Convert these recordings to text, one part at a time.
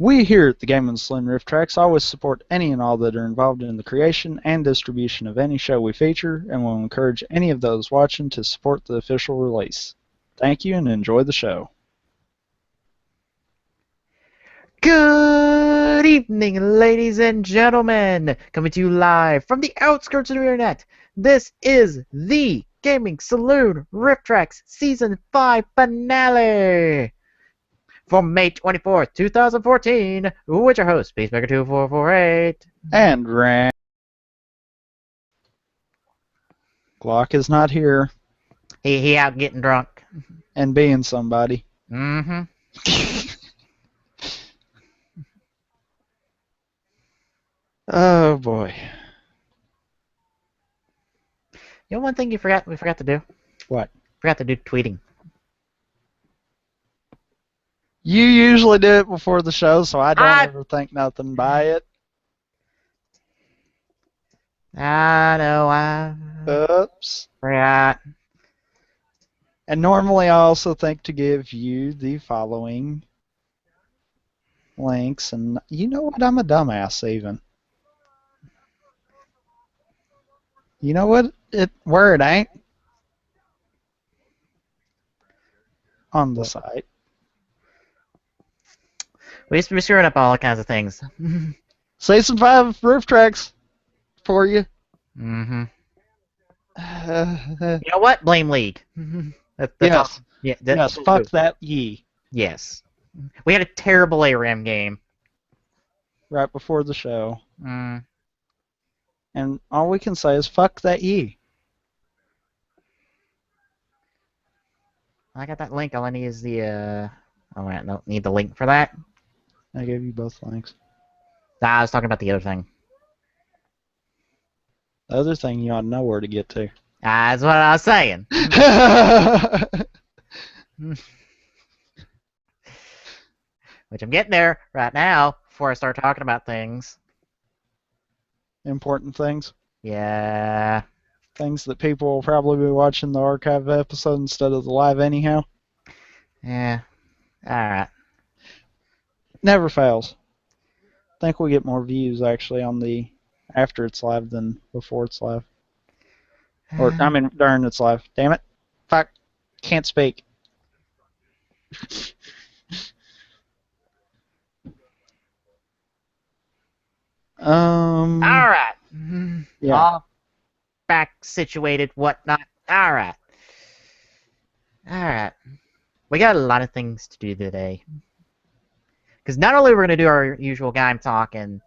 We here at the Kamen Saloon Riff Tracks always support any and all that are involved in the creation and distribution of any show we feature, and will encourage any of those watching to support the official release. Thank you and enjoy the show. Good evening, ladies and gentlemen! Coming to you live from the outskirts of the internet. This is the Gaming Saloon Riff Tracks Season 5 finale! For May 24th, 2014, with your host, Peacemaker2448. And Ran. Glock is not here. He out getting drunk. And being somebody. Mm-hmm. Oh boy. You know one thing we forgot to do? What? Forgot to do tweeting. You usually do it before the show, so I don't ever think nothing by it. I know, Oops. forgot. And normally I also think to give you the following links, and you know what? I'm a dumbass even. You know what? Where it ain't? On the site. We used to be screwing up all kinds of things. Season 5 Roof Tracks for you. Mm-hmm. You know what? Blame League. That's yes. All. Yeah, yes, fuck that ye. Yes. We had a terrible ARAM game. Right before the show. Mm. And all we can say is fuck that ye. I got that link. All I need is the, oh, I don't need the link for that. I gave you both links. Nah, I was talking about the other thing. The other thing you ought to know where to get to. That's what I was saying. Which I'm getting there right now before I start talking about things. Important things. Yeah. Things that people will probably be watching the archive episode instead of the live anyhow. Yeah. Alright. Never fails. I think we get more views actually on the after it's live than before it's live. Or, I mean, during it's live. Damn it. Fuck. Can't speak. Alright. Yeah. All back situated, whatnot. Alright. Alright. We got a lot of things to do today. Because not only we're going to do our usual game talk and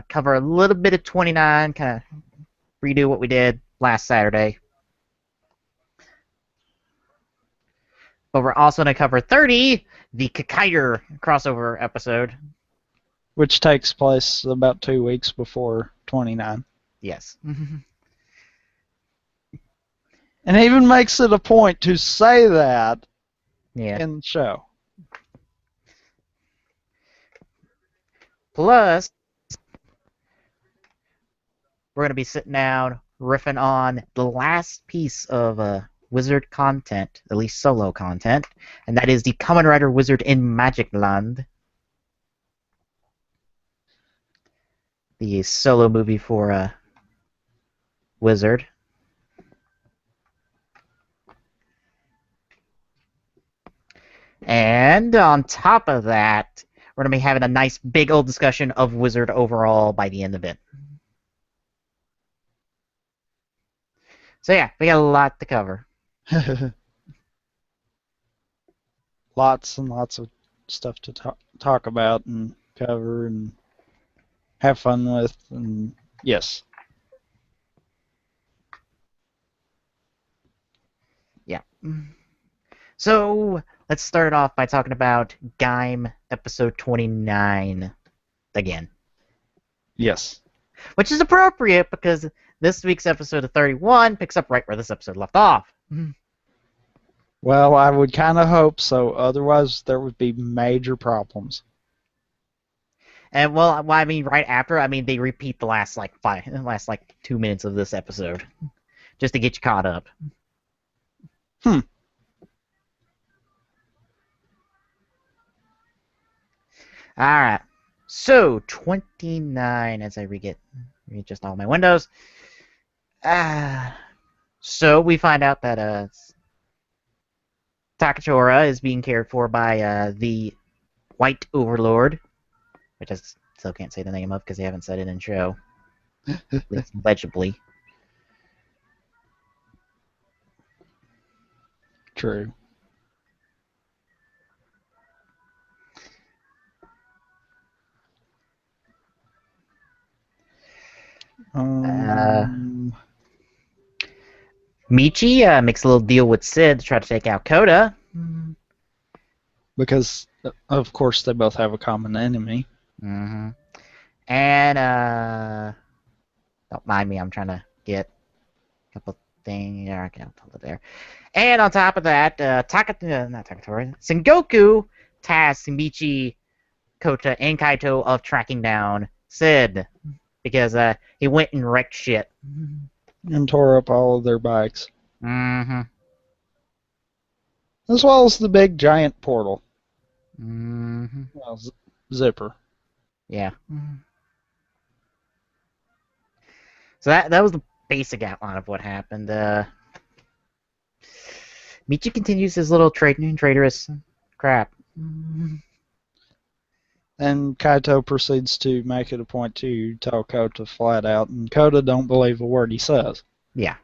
cover a little bit of 29, kind of redo what we did last Saturday. But we're also going to cover 30, the Kakair crossover episode. Which takes place about 2 weeks before 29. Yes. And even makes it a point to say that in the show. Plus, we're going to be sitting down, riffing on the last piece of Wizard content, at least solo content, and that is the Kamen Rider Wizard in Magic Land. The solo movie for Wizard. And on top of that, we're going to be having a nice big old discussion of Wizard overall by the end of it. So yeah, we got a lot to cover. Lots and lots of stuff to talk about and cover and have fun with, and yes. Yeah. So let's start off by talking about Gaim episode 29 again. Yes. Which is appropriate because this week's episode of 31 picks up right where this episode left off. Well, I would kind of hope so. Otherwise, there would be major problems. And well, I mean, right after, I mean, they repeat the last like 2 minutes of this episode, just to get you caught up. Alright. So, 29 as I readjust all my windows. So we find out that Takachura is being cared for by the White Overlord, which I still can't say the name of because they haven't said it in show. At least legibly. True. Michi makes a little deal with Sid to try to take out Kota. Because, of course, they both have a common enemy. Mm-hmm. And, don't mind me, I'm trying to get a couple things. Yeah, I can't hold it there. And on top of that, not Takatori, Sengoku tasks Michi, Kota, and Kaito of tracking down Sid. Because he went and wrecked shit. And tore up all of their bikes. Mm-hmm. As well as the big giant portal. Mm-hmm. Well, zipper. Yeah. So that was the basic outline of what happened. Michi continues his little traitorous crap. And Kaito proceeds to make it a point to tell Kota flat out, and Kota don't believe a word he says. Yeah.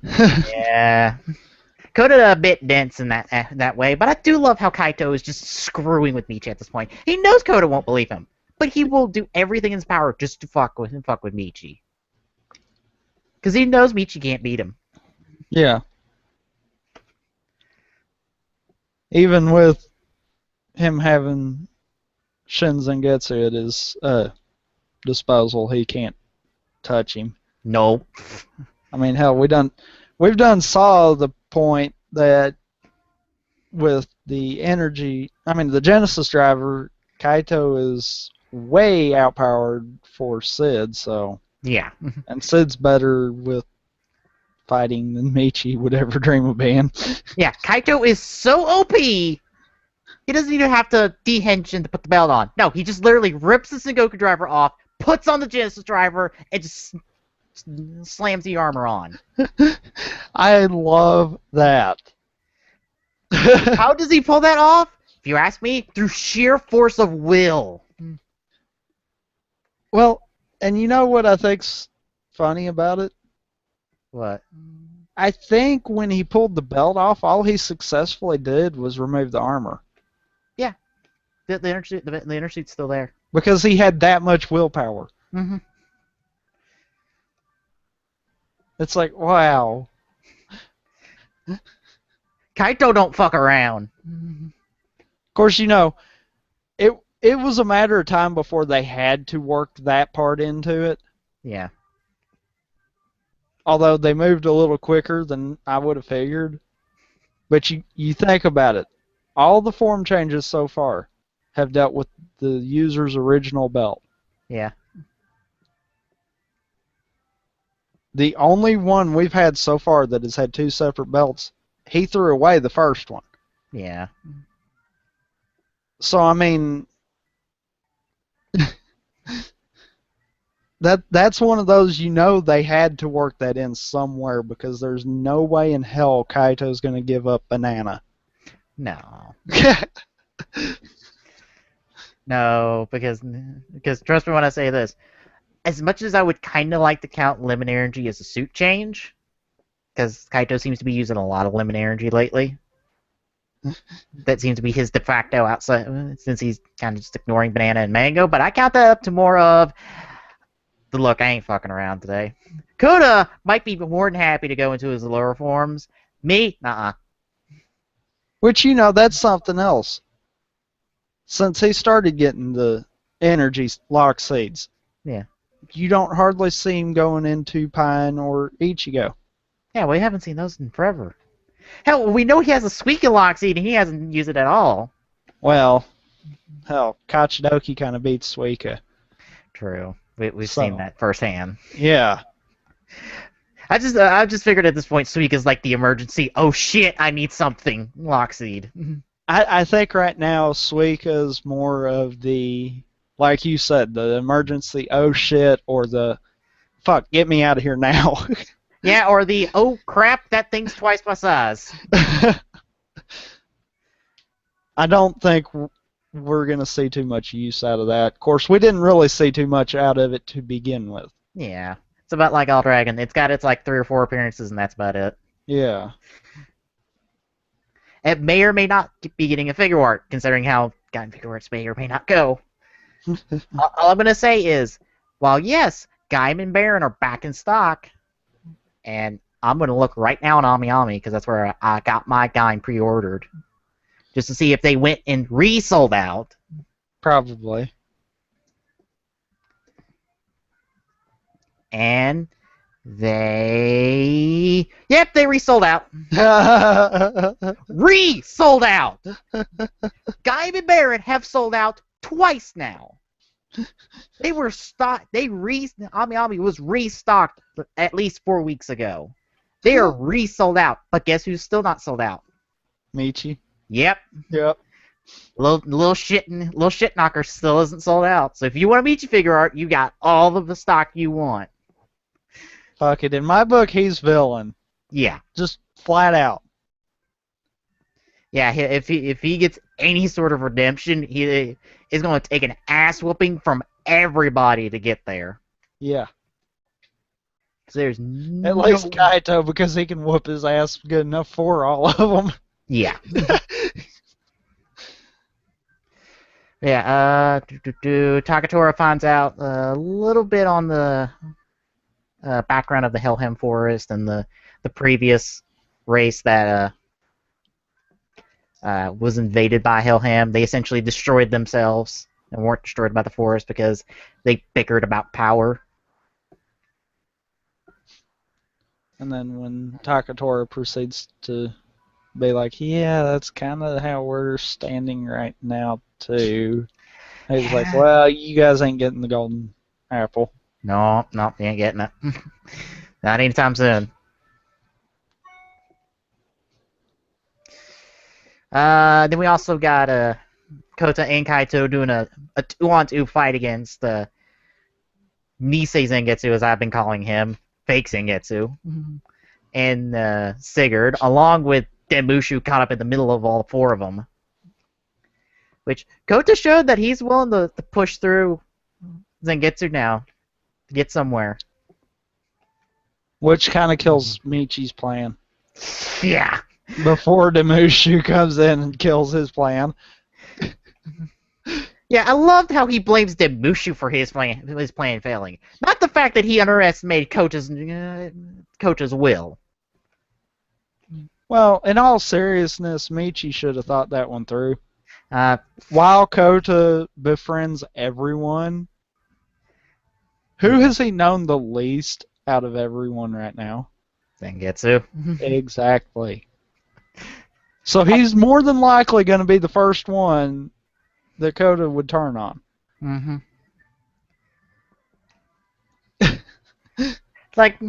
Yeah. Kota a bit dense in that way, but I do love how Kaito is just screwing with Michi at this point. He knows Kota won't believe him, but he will do everything in his power just to fuck with Michi. Because he knows Michi can't beat him. Yeah. Even with him having Shinzengetsu at his disposal, he can't touch him. No. I mean, hell, we've done saw the point that with the energy, I mean, the Genesis driver, Kaito is way outpowered for Sid, so. Yeah. And Sid's better with fighting than Michi would ever dream of being. Yeah, Kaito is so OP, he doesn't even have to de-henshin to put the belt on. No, he just literally rips the Sengoku driver off, puts on the Genesis driver, and just slams the armor on. I love that. How does he pull that off? If you ask me, through sheer force of will. Well, and you know what I think's funny about it? What? I think when he pulled the belt off, all he successfully did was remove the armor. Yeah. The inner suit's still there. Because he had that much willpower. Mm-hmm. It's like, wow. Kaito don't fuck around. Of course, you know, it was a matter of time before they had to work that part into it. Yeah. Although they moved a little quicker than I would have figured. But you think about it. All the form changes so far have dealt with the user's original belt. Yeah. The only one we've had so far that has had two separate belts, he threw away the first one. Yeah. So, I mean, that's one of those, you know, they had to work that in somewhere because there's no way in hell Kaito's going to give up Banana. No. No, because trust me when I say this, as much as I would kind of like to count lemon energy as a suit change, because Kaito seems to be using a lot of lemon energy lately. That seems to be his de facto outside, since he's kind of just ignoring banana and mango, but I count that up to more of the look, I ain't fucking around today. Kota might be more than happy to go into his lower forms. Me, nuh-uh. Which, you know, that's something else. Since he started getting the energy lock seeds, yeah, you don't hardly see him going into Pine or Ichigo. Yeah, we haven't seen those in forever. Hell, we know he has a squeaky lock seed and he hasn't used it at all. Well, hell, Kachidoki kind of beats Suika. True. We've seen that firsthand. Yeah. I just figured at this point Suika's like the emergency. Oh shit, I need something. Lockseed. I think right now Suika's more of the, like you said, the emergency, oh shit, or the fuck, get me out of here now. Yeah, or the oh crap, that thing's twice my size. I don't think we're going to see too much use out of that. Of course, we didn't really see too much out of it to begin with. Yeah. It's about like All Dragon. It's got its like 3 or 4 appearances and that's about it. Yeah. It may or may not be getting a figure art, considering how gotten figure arts may or may not go. All I'm gonna say is, while yes, Gaim and Baron are back in stock, and I'm gonna look right now on AmiAmi because that's where I got my Gaim pre-ordered, just to see if they went and resold out. Probably. And they resold out. Resold out. Gaim and Baron have sold out twice now. They were stocked. AmiAmi was restocked at least 4 weeks ago. They are resold out. But guess who's still not sold out? Michi. Yep. Yep. Little shit knocker still isn't sold out. So if you want a Michi figure art, you got all of the stock you want. Fuck it. In my book, he's villain. Yeah. Just flat out. Yeah. If he gets any sort of redemption, he is going to take an ass whooping from everybody to get there. Yeah. There's At least Kaito, because he can whoop his ass good enough for all of them. Yeah. Yeah. Takatora finds out a little bit on the background of the Helheim Forest and the previous race that was invaded by Helheim. They essentially destroyed themselves and weren't destroyed by the forest because they bickered about power. And then when Takatora proceeds to be like, yeah, that's kind of how we're standing right now, too. He's like, well, you guys ain't getting the golden apple. No, you ain't getting it. Not anytime soon. Then we also got Kota and Kaito doing a 2-on-2 fight against Nisei Zangetsu, as I've been calling him, fake Zangetsu, and Sigurd, along with Demushu caught up in the middle of all 4 of them. Which Kota showed that he's willing to push through Zangetsu now to get somewhere. Which kind of kills Michi's plan. Yeah. Before Demushu comes in and kills his plan. Yeah, I loved how he blames Demushu for his plan failing. Not the fact that he underestimated Kota's will. Well, in all seriousness, Michi should have thought that one through. While Kota befriends everyone, who has he known the least out of everyone right now? Zangetsu. Exactly. So he's more than likely going to be the first one that Kota would turn on. Mm-hmm. Like,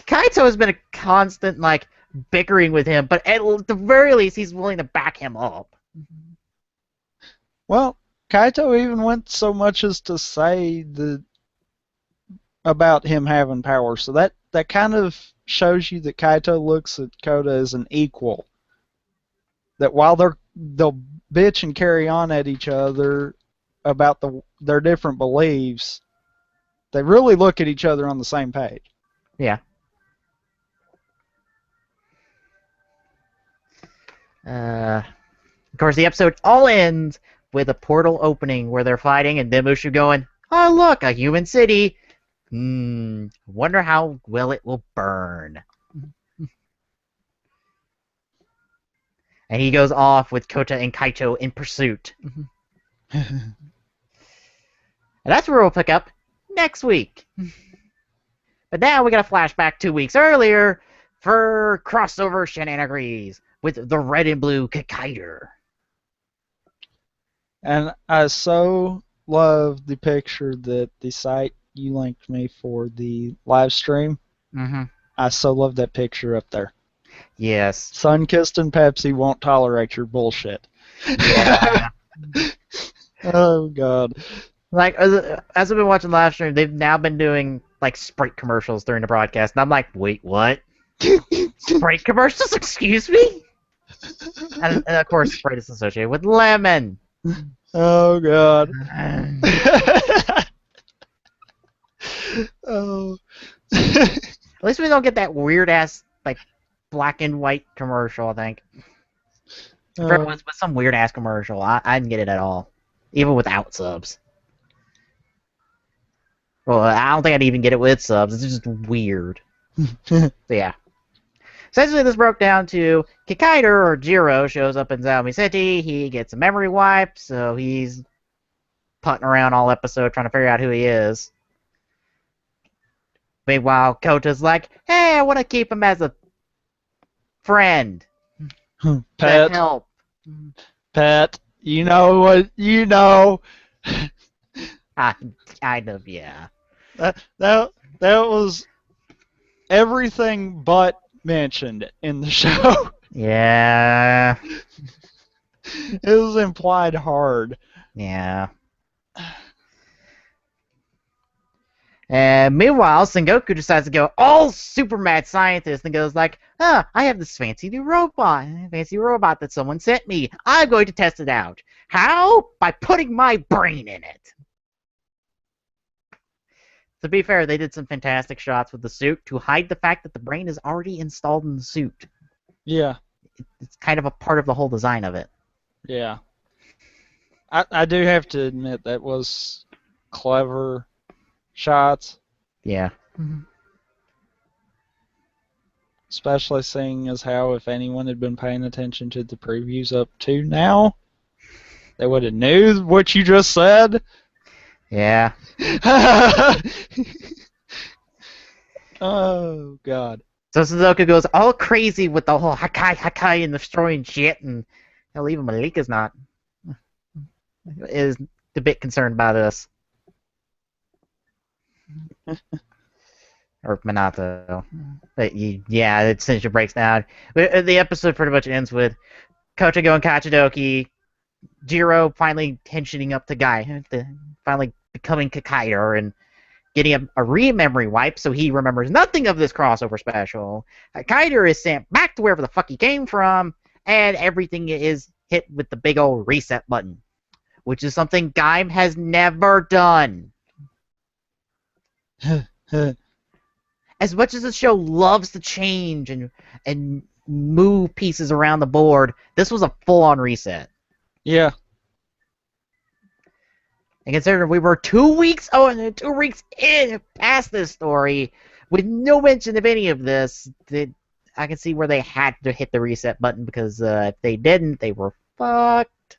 Kaito has been a constant, like, bickering with him, but at the very least, he's willing to back him up. Well, Kaito even went so much as to say about him having power, so that kind of shows you that Kaito looks at Kota as an equal. That while they'll bitch and carry on at each other about their different beliefs, they really look at each other on the same page. Yeah. Of course, the episode all ends with a portal opening where they're fighting and Demushu going, "Oh look, a human city. Wonder how well it will burn." And he goes off with Kota and Kaito in pursuit. And that's where we'll pick up next week. But now we got a flashback 2 weeks earlier for crossover shenanigans with the red and blue Kikaider. And I so love the picture that the site you linked me for the live stream. Mm-hmm. I so love that picture up there. Yes. Sunkissed and Pepsi won't tolerate your bullshit. Yeah. Oh God. Like as I've been watching live stream, they've now been doing like Sprite commercials during the broadcast, and I'm like, wait, what? Sprite commercials? Excuse me? And of course, Sprite is associated with lemon. Oh God. Oh. At least we don't get that weird ass like black and white commercial. I think if it was with some weird ass commercial, I didn't get it at all, even without subs. Well, I don't think I'd even get it with subs. It's just weird. So yeah. Essentially, this broke down to Kikaider, or Jiro, shows up in Zaomi City. He gets a memory wipe, so he's putting around all episode trying to figure out who he is. Meanwhile, Kota's like, hey, I want to keep him as a friend. Pet. To help. Pet. You know what? You know. Kind of, yeah. That was everything but mentioned in the show. Yeah. It was implied hard. Yeah. And meanwhile, Sengoku decides to go all super mad scientist and goes like, I have this fancy robot that someone sent me. I'm going to test it out. How? By putting my brain in it. To be fair, they did some fantastic shots with the suit to hide the fact that the brain is already installed in the suit. Yeah. It's kind of a part of the whole design of it. Yeah. I do have to admit that was clever shots. Yeah. Especially seeing as how if anyone had been paying attention to the previews up to now, they would have knew what you just said. Yeah. Oh God. So Suzuka goes all crazy with the whole Hakai and destroying shit, and hell, even Malika's not is a bit concerned by this. Or Minato. But yeah, it essentially breaks down. The episode pretty much ends with Kochigo and Kachidoki, Jiro finally tensioning up to Guy, finally becoming Kakaider and getting a re-memory wipe so he remembers nothing of this crossover special. Kaider is sent back to wherever the fuck he came from, and everything is hit with the big old reset button, which is something Gaim has never done. As much as the show loves to change and move pieces around the board, this was a full-on reset. Yeah. And considering we were 2 weeks, 2 weeks in past this story, with no mention of any of this, I can see where they had to hit the reset button, because if they didn't, they were fucked.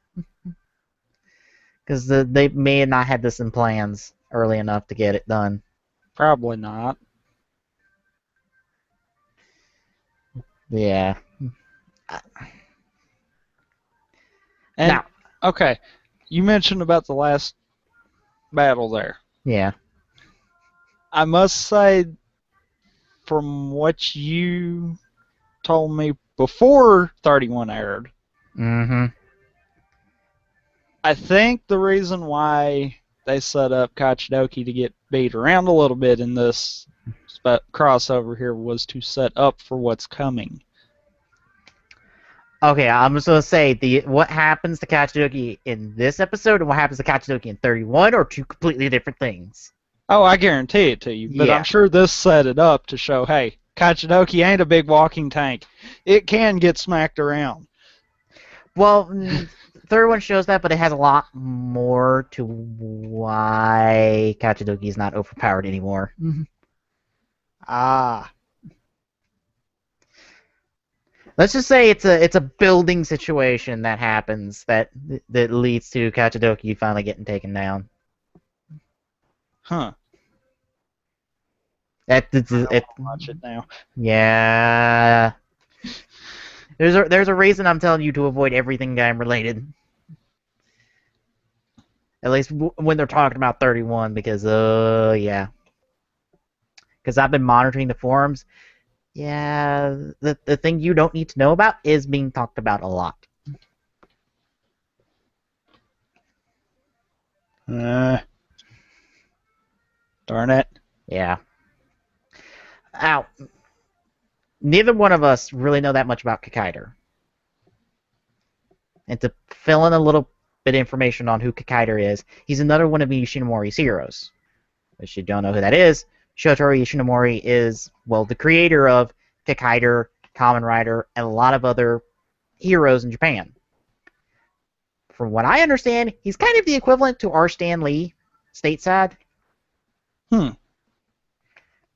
Because they may have not had this in plans early enough to get it done. Probably not. Yeah. And, now, okay, you mentioned about the last battle there. Yeah. I must say, from what you told me before 31 aired, I think the reason why they set up Kachidoki to get beat around a little bit in this crossover here was to set up for what's coming. Okay, I'm just gonna say what happens to Kachidoki in this episode and what happens to Kachidoki in 31 are two completely different things. Oh, I guarantee it to you. But Yeah. I'm sure this set it up to show, hey, Kachidoki ain't a big walking tank. It can get smacked around. Well, 31 shows that, but it has a lot more to why Kachidoki is not overpowered anymore. Ah. Let's just say it's a building situation that happens that leads to Kachidoki finally getting taken down. Huh. I watch it now. Yeah. There's a reason I'm telling you to avoid everything game related. At least when they're talking about 31, because yeah. Because I've been monitoring the forums. Yeah, the thing you don't need to know about is being talked about a lot. Uh, darn it. Yeah. Ow. Neither one of us really know that much about Kikaider. And to fill in a little bit of information on who Kikaider is, he's another one of Yoshinomori's heroes. If you don't know who that is, Shotaro Yoshinomori is, well, the creator of Kikaider, Kamen Rider, and a lot of other heroes in Japan. From what I understand, he's kind of the equivalent to our Stan Lee stateside.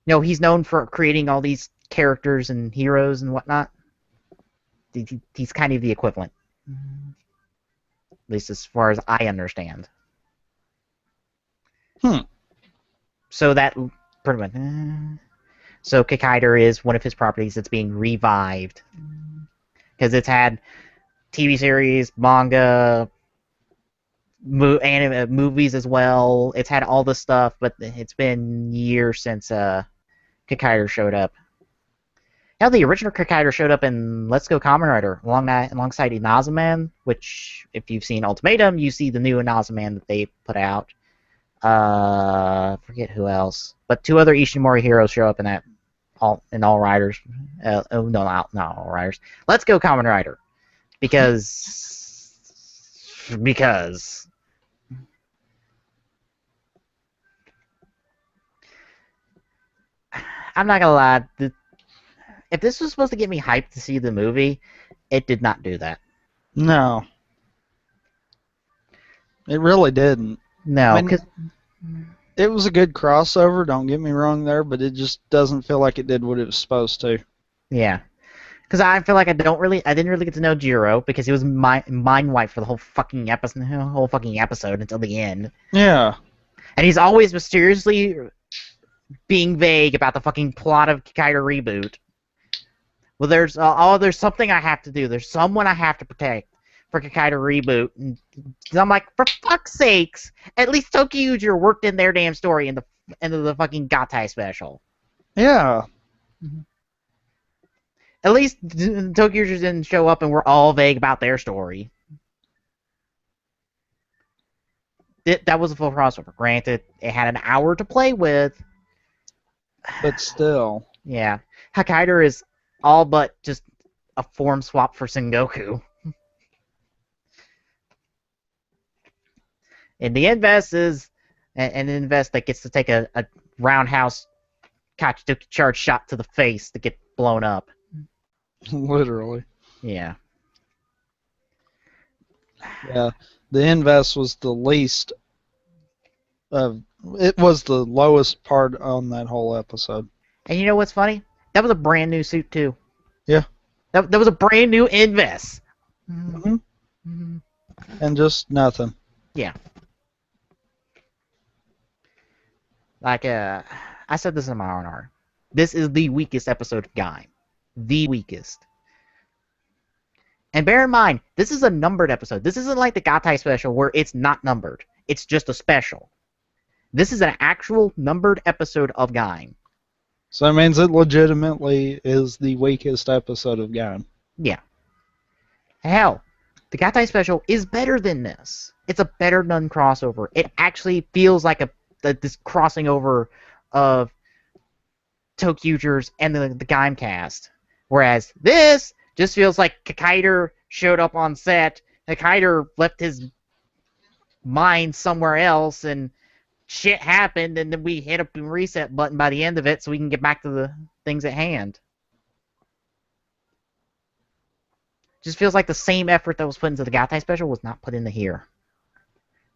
He's known for creating all these characters and heroes and whatnot. He's kind of the equivalent. At least as far as I understand. So that pretty much. So Kikaider is one of his properties that's being revived because it's had TV series, manga, anime, movies as well. It's had all the stuff, but it's been years since Kikaider showed up. Now the original Kikaider showed up in Let's Go Kamen Rider alongside Inazuman, which if you've seen Ultimatum, you see the new Inazuman that they put out. Forget who else, but two other Ishinomori heroes show up in that all riders. No, not all riders. Let's Go Kamen Rider, because I'm not gonna lie. If this was supposed to get me hyped to see the movie, it did not do that. No. It really didn't. No, because it was a good crossover, don't get me wrong there, but it just doesn't feel like it did what it was supposed to. Yeah. Because I feel like I didn't really get to know Jiro because he was mind wiped for the whole fucking episode until the end. Yeah. And he's always mysteriously being vague about the fucking plot of Kikaider Reboot. Well, there's something I have to do. There's someone I have to protect for Kikaider Reboot. And I'm like, for fuck's sakes, at least Tokyo worked in their damn story in the fucking Gatai special. Yeah. At least Tokyo didn't show up and we're all vague about their story. That was a full crossover. Granted, it had an hour to play with. But still. Yeah. Kikaider is all but just a form swap for Sengoku. And the Invest is an Invest that gets to take a roundhouse Kachituki charge shot to the face to get blown up. Literally. Yeah. Yeah. The Invest was the least of... It was the lowest part on that whole episode. And you know what's funny? That was a brand new suit, too. Yeah. That was a brand new Invest. Mm-hmm. Mm-hmm. And just nothing. Yeah. Like, I said this in my R&R. This is the weakest episode of Gaim. The weakest. And bear in mind, this is a numbered episode. This isn't like the Gatai special where it's not numbered. It's just a special. This is an actual numbered episode of Gaim. So that means it legitimately is the weakest episode of Gaim. Yeah. Hell, the Gatai special is better than this. It's a better done crossover. It actually feels like this crossing over of Tokyujers and the Gaim cast. Whereas this just feels like Kikaider showed up on set, Kikaider left his mind somewhere else, and shit happened, and then we hit a reset button by the end of it so we can get back to the things at hand. Just feels like the same effort that was put into the Gatai special was not put into here.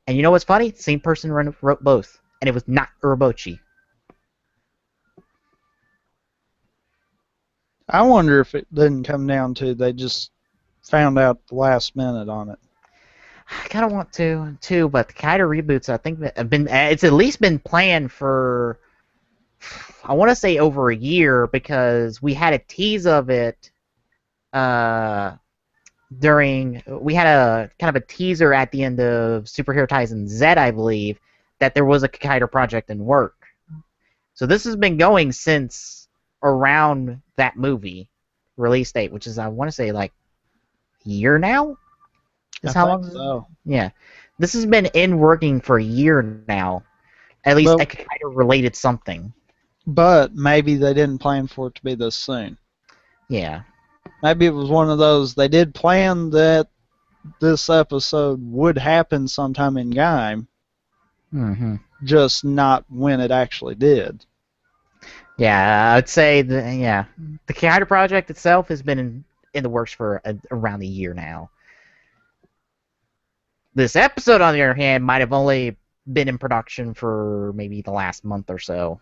And you know what's funny? The same person wrote both, and it was not Urobuchi. I wonder if it didn't come down to they just found out the last minute on it. I kind of want to too, but the Kikaider reboots, I think, it's at least been planned for, I want to say over a year, because we had a tease of it we had a kind of a teaser at the end of Superhero Taisen Z, I believe, that there was a Kikaider project in work. So this has been going since around that movie release date, which is, I want to say, like a year now. I Is how think long? so. Yeah, this has been in working for a year now. At least a But kind of related something. but maybe they didn't plan for it to be this soon. Yeah. Maybe it was one of those they did plan that this episode would happen sometime in game, Mm-hmm. just not when it actually did. Yeah, I'd say the Kyoto project itself has been in the works for around a year now. This episode, on the other hand, might have only been in production for maybe the last month or so.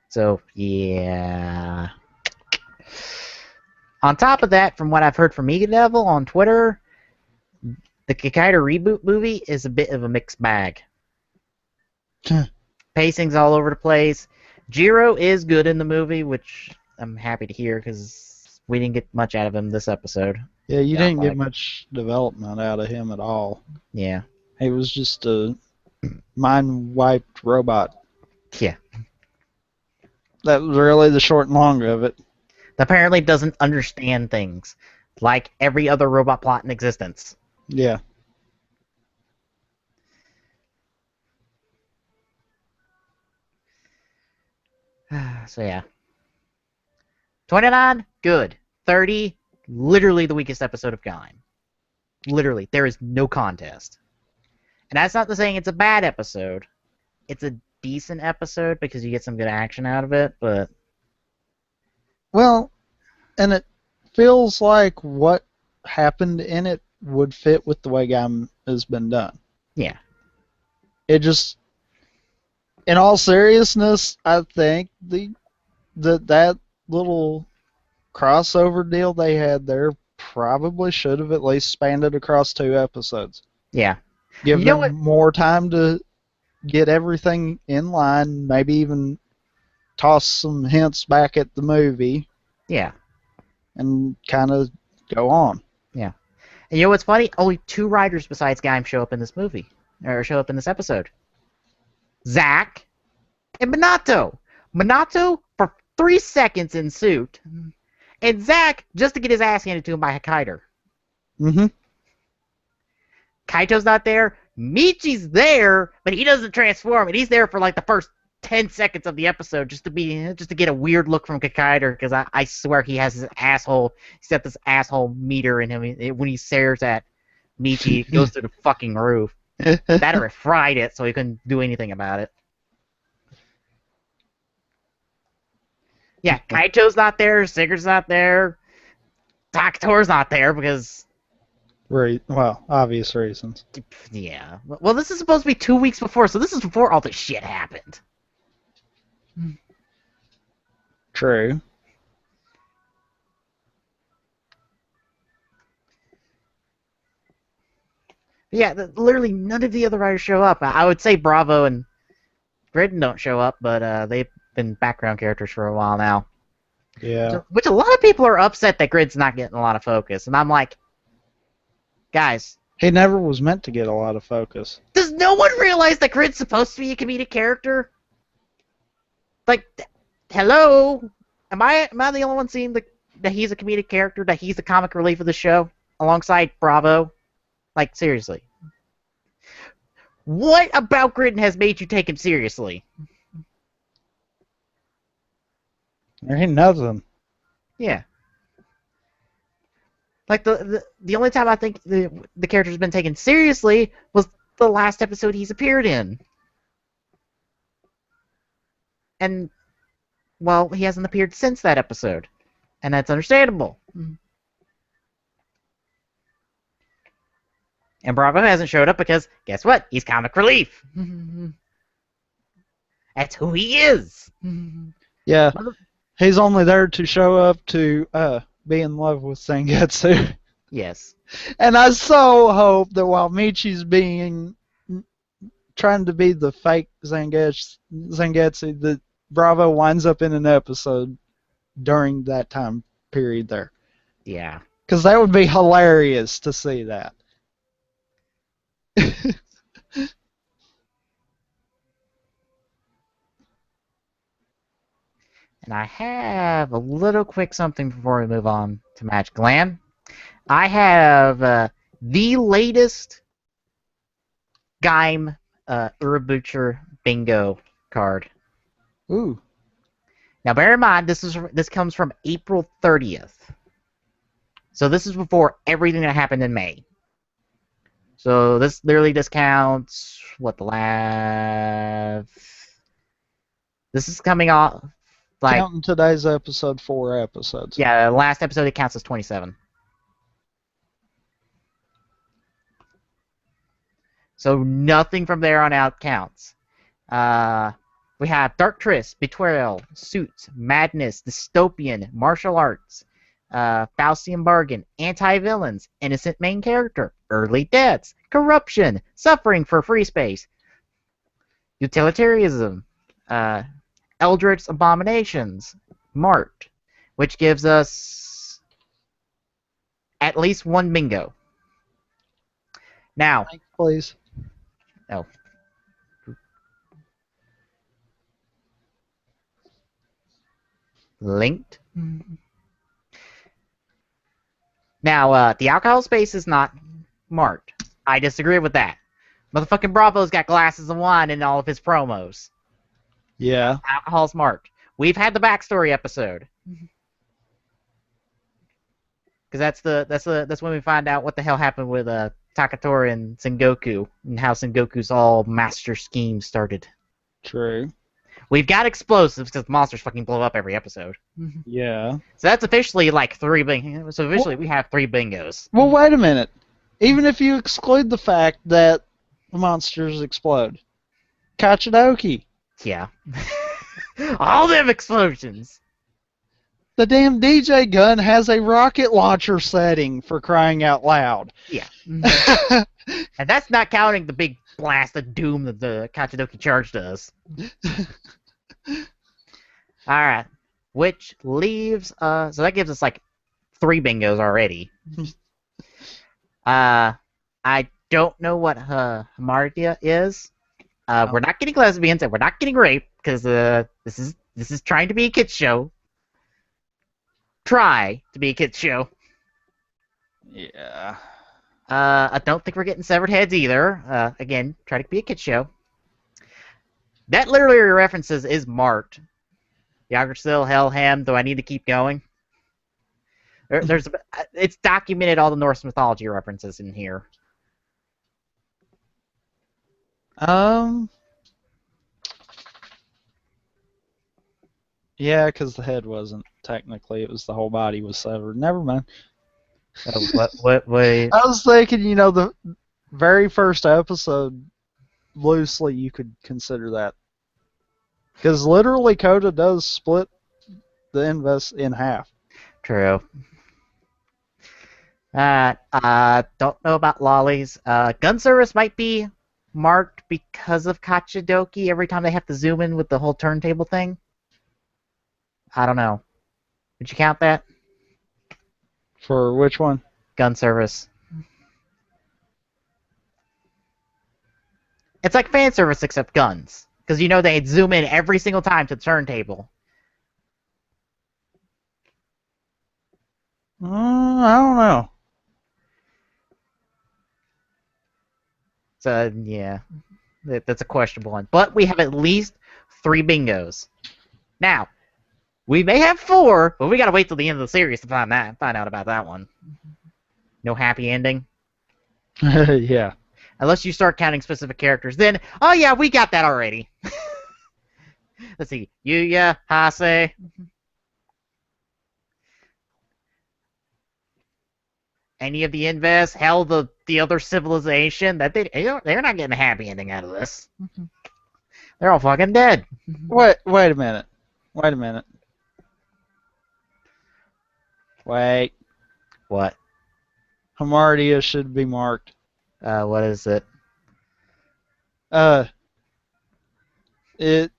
So, yeah. On top of that, from what I've heard from Mega Devil on Twitter, the Kikaider reboot movie is a bit of a mixed bag. Pacing's all over the place. Jiro is good in the movie, which I'm happy to hear because we didn't get much out of him this episode. Yeah, you Sounds didn't get like. much development out of him at all. Yeah. He was just a mind-wiped robot. Yeah. That was really the short and long of it. Apparently doesn't understand things, like every other robot plot in existence. Yeah. So yeah. 29, good. 30, literally the weakest episode of Kamen. Literally, there is no contest. And that's not to saying it's a bad episode. It's a decent episode because you get some good action out of it, but Well, and it feels like what happened in it would fit with the way game has been done. yeah. It just, in all seriousness, I think that little crossover deal they had there probably should have at least spanned it across 2 episodes. Yeah. Give You know them what? more time to get everything in line, maybe even toss some hints back at the movie Yeah. and kind of go on. Yeah. And you know what's funny? Only 2 writers besides Gaim show up in this movie, or show up in this episode. Zach and Minato. Minato for 3 seconds in suit, and Zach just to get his ass handed to him by Kaider. Mm-hmm. Kaito's not there. Michi's there, but he doesn't transform, and he's there for like the first 10 seconds of the episode just to get a weird look from Kaider, because I swear he's got this asshole meter in him. When he stares at Michi, it goes through the fucking roof. That or it fried it, so he couldn't do anything about it. Yeah, Kaito's not there, Sigurd's not there, Takutor's not there because... Well, obvious reasons. Yeah. Well, this is supposed to be 2 weeks before, so this is before all this shit happened. True. Yeah, literally none of the other writers show up. I would say Bravo and Gridden don't show up, but they've been background characters for a while now. Yeah. Which a lot of people are upset that Grid's not getting a lot of focus. And I'm like, guys, He never was meant to get a lot of focus. does no one realize that Grid's supposed to be a comedic character? Like, hello? Am I the only one seeing that he's a comedic character, that he's the comic relief of the show, alongside Bravo? Like, seriously. What about Gridden has made you take him seriously? There ain't nothing. Yeah. Like, the only time I think the character's been taken seriously was the last episode he's appeared in. And, well, he hasn't appeared since that episode. And that's understandable. And Bravo hasn't showed up because, guess what? He's comic relief. That's who he is. Yeah. He's only there to show up to be in love with Zangetsu. Yes. And I so hope that while Michi's trying to be the fake Zangetsu, that Bravo winds up in an episode during that time period there. Yeah. Because that would be hilarious to see that. And I have a little quick something before we move on to Magic Land. I have the latest Gaim Urabucher Bingo card. Ooh. Now, bear in mind, this comes from April 30th. So this is before everything that happened in May. So this literally discounts what the last. This is coming off like Counting today's episode, 4 episodes. yeah, the last episode it counts as 27. So nothing from there on out counts. We have Dark Triss, Betrayal, Suits, Madness, Dystopian, Martial Arts, Faustian Bargain, Anti-Villains, Innocent Main Character, Early Deaths, Corruption, Suffering for Free Space, Utilitarianism, Eldritch Abominations, Mart, which gives us at least one bingo. Now, Thanks, please. oh. Linked. Now, the alcohol space is not marked. I disagree with that. Motherfucking Bravo's got glasses of wine in all of his promos. Yeah. Alcohol's marked. We've had the backstory episode. Because that's when we find out what the hell happened with Takatora and Sengoku and how Sengoku's all master scheme started. True. We've got explosives because monsters fucking blow up every episode. Yeah. So that's officially like 3 bingos. So officially we have 3 bingos. Well, wait a minute. Even if you exclude the fact that the monsters explode, Kachidoki, Yeah. All them explosions. the damn DJ gun has a rocket launcher setting, for crying out loud. Yeah. And that's not counting the big blast of doom that the Kachidoki charge does. Alright. Which leaves so that gives us like 3 bingos already. I don't know what Hamartia is. We're not getting lesbians and we're not getting rape because this is trying to be a kids show. Try to be a kids show. Yeah. I don't think we're getting severed heads either. Again, try to be a kids show. That literally references is marked. Yggdrasil, Helheim, do I need to keep going? It's documented all the Norse mythology references in here. Yeah, because the head wasn't technically. It was the whole body was severed. Never mind. What? I was thinking, the very first episode, loosely you could consider that. Because literally Coda does split the invest in half. True. I don't know about lollies. Gun service might be marked because of Kachidoki every time they have to zoom in with the whole turntable thing. I don't know. Would you count that? For which one? Gun service. It's like fan service except guns. Because they zoom in every single time to the turntable. I don't know. So, yeah. That's a questionable one. But we have at least 3 bingos. Now, we may have 4, but we gotta wait till the end of the series to find out about that one. No happy ending? Yeah. Unless you start counting specific characters, then, oh yeah, we got that already. Let's see. Yuya, Hase. Any of the Invest, hell, the other civilization, they're not getting a happy ending out of this. They're all fucking dead. Wait a minute. Wait a minute. Wait. What? Hamartia should be marked. What is it? It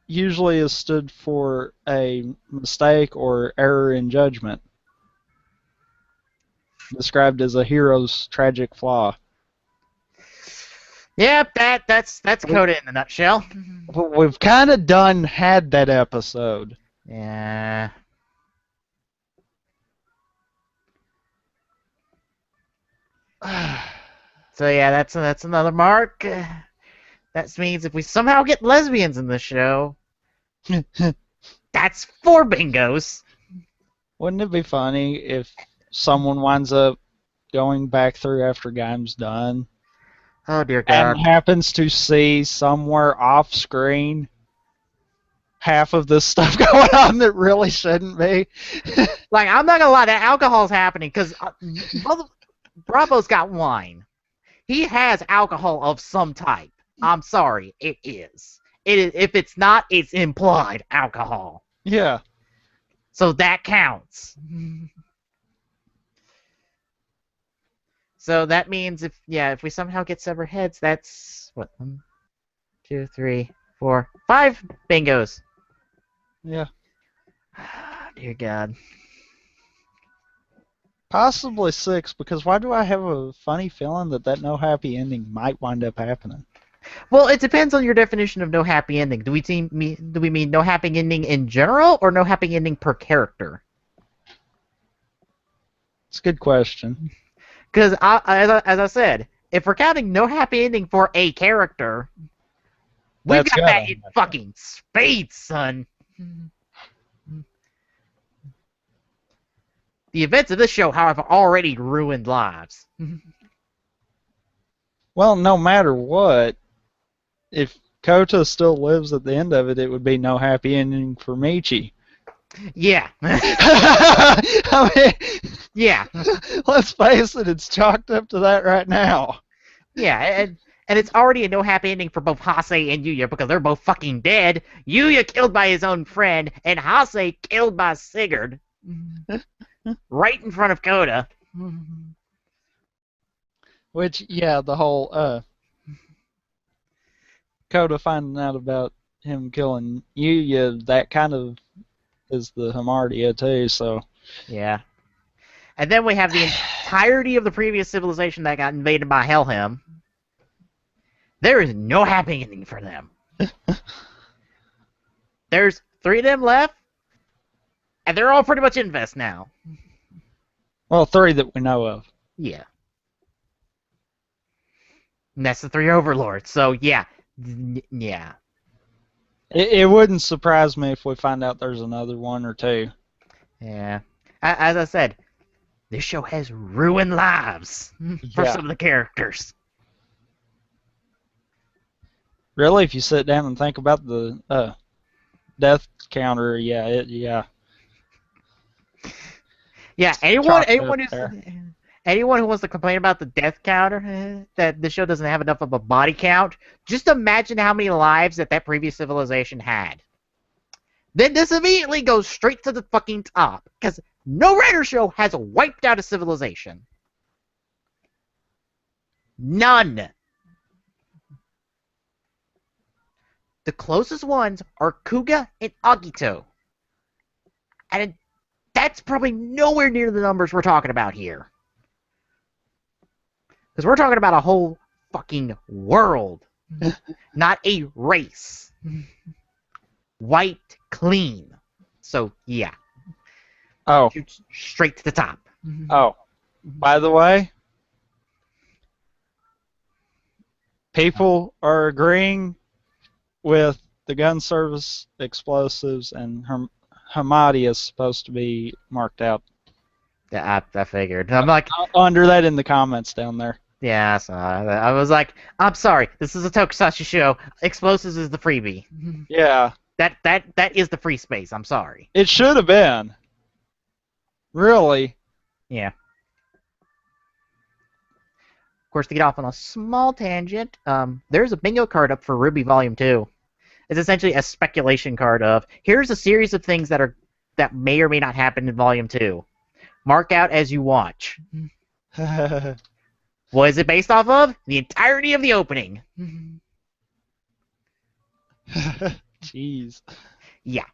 usually is stood for a mistake or error in judgment, described as a hero's tragic flaw. Yep, that's Coda in a nutshell. We've kind of had that episode. Yeah. So yeah, that's another mark. That means if we somehow get lesbians in the show, that's 4 bingos. Wouldn't it be funny if someone winds up going back through after game's done Oh dear and God. happens to see somewhere off screen half of this stuff going on that really shouldn't be? Like, I'm not gonna lie, that alcohol's happening because Bravo's got wine. He has alcohol of some type. I'm sorry, it is. It is. If it's not, it's implied alcohol. Yeah. So that counts. So that means if we somehow get severed heads, that's what 1, 2, 3, 4, 5 bingos. Yeah. Dear God. Possibly 6, because why do I have a funny feeling that no happy ending might wind up happening? Well, it depends on your definition of no happy ending. Do we mean no happy ending in general, or no happy ending per character? It's a good question. Because as I said, if we're counting no happy ending for a character, we've That's got good. that in fucking spades, son. The events of this show, however, already ruined lives. Well, no matter what, if Kota still lives at the end of it, it would be no happy ending for Michi. Yeah. I mean, Yeah. let's face it, it's chalked up to that right now. Yeah, and it's already a no happy ending for both Hase and Yuya because they're both fucking dead. Yuya killed by his own friend, and Hase killed by Sigurd. Right in front of Kota. Which, yeah, the whole Kota finding out about him killing Yuya, that kind of is the Hamartia too, so. Yeah. And then we have the entirety of the previous civilization that got invaded by Helheim. There is no happy ending for them. There's 3 of them left, and they're all pretty much invest now. Well, 3 that we know of. Yeah. And that's the 3 overlords. So yeah. Yeah. It wouldn't surprise me if we find out there's another 1 or 2. Yeah. As I said, this show has ruined lives for some of the characters. Really, if you sit down and think about the death counter, yeah. Yeah, Chalked anyone who wants to complain about the death counter, that the show doesn't have enough of a body count, just imagine how many lives that previous civilization had. Then this immediately goes straight to the fucking top, because no writer show has wiped out a civilization. None. The closest ones are Kuga and Agito. And that's probably nowhere near the numbers we're talking about here. Because we're talking about a whole fucking world. Not a race. Wiped clean. So, yeah. Oh. Straight to the top. Oh. By the way, people are agreeing with the gun service explosives, and Hamadi is supposed to be marked out. Yeah, I figured. I'm like, under that in the comments down there. Yeah, so I was like, I'm sorry, this is a Tokusatsu show. Explosives is the freebie. Yeah. That is the free space. I'm sorry. It should have been. Really. Yeah. Of course, to get off on a small tangent, there's a bingo card up for Ruby Volume 2. It's essentially a speculation card of, here's a series of things that may or may not happen in Volume 2. Mark out as you watch. What is it based off of? The entirety of the opening. Jeez. Yeah.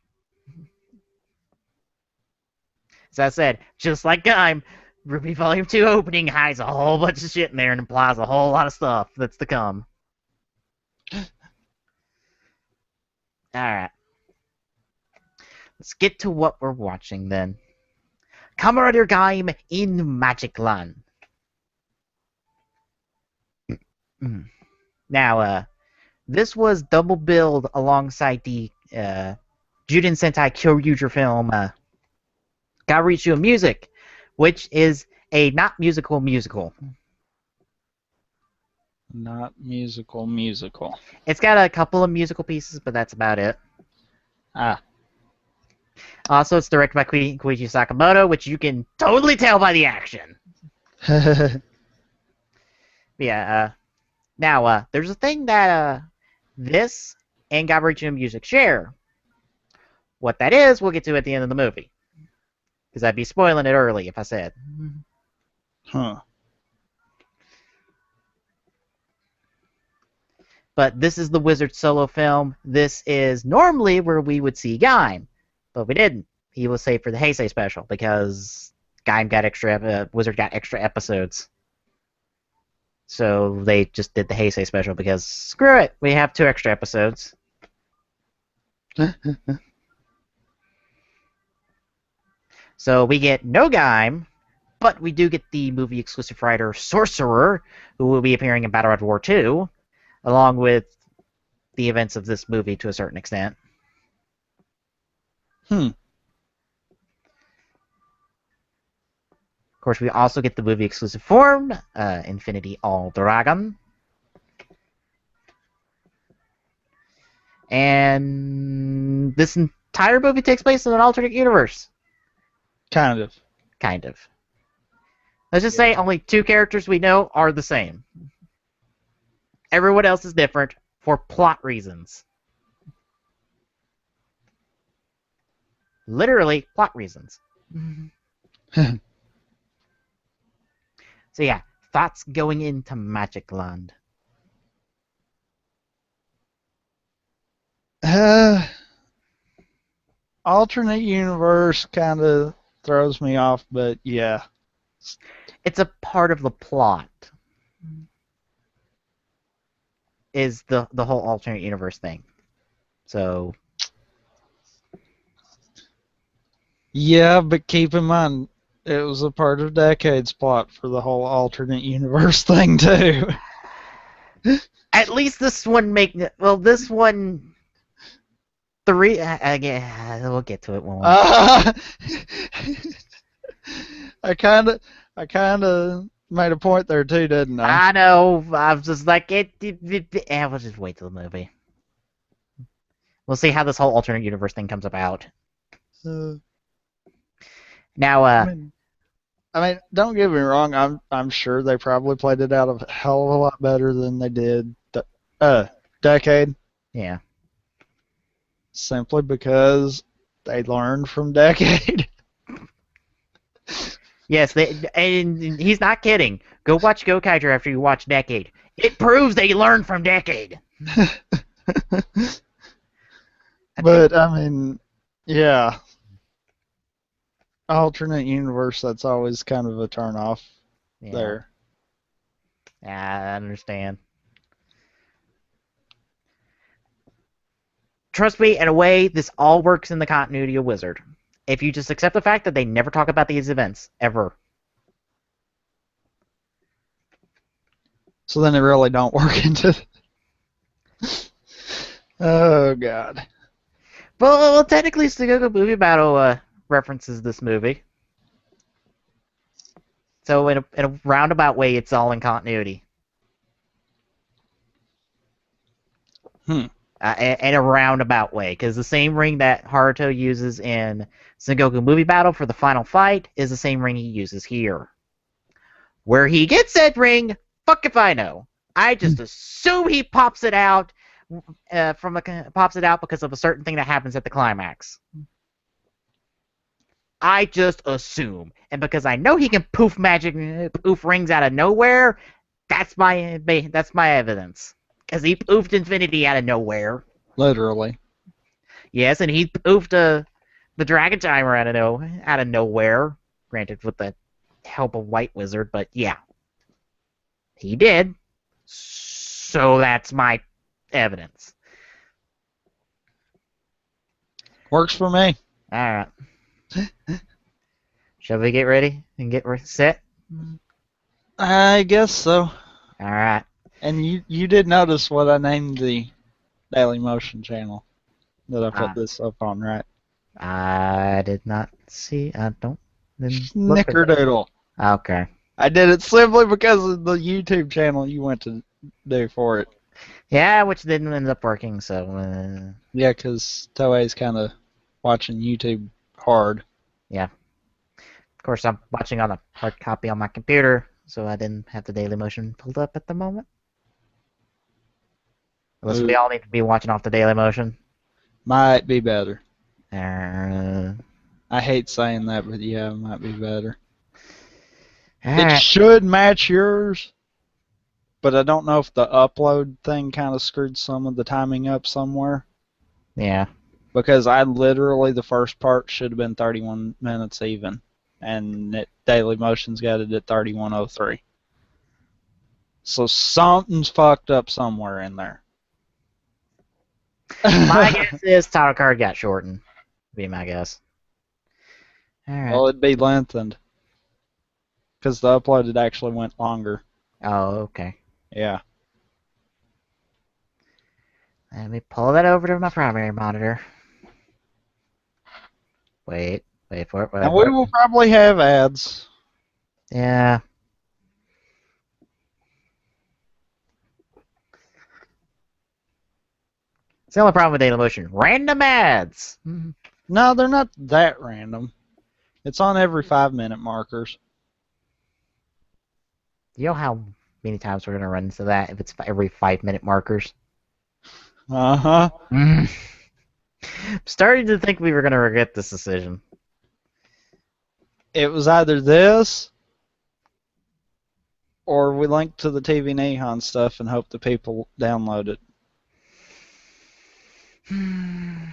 As I said, just like Kamen, Ruby Volume 2 opening hides a whole bunch of shit in there and implies a whole lot of stuff that's to come. Alright. let's get to what we're watching then. Kameradergeheim in Magicland. Now, this was double billed alongside the Juden Sentai Kyoryuger film Garitsu Music, which is a not musical musical. Not musical. It's got a couple of musical pieces, but that's about it. Ah. Also, it's directed by Koichi Sakamoto, which you can totally tell by the action. Yeah. Now, there's a thing that this and Gabriel Music share. What that is, we'll get to at the end of the movie. Because I'd be spoiling it early if I said. Huh. But this is the Wizard solo film. This is normally where we would see Gaim, but we didn't. He was saved for the Heisei special because Gaim got Wizard got extra episodes. So they just did the Heisei special because screw it, we have 2 extra episodes. So we get no Gaim, but we do get the movie exclusive writer Sorcerer, who will be appearing in Battle Red War 2, along with the events of this movie to a certain extent. Of course, we also get the movie exclusive form, Infinity All Dragon. And this entire movie takes place in an alternate universe. Kind of. Let's just say only 2 characters we know are the same. Everyone else is different for plot reasons. Literally, plot reasons. So yeah, thoughts going into Magicland. Alternate universe kind of throws me off, but yeah. It's a part of the plot. Is the whole alternate universe thing. So yeah, but keep in mind it was a part of Decade's plot for the whole alternate universe thing too. At least this one this one 3 yeah, we'll get to it when I kind of made a point there too, didn't I? I know. I was just like we'll just wait till the movie. We'll see how this whole alternate universe thing comes about. Now, I mean, don't get me wrong. I'm sure they probably played it out a hell of a lot better than they did Decade. Yeah. Simply because they learned from Decade. Yes, and he's not kidding. Go watch Gokaiger after you watch Decade. It proves they learned from Decade. But I mean, yeah. Alternate universe, that's always kind of a turn off there. Yeah, I understand. Trust me, in a way, this all works in the continuity of Wizard. If you just accept the fact that they never talk about these events, ever. So then they really don't work into Oh, God. Well, technically, Sugoku Movie Battle references this movie. So in a roundabout way, it's all in continuity. In a roundabout way, because the same ring that Haruto uses in Sengoku Movie Battle for the final fight is the same ring he uses here. Where he gets that ring, fuck if I know. I just assume he pops it out because of a certain thing that happens at the climax. I just assume, and because I know he can poof rings out of nowhere, that's my evidence. Because he poofed Infinity out of nowhere. Literally. Yes, and he poofed the Dragon Timer out of nowhere. Granted, with the help of White Wizard, but yeah. He did. So that's my evidence. Works for me. Alright. Shall we get ready and get set? I guess so. Alright. And you did notice what I named the Daily Motion channel that I put Uh, this up on, right? I did not see. I didn't look for that. Snickerdoodle. Okay. I did it simply because of the YouTube channel you went to do for it. Yeah, which didn't end up working, so. Yeah, because Toei's kind of watching YouTube hard. Yeah. Of course, I'm watching on a hard copy on my computer, so I didn't have the Daily Motion pulled up at the moment. Unless we Ooh, all need to be watching off the Daily Motion. might be better. Uh, I hate saying that, but yeah, it might be better. It Alright. should match yours, but I don't know if the upload thing kind of screwed some of the timing up somewhere. Yeah. Because I literally, the first part should have been 31 minutes even, and Daily Motion's got it at 31:03. So something's fucked up somewhere in there. My guess is title card got shortened. Be my guess. Alright. Well, it'd be lengthened because the upload had actually went longer. Oh, okay. Yeah. Let me pull that over to my primary monitor. Wait for it, And wait we for it. will probably have ads. Yeah. It's the only problem with Dailymotion. Random ads. No, they're not that random. It's on every 5-minute markers. You know how many times we're going to run into that if it's every 5-minute markers? Uh-huh. I'm starting to think we were going to regret this decision. It was either this or we link to the TV Neon stuff and hope the people download it. And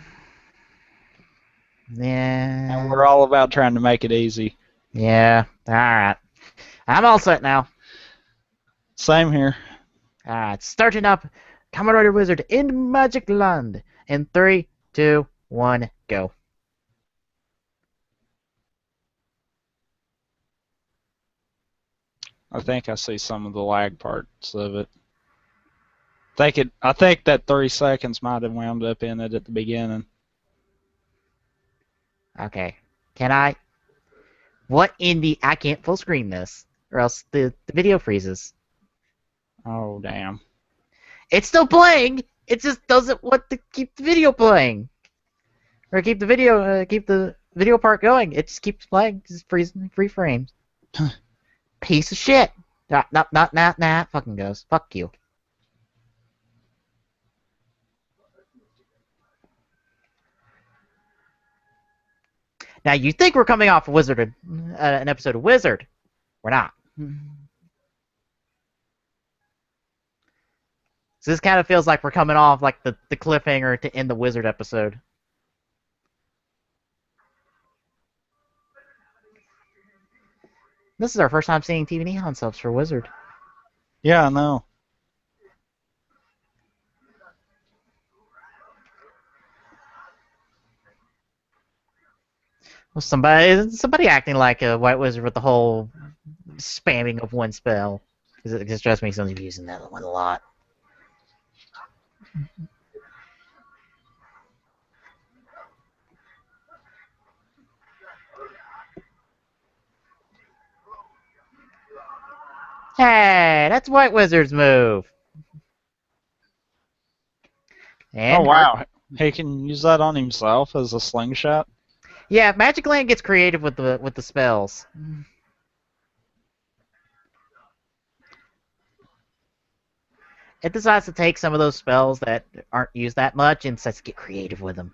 Yeah. we're all about trying to make it easy. Yeah. Alright. I'm all set now. Same here. Alright. Starting up Kamen Rider Wizard in Magic Land. In 3, 2, 1, go. I think I see some of the lag parts of it. I think that 3 seconds might have wound up in it at the beginning. Okay. Can I? What in the? I can't full screen this, or else the video freezes. Oh damn. It's still playing. It just doesn't want to keep the video playing, or keep the video part going. It just keeps playing, just freezing free frames. Piece of shit. Nah. Fucking goes. Fuck you. Now you think we're coming off an episode of Wizard? We're not. So this kind of feels like we're coming off like the cliffhanger to end the Wizard episode. This is our first time seeing TV Neon subs for Wizard. Yeah, I know. Well, somebody acting like a White Wizard with the whole spamming of one spell. Because it just drives me something using that one a lot. Hey, that's White Wizard's move. Oh And wow. He can use that on himself as a slingshot? yeah, Magic Land gets creative with the spells. It decides to take some of those spells that aren't used that much and decides to get creative with them.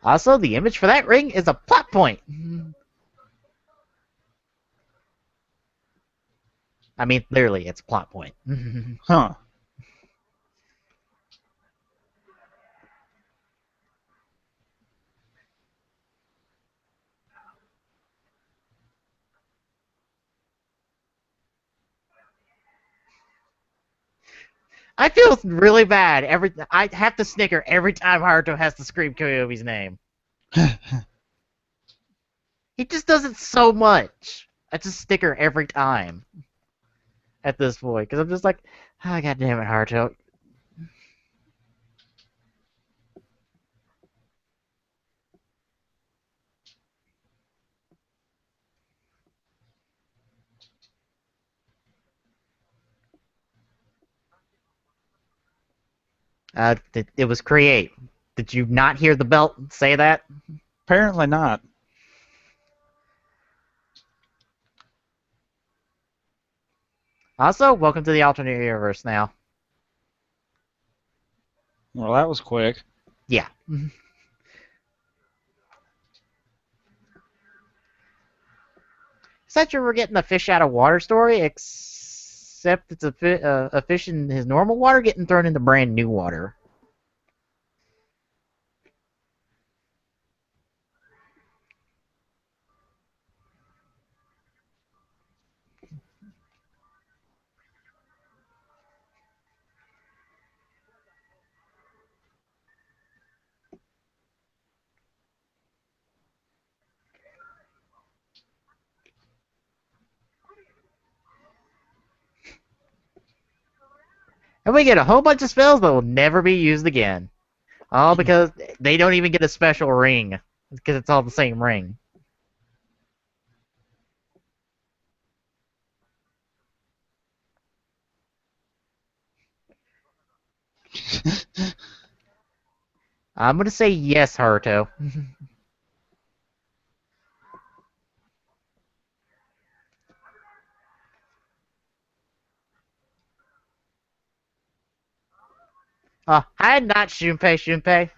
Also, the image for that ring is a plot point. I mean, literally, it's a plot point. Huh. I feel really bad. I have to snicker every time Haruto has to scream Koyomi's name. He just does it so much. I just snicker every time at this point because I'm just like, oh, God damn it, Haruto. It was create. Did you not hear the belt say that? Apparently not. Also, welcome to the alternate universe now. Well, that was quick. Yeah. Said you were getting a fish out of water story, except it's a fish in his normal water getting thrown into brand new water. And we get a whole bunch of spells that will never be used again. All because they don't even get a special ring. Because it's all the same ring. I'm going to say yes, Haruto. Hi, not Shunpei Shunpei.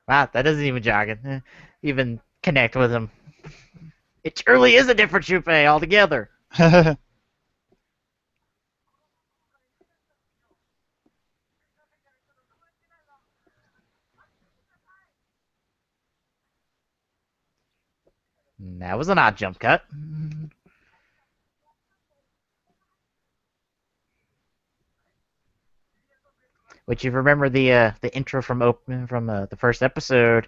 Wow, that doesn't even even connect with him. It truly is a different Shunpei altogether. That was an odd jump cut. Which, you remember the intro from the first episode,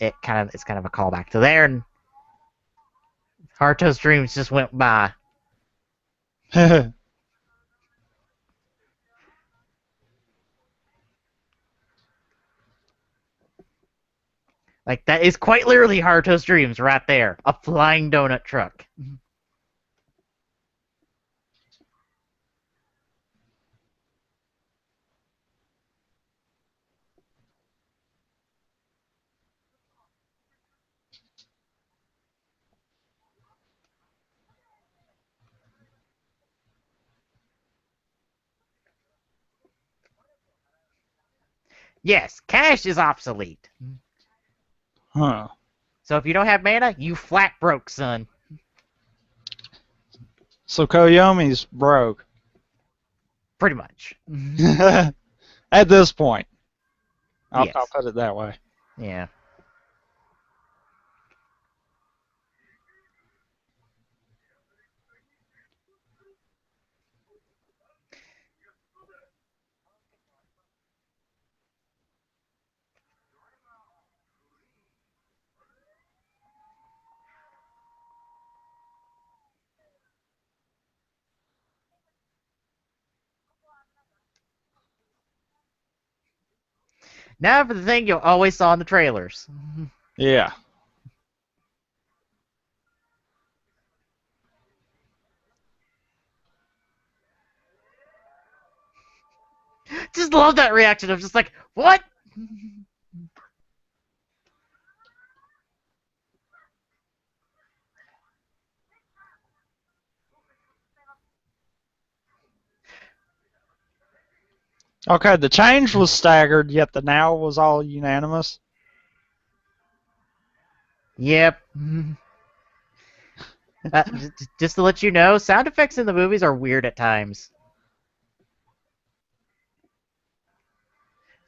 it's kind of a callback to there, and Haruto's dreams just went by. Like, that is quite literally Haruto's dreams right there. A flying donut truck. Yes, cash is obsolete. Huh. So if you don't have mana, you flat broke, son. So Koyomi's broke. Pretty much. At this point. I'll Yes. put it that way. Yeah. Now for the thing you always saw in the trailers. Yeah. Just love that reaction of just like, what? Okay, the change was staggered, yet the now was all unanimous. Yep. Just to let you know, sound effects in the movies are weird at times.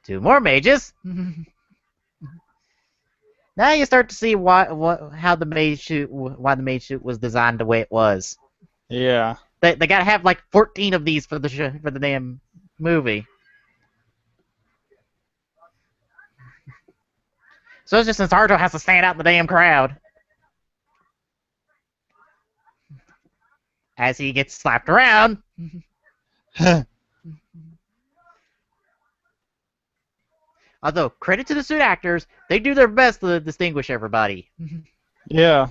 Two more mages. Now you start to see how the mage suit was designed the way it was. Yeah. They gotta have like 14 of these for the damn movie. So it's just since Naruto has to stand out in the damn crowd as he gets slapped around. Although credit to the suit actors, they do their best to distinguish everybody. Yeah.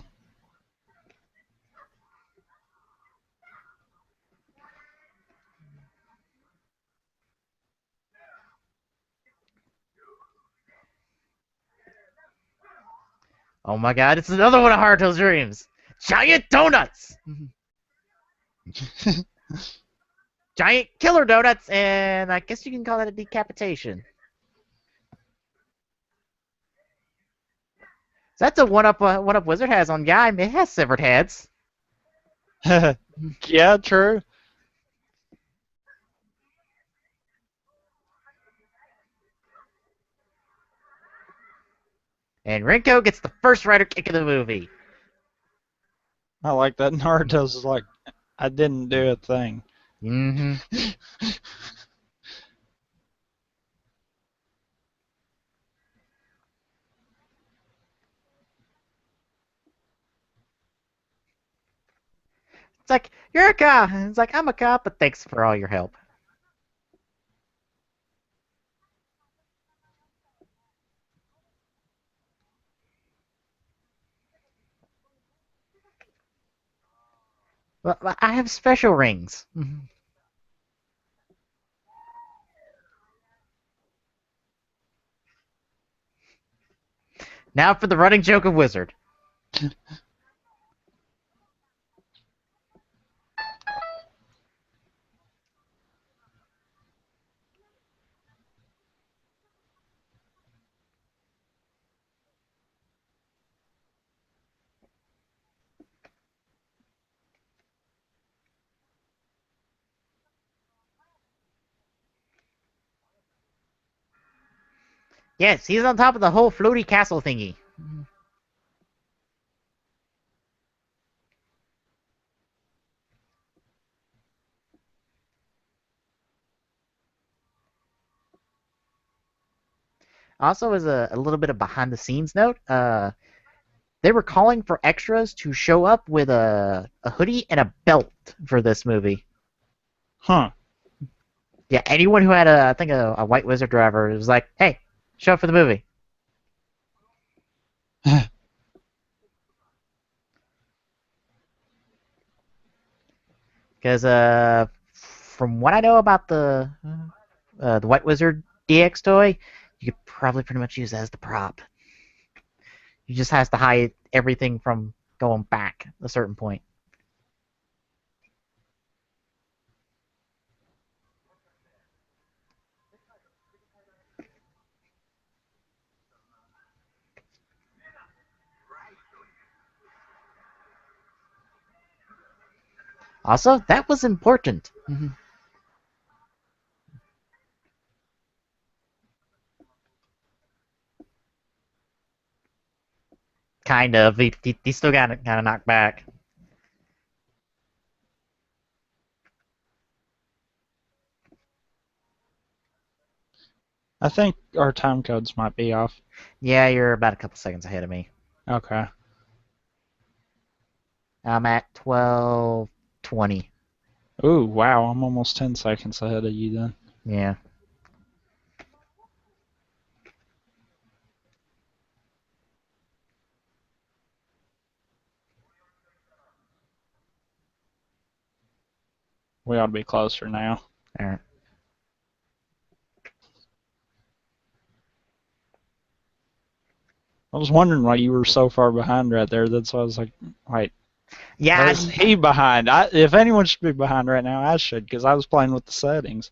Oh my god, it's another one of Haruto's dreams. Giant donuts! Giant killer donuts, and I guess you can call that a decapitation. So that's a one-up Wizard has on Guy. It has severed heads. Yeah, true. And Rinko gets the first rider kick of the movie. I like that. Naruto's like, I didn't do a thing. Mm-hmm. It's like, you're a cop. It's like, I'm a cop, but thanks for all your help. Well, I have special rings. Now for the running joke of Wizard. Yes, he's on top of the whole floaty castle thingy. Also, as a little bit of behind the scenes note, they were calling for extras to show up with a hoodie and a belt for this movie. Huh. Yeah, anyone who had I think a white wizard driver was like, hey, show up for the movie. Because from what I know about the white wizard DX toy, you could probably pretty much use that as the prop. You just has to hide everything from going back a certain point. Also, that was important. Kind of. He still got kind of knocked back. I think our time codes might be off. Yeah, you're about a couple seconds ahead of me. Okay. I'm at 12:20. Ooh, wow. I'm almost 10 seconds ahead of you then. Yeah. We ought to be closer now. All right. I was wondering why you were so far behind right there. That's why I was like, wait, Yeah. where's he behind? If anyone should be behind right now, I should, because I was playing with the settings.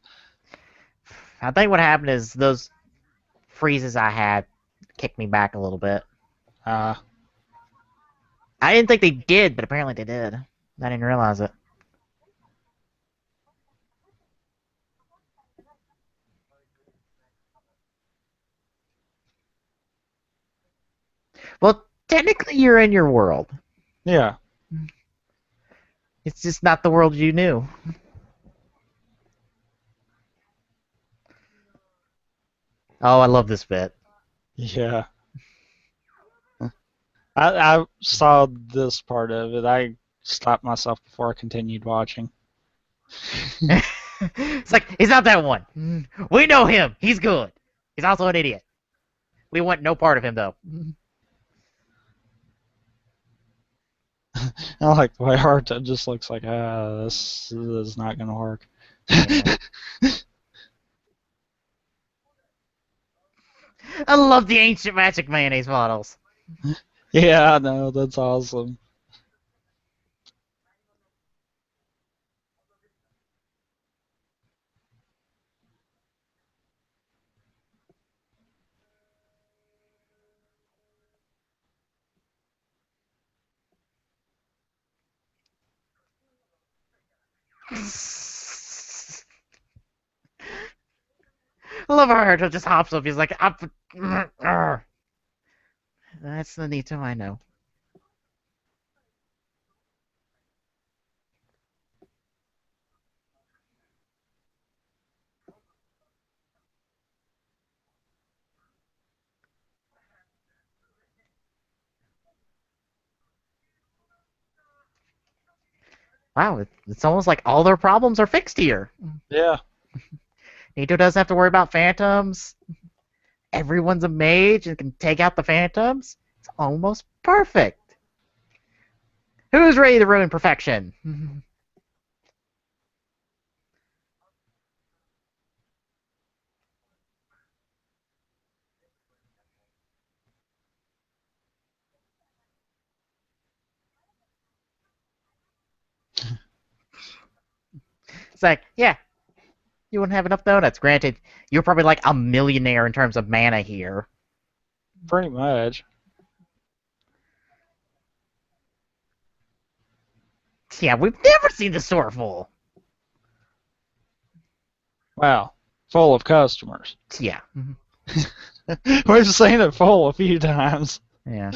I think what happened is those freezes I had kicked me back a little bit. Uh, I didn't think they did, but apparently they did. I didn't realize it. Well, technically you're in your world. yeah. It's just not the world you knew. Oh, I love this bit. Yeah. I saw this part of it. I stopped myself before I continued watching. It's like, he's not that one. We know him. He's good. He's also an idiot. We want no part of him, though. I like the way Haruto just looks like, this is not going to work. Yeah. I love the ancient magic mayonnaise models. Yeah, I know. That's awesome. I love how Haruto just hops up. He's like, that's the Nito I know. Wow, it's almost like all their problems are fixed here. Yeah. Nito doesn't have to worry about phantoms. Everyone's a mage and can take out the phantoms. It's almost perfect. Who's ready to ruin perfection? It's like, yeah, you wouldn't have enough donuts. Granted, you're probably like a millionaire in terms of mana here. Pretty much. Yeah, we've never seen the store full. Wow. Full of customers. Yeah. We've seen it full a few times. Yeah.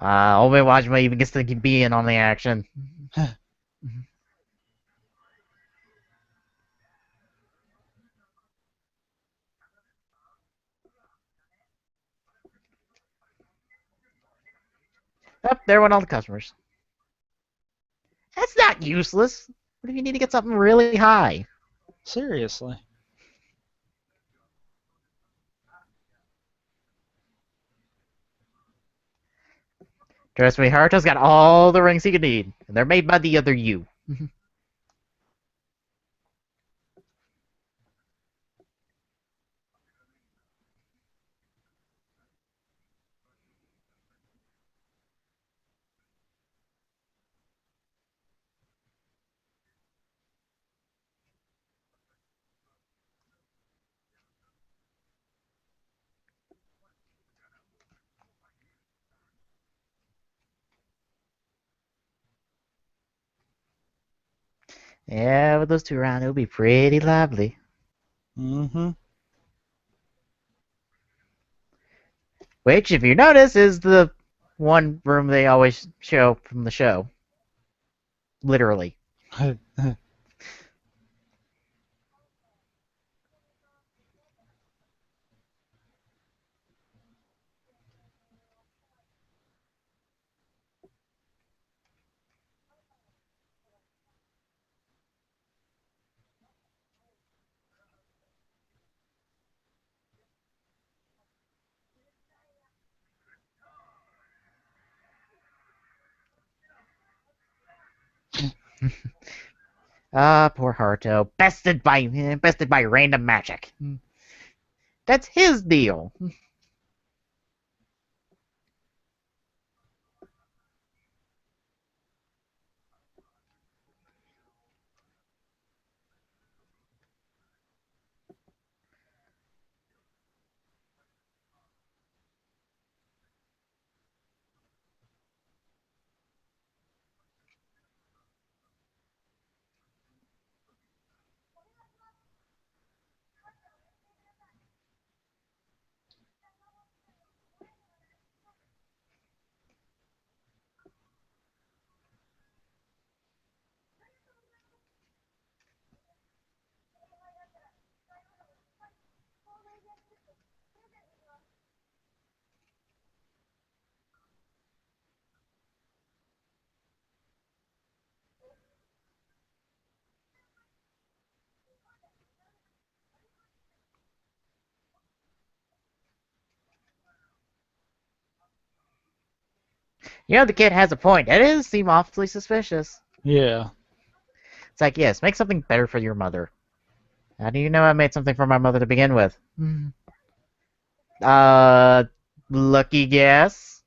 Ome Wajima even gets to be in on the action. Yep, there went all the customers. That's not useless. What if you need to get something really high? Seriously. Trust me, Haruto's got all the rings he could need, and they're made by the other you. Yeah, with those two around, it'll be pretty lively. Mm-hmm. Which, if you notice, is the one room they always show from the show. Literally. Ah, poor Haruto. Bested by random magic. That's his deal. You know, the kid has a point. It does seem awfully suspicious. Yeah. It's like, yes, make something better for your mother. How do you know I made something for my mother to begin with? Uh, lucky guess.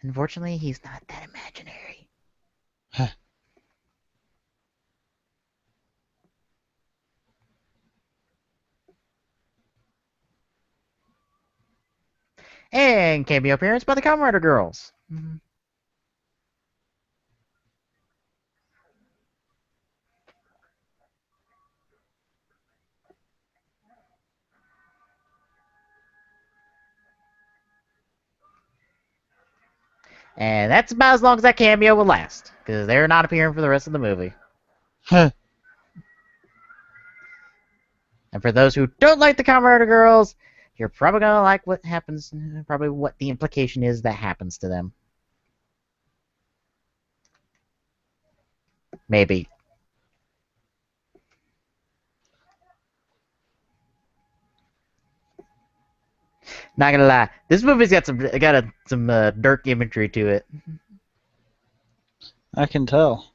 Unfortunately, he's not that imaginary. And cameo appearance by the Kamen Rider Girls. And that's about as long as that cameo will last, because they're not appearing for the rest of the movie. And for those who don't like the Kamen Rider Girls, you're probably gonna like what happens, probably what the implication is that happens to them. Maybe. Not gonna lie, this movie's got some dark imagery to it. I can tell.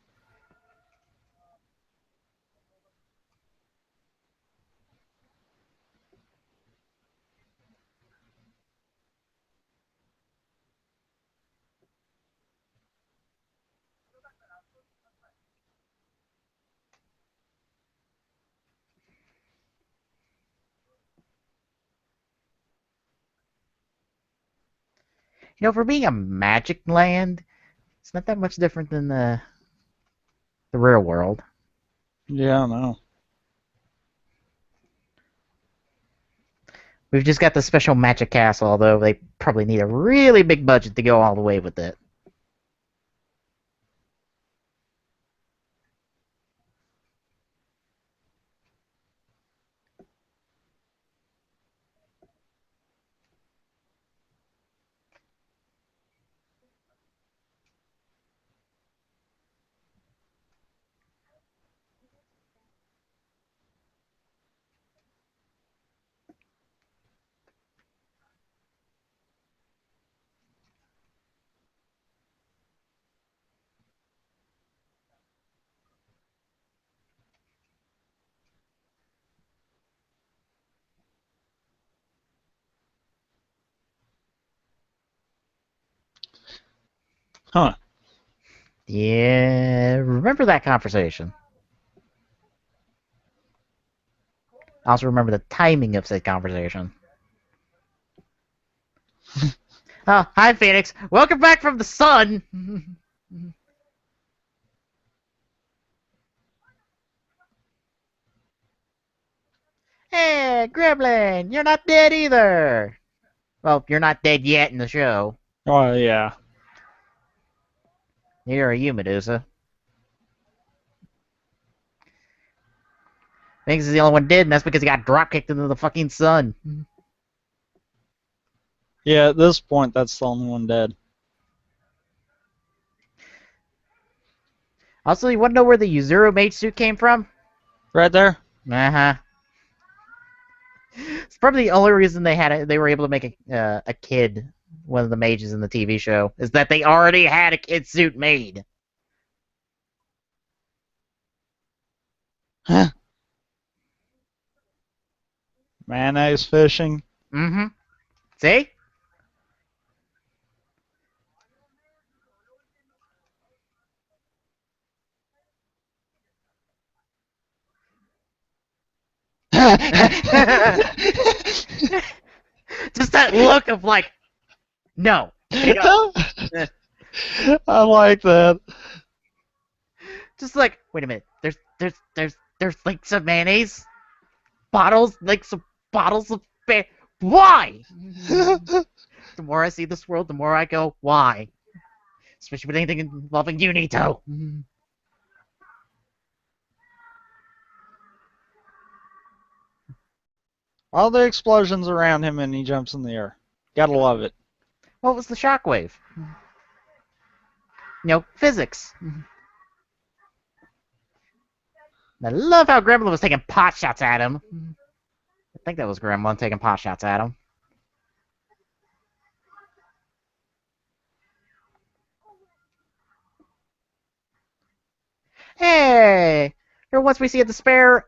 You know, for being a magic land, it's not that much different than the real world. Yeah, I know. We've just got the special magic castle, although they probably need a really big budget to go all the way with it. Huh. Yeah, remember that conversation. Also remember the timing of said conversation. Oh, hi Phoenix. Welcome back from the sun. Hey, Gremlin, you're not dead either. Well, you're not dead yet in the show. Oh, yeah. Neither are you, Medusa. Phoenix is the only one dead, and that's because he got drop kicked into the fucking sun. Yeah, at this point, that's the only one dead. Also, you want to know where the Yuzuru mage suit came from? Right there? Uh-huh. It's probably the only reason they were able to make a kid one of the mages in the TV show is that they already had a kid suit made. Mayonnaise fishing. Mm-hmm. See? Just that look of like, no, they don't. I like that. Just like, wait a minute. There's like some mayonnaise bottles, like some bottles of why? The more I see this world, the more I go, why? Especially with anything involving you, Nito. All the explosions around him and he jumps in the air. Gotta love it. What was the shockwave? Physics. I love how Gremlin was taking pot shots at him. I think that was Gremlin taking pot shots at him. Hey! Here once we see a despair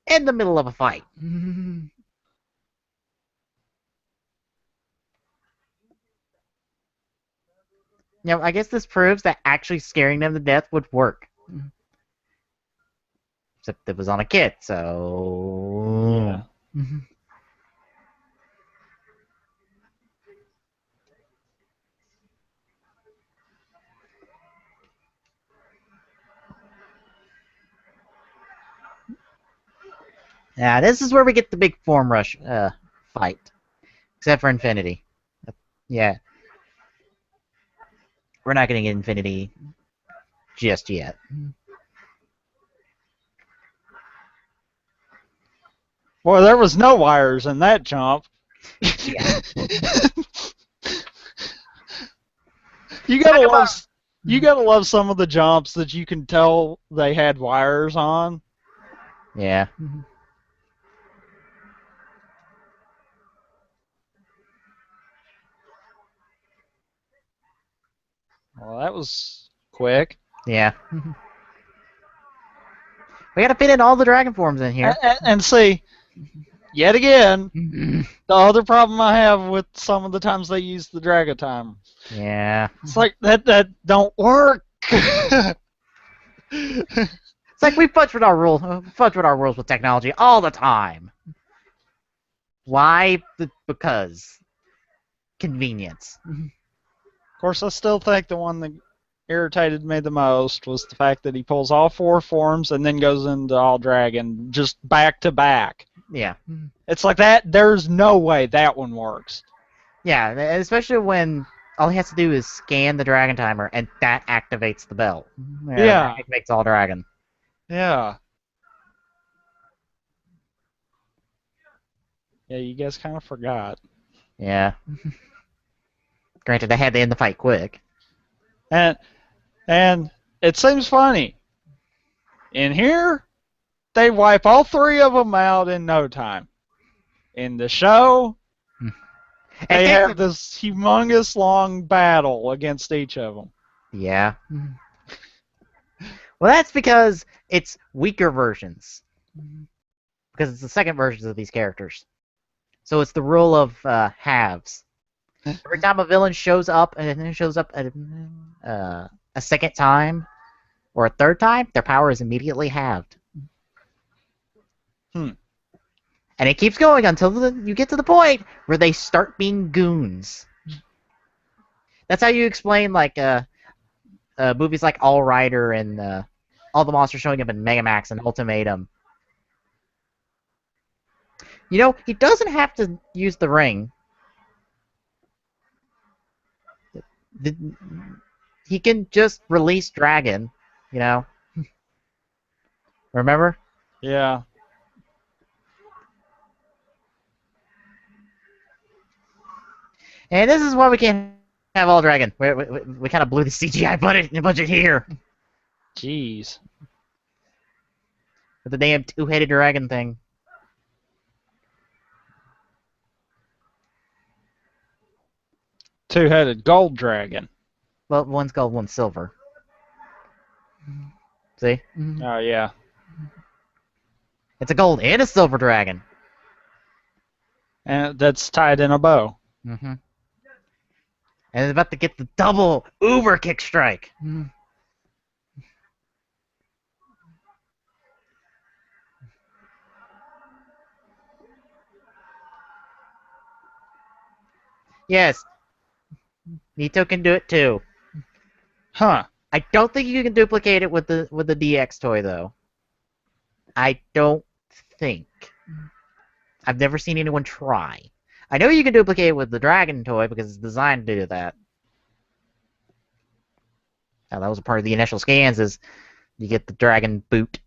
in the middle of a fight. I guess this proves that actually scaring them to death would work. Except it was on a kid, so... Yeah. Yeah, this is where we get the big form rush fight. Except for Infinity. Yeah. We're not going to get Infinity just yet. Boy, there was no wires in that jump. Yeah. You gotta love some of the jumps that you can tell they had wires on. Yeah. Well, that was quick. Yeah. We gotta fit in all the dragon forms in here. And see, yet again, the other problem I have with some of the times they use the Dragon Time. Yeah. It's like that don't work. It's like we fudge with our rules with technology all the time. Why? Because convenience. Of course, I still think the one that irritated me the most was the fact that he pulls all 4 forms and then goes into all dragon just back to back. Yeah. It's like that. There's no way that one works. Yeah, especially when all he has to do is scan the dragon timer and that activates the bell. Yeah. It makes all dragon. Yeah. Yeah, you guys kind of forgot. Yeah. Granted, I had to end the fight quick. And it seems funny. In here, they wipe all 3 of them out in no time. In the show, they have this humongous long battle against each of them. Yeah. Well, that's because it's weaker versions. Because it's the second versions of these characters. So it's the rule of halves. Every time a villain shows up and then shows up a second time or a third time, their power is immediately halved. And it keeps going until you get to the point where they start being goons. That's how you explain like movies like All Rider and all the monsters showing up in Megamax and Ultimatum. He doesn't have to use the ring. He can just release Dragon, Remember? Yeah. And this is why we can't have all Dragon. We kind of blew the CGI budget here. Jeez. With the damn two-headed dragon thing. Two-headed gold dragon. Well, one's gold, one's silver. See? Oh, yeah. It's a gold and a silver dragon. And that's tied in a bow. Mm-hmm. And it's about to get the double uber kick strike. Yes, Nito can do it too. Huh. I don't think you can duplicate it with the DX toy though. I don't think. I've never seen anyone try. I know you can duplicate it with the dragon toy because it's designed to do that. Now, that was a part of the initial scans is you get the dragon boot.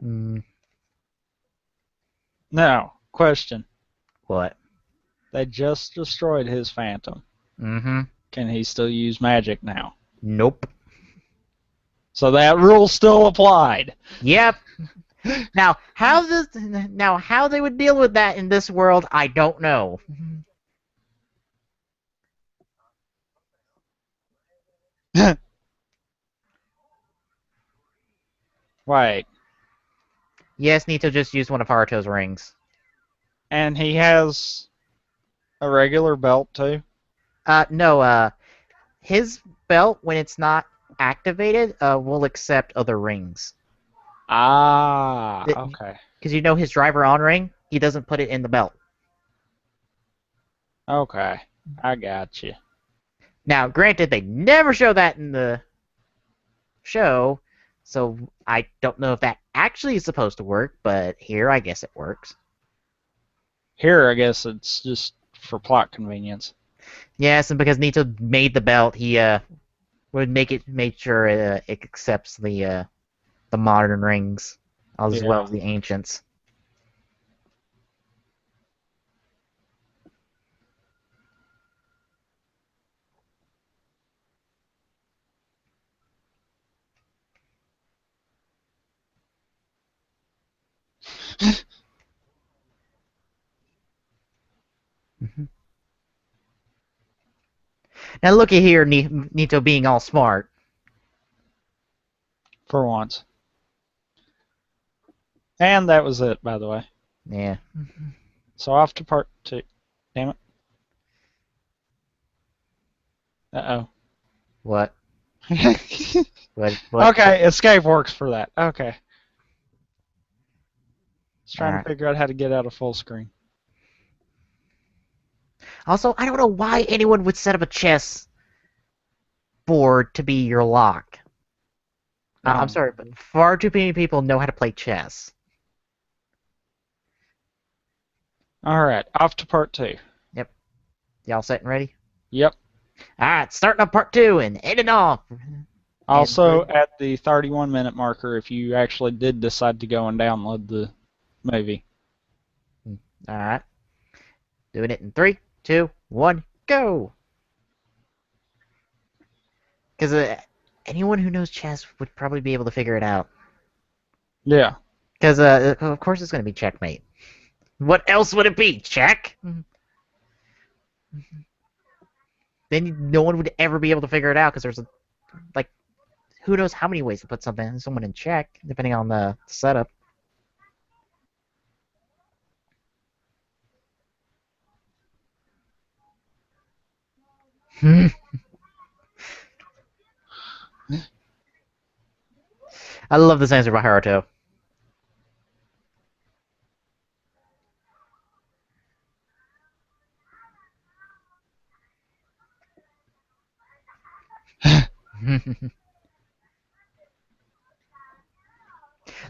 Mm, Now, question. what? They just destroyed his phantom. Mm-hmm. Can he still use magic now? Nope. So that rule still applied. Yep. Now how they would deal with that in this world, I don't know. Wait. Yes, Nito just used one of Haruto's rings. And he has a regular belt too? No, his belt, when it's not activated, will accept other rings. Ah, okay. Because you know his driver on ring, he doesn't put it in the belt. Okay. I got you. Now, granted, they never show that in the show, so I don't know if that actually is supposed to work, but here I guess it works. Here, I guess it's just for plot convenience. Yes, and because Nito made the belt, he would make sure it accepts the modern rings as well as the ancients. Now look at here, Nito being all smart. For once. And that was it, by the way. Yeah. So off to part 2. Damn it. Uh-oh. What? Okay, What? escape works for that. Okay. Just trying Alright. to figure out how to get out of full screen. Also, I don't know why anyone would set up a chess board to be your lock. I'm sorry, but far too many people know how to play chess. Alright, off to part 2. Yep. Y'all set and ready? Yep. Alright, starting on part 2 and ending off. Also, at the 31-minute marker, if you actually did decide to go and download the movie. Alright. Doing it in 3, 2, 1, go! Because anyone who knows chess would probably be able to figure it out. Yeah. Because, of course, it's going to be checkmate. What else would it be? Check? Then no one would ever be able to figure it out because there's, like, who knows how many ways to put someone in check, depending on the setup. I love this answer by Haruto.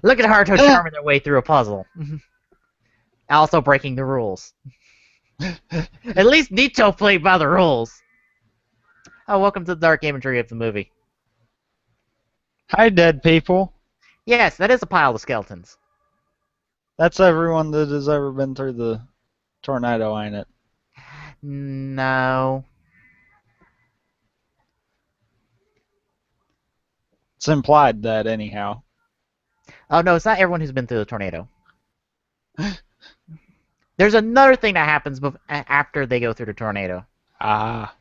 Look at Haruto charming their way through a puzzle. Also breaking the rules. At least Nito played by the rules. Oh, welcome to the dark imagery of the movie. Hi, dead people. Yes, that is a pile of skeletons. That's everyone that has ever been through the tornado, ain't it? No. It's implied that, anyhow. Oh, no, it's not everyone who's been through the tornado. There's another thing that happens after they go through the tornado. Ah.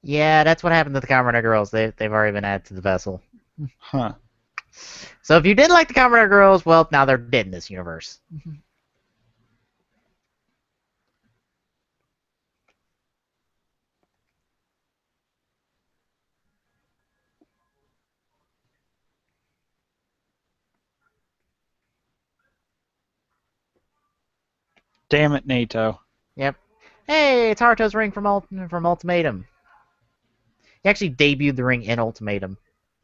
Yeah, that's what happened to the Kamen Rider girls. They've already been added to the vessel. Huh. So if you didn't like the Kamen Rider girls, well, now they're dead in this universe. Damn it, NATO. Yep. Hey, it's Haruto's ring from Ultimatum. He actually debuted the ring in Ultimatum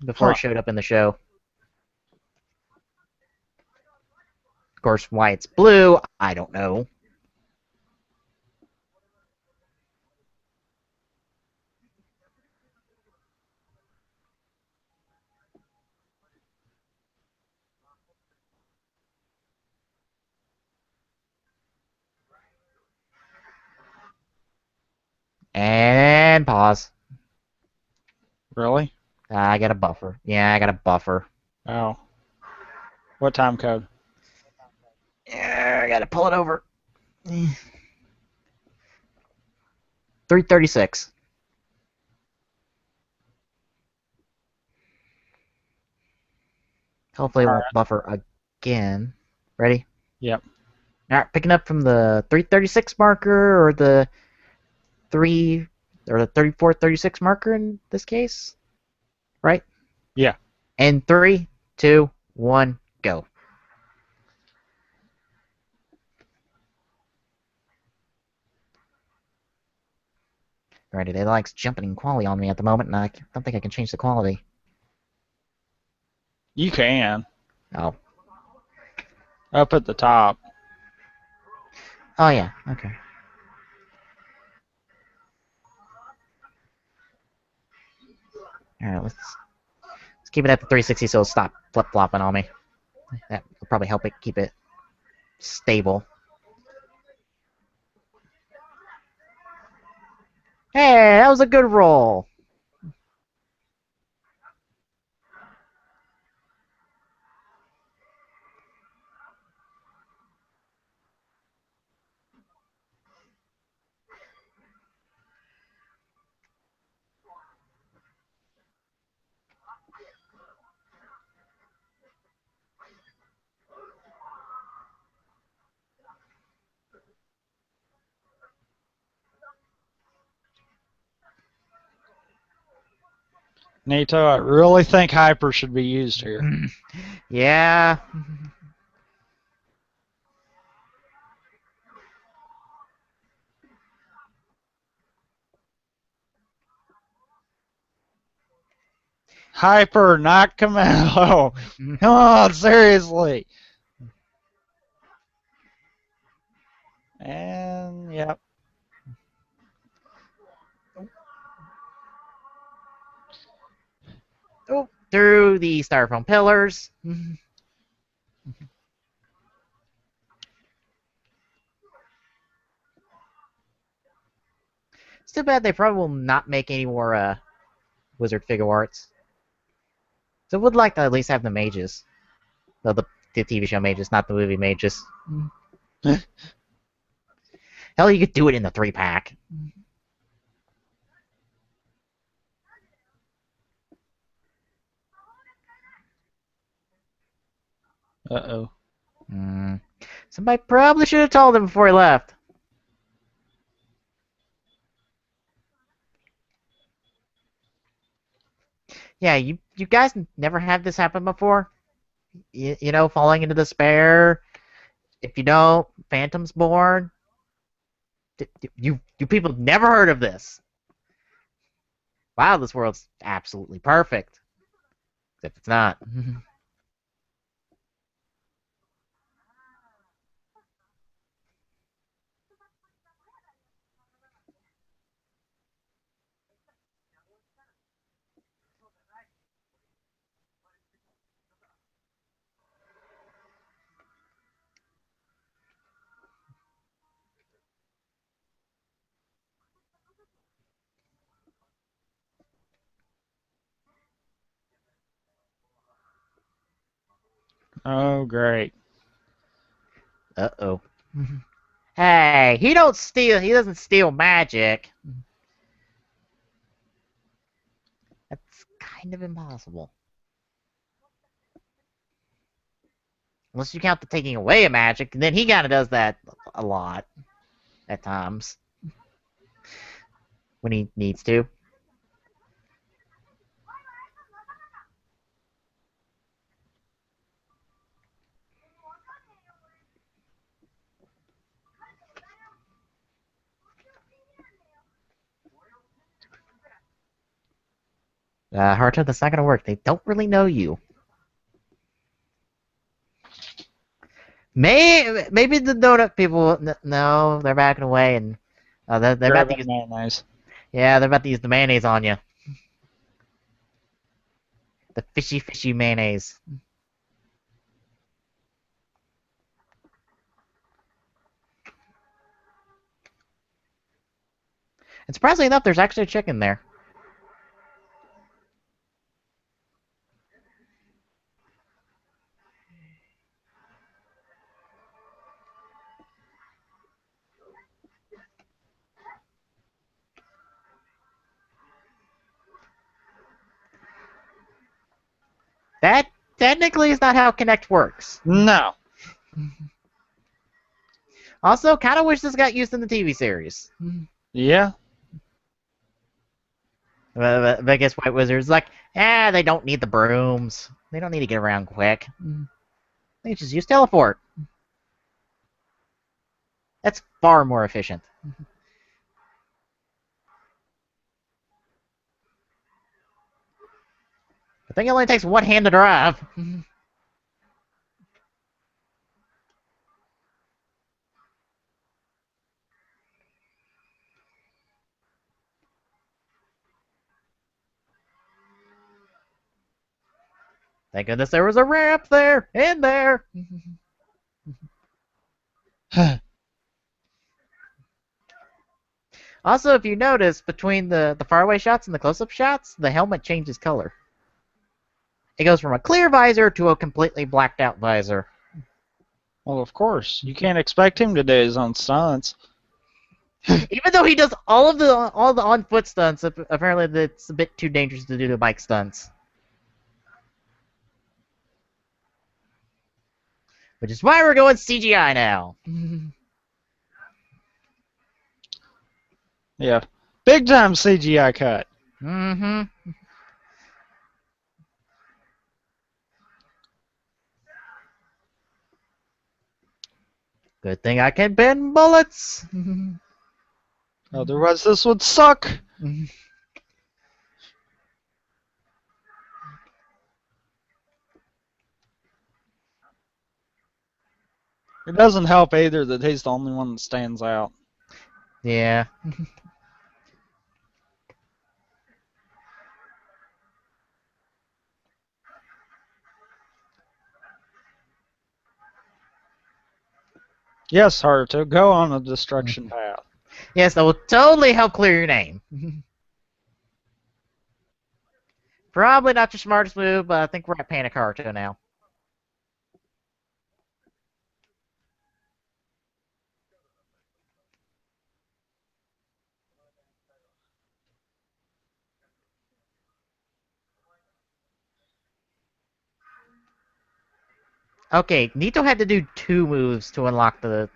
before it Huh. showed up in the show. Of course, why it's blue, I don't know. And pause. Really? I got a buffer. Yeah, I got a buffer. Oh. What time code? Yeah, I gotta pull it over. 336. Hopefully it All won't right. buffer again. Ready? Yep. Alright, picking up from the 336 marker or the 34, 36 marker in this case. Right? Yeah. And 3, 2, 1, go. Alrighty, they likes jumping in quality on me at the moment, and I don't think I can change the quality. You can. Oh. Up at the top. Oh yeah, okay. Alright, let's keep it at the 360 so it'll stop flip-flopping on me. That will probably help it keep it stable. Hey, that was a good roll. NATO, I really think hyper should be used here. Yeah. Hyper, not Camelo. Come on, seriously. And, yep. Oh, through the styrofoam pillars. It's too bad they probably will not make any more wizard figure arts. So I would like to at least have the mages. Though the TV show mages, not the movie mages. Hell, you could do it in the 3-pack. Uh-oh. Somebody probably should have told him before he left. Yeah, you guys never had this happen before? You know, falling into despair. If you don't, Phantom's Born. You people never heard of this. Wow, this world's absolutely perfect. Except it's not. Oh, great. Uh-oh. Hey, he doesn't steal magic. That's kind of impossible. Unless you count the taking away of magic, and then he kind of does that a lot at times when he needs to. Haruto, that's not gonna work. They don't really know you. Maybe the donut people. No, they're backing away, and they're about to Grabbing use. mayonnaise. Yeah, they're about to use the mayonnaise on you. The fishy mayonnaise. And surprisingly enough, there's actually a chicken there. That technically is not how Connect works. No. Also, kind of wish this got used in the TV series. Yeah. But I guess White Wizard's like, they don't need the brooms. They don't need to get around quick. They just use teleport. That's far more efficient. I think it only takes one hand to drive. Thank goodness there was a ramp there and there. Also, if you notice, between the faraway shots and the close-up shots, the helmet changes color. It goes from a clear visor to a completely blacked out visor. Well, of course. You can't expect him to do his own stunts. Even though he does all the on-foot stunts, apparently it's a bit too dangerous to do the bike stunts. Which is why we're going CGI now. Yeah. Big time CGI cut. Mm-hmm. Good thing I can bend bullets. Otherwise, this would suck. It doesn't help either that he's the only one that stands out. Yeah. Yes, Haruto, go on a destruction path. Yes, that will totally help clear your name. Probably not your smartest move, but I think we're at Panic Carto now. Okay, Nito had to do 2 moves to unlock the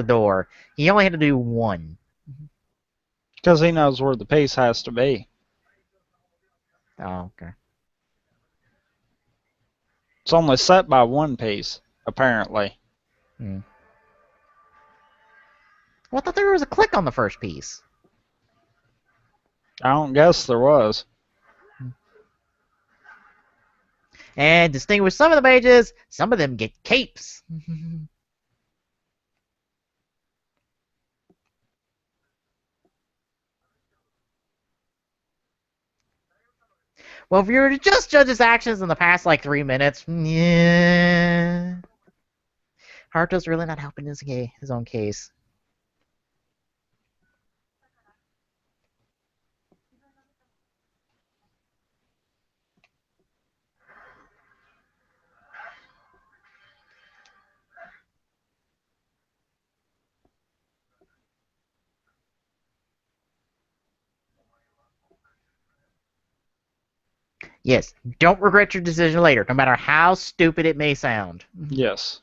door. He only had to do 1. Because he knows where the piece has to be. Oh, okay. It's only set by 1 piece, apparently. Well, I thought there was a click on the first piece. I don't guess there was. And distinguish some of the mages, some of them get capes. Well, if you were to just judge his actions in the past, like, 3 minutes, yeah. Haruto's really not helping his own case. Yes, don't regret your decision later, no matter how stupid it may sound. Yes.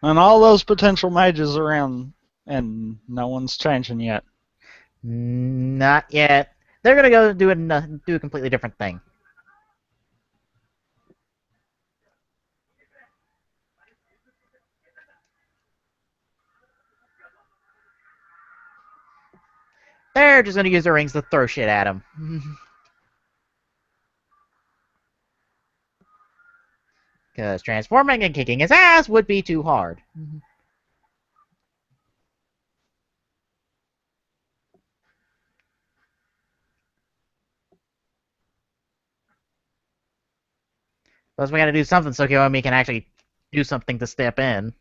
And all those potential mages around, and no one's changing yet. Not yet. They're gonna go do a completely different thing. They're just gonna use their rings to throw shit at him. Because transforming and kicking his ass would be too hard. Plus, we gotta do something so Kiyomi can actually do something to step in.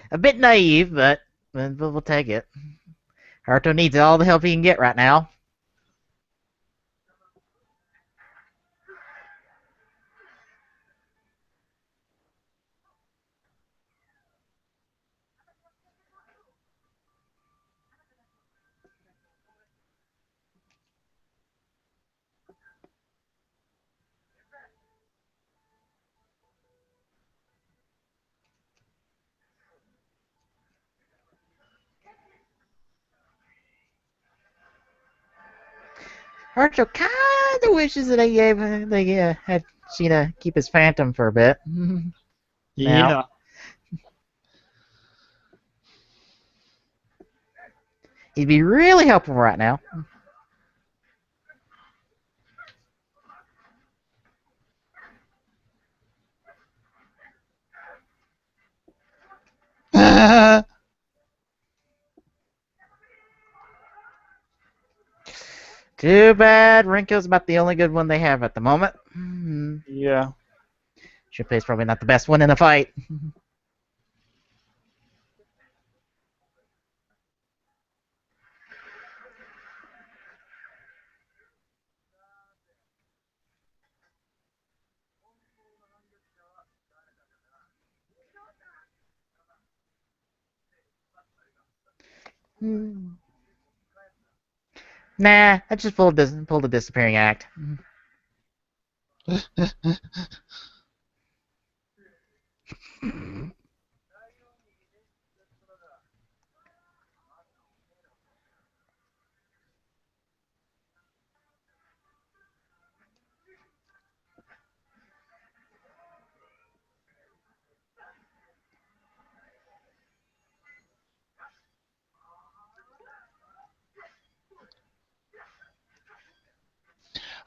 A bit naive, but we'll take it. Haruto needs all the help he can get right now. Haruto kind of wishes that they had Sheena keep his phantom for a bit. Now, Yeah. he'd be really helpful right now. Too bad Rinko's about the only good one they have at the moment. Hmm. Yeah. Shinpei's probably not the best one in the fight. Hmm. Nah, I just pulled a disappearing act.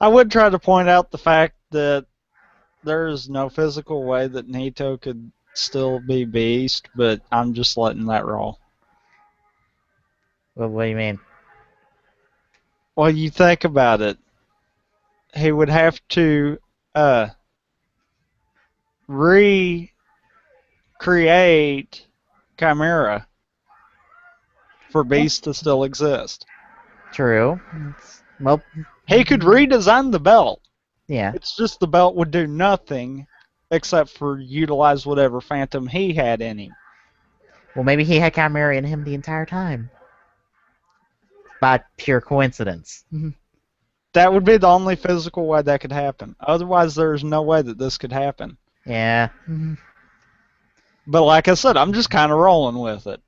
I would try to point out the fact that there is no physical way that Nito could still be Beast, but I'm just letting that roll. What do you mean? Well, you think about it. He would have to recreate Chimera for Beast to still exist. True. Well, He could redesign the belt. yeah. It's just the belt would do nothing except for utilize whatever phantom he had in him. Well, maybe he had Chimera in him the entire time. By pure coincidence. That would be the only physical way that could happen. Otherwise, there's no way that this could happen. Yeah. But like I said, I'm just kind of rolling with it.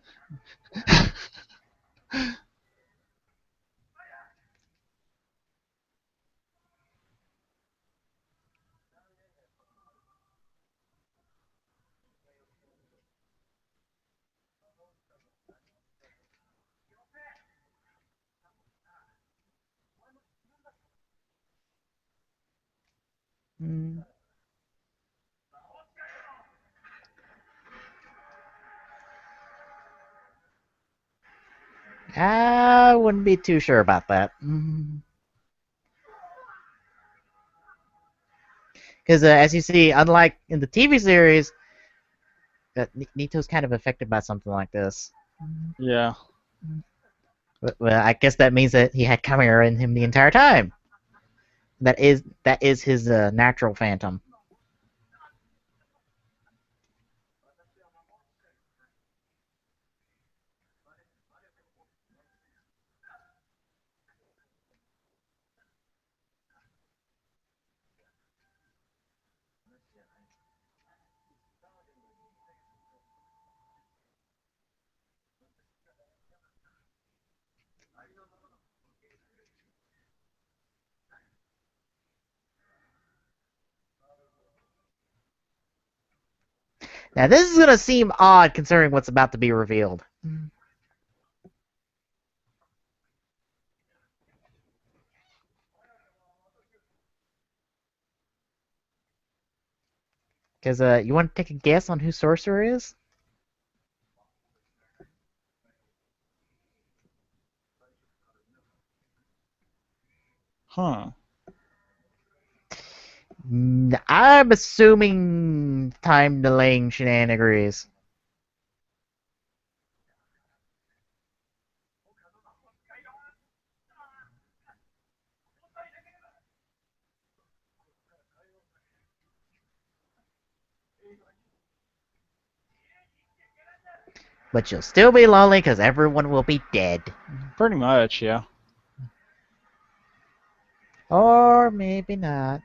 I wouldn't be too sure about that. Because as you see, unlike in the TV series, Nito's kind of affected by something like this. Yeah. Well, I guess that means that he had Chimera in him the entire time. That is his natural phantom. Now this is gonna seem odd considering what's about to be revealed. Because you want to take a guess on who Sorcerer is? Huh. I'm assuming time delaying shenanigans. But you'll still be lonely because everyone will be dead. Pretty much, yeah. Or maybe not.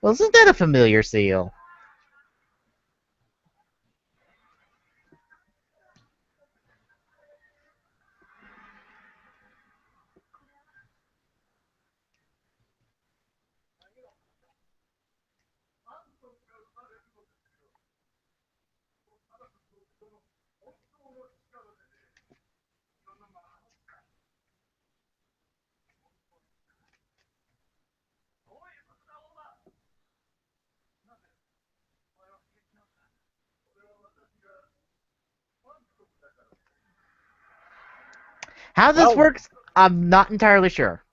Well, isn't that a familiar seal? How this Well, works, I'm not entirely sure.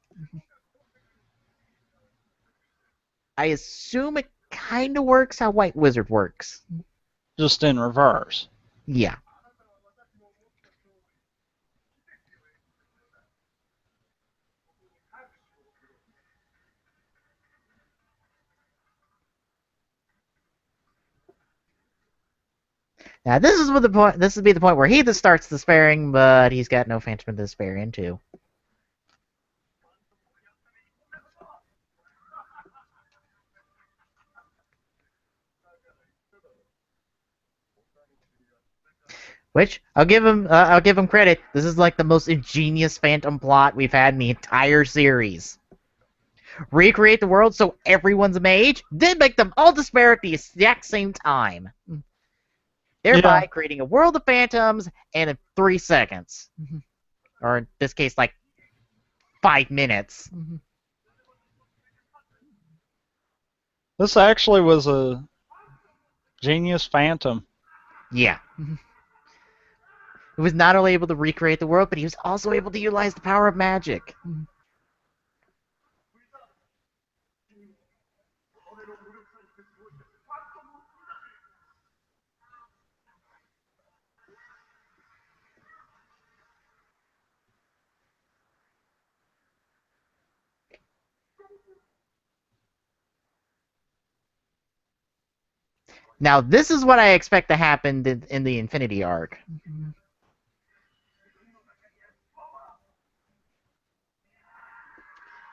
I assume it kind of works how White Wizard works. just in reverse. Yeah. Now this is what the point. This would be the point where he just starts despairing, but he's got no Phantom to despair into. Which I'll give him credit. This is like the most ingenious Phantom plot we've had in the entire series. Recreate the world so everyone's a mage, then make them all despair at the exact same time, Yeah, thereby creating a world of phantoms in 3 seconds, or in this case, like 5 minutes. this actually was a genius phantom. Yeah. He was not only able to recreate the world, but he was also able to utilize the power of magic. Now, this is what I expect to happen in the Infinity arc.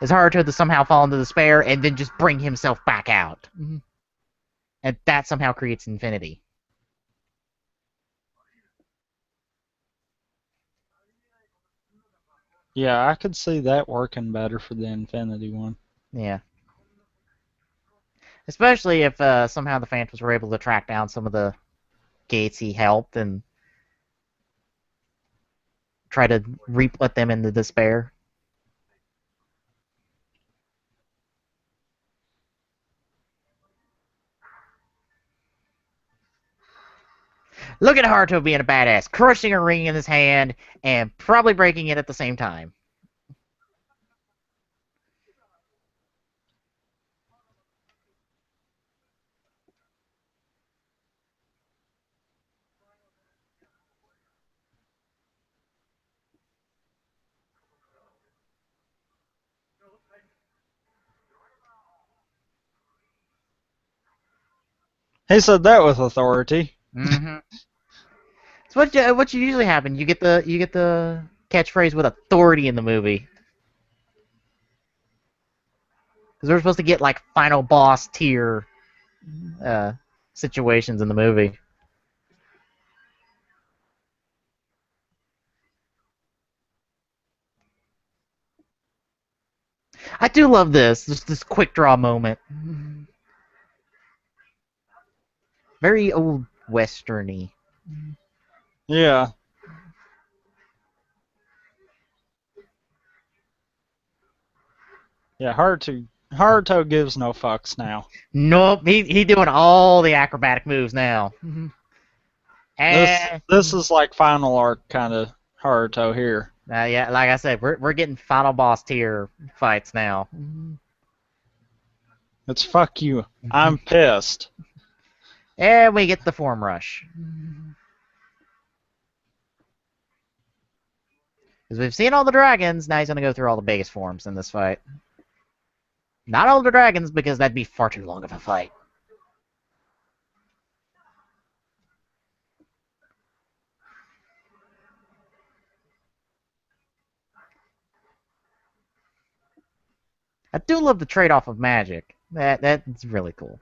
Is Haruto to somehow fall into despair and then just bring himself back out. And that somehow creates Infinity. Yeah, I could see that working better for the Infinity one. Yeah. Especially if somehow the Phantoms were able to track down some of the gates he helped and try to re-put them into despair. Look at Haruto being a badass, crushing a ring in his hand and probably breaking it at the same time. He said that with authority. Mm-hmm. So what usually happen? You get the catchphrase with authority in the movie because we're supposed to get like final boss tier uh, situations in the movie. I do love just this quick draw moment. Very old westerny. Yeah, yeah. Haruto gives no fucks now. Nope, he doing all the acrobatic moves now. This And this is like final arc kind of Haruto here. yeah, like I said, we're getting final boss tier fights now. It's fuck you. I'm pissed. And we get the form rush. Because we've seen all the dragons, now he's going to go through all the biggest forms in this fight. Not all the dragons, because that'd be far too long of a fight. I do love the trade-off of magic. That's really cool.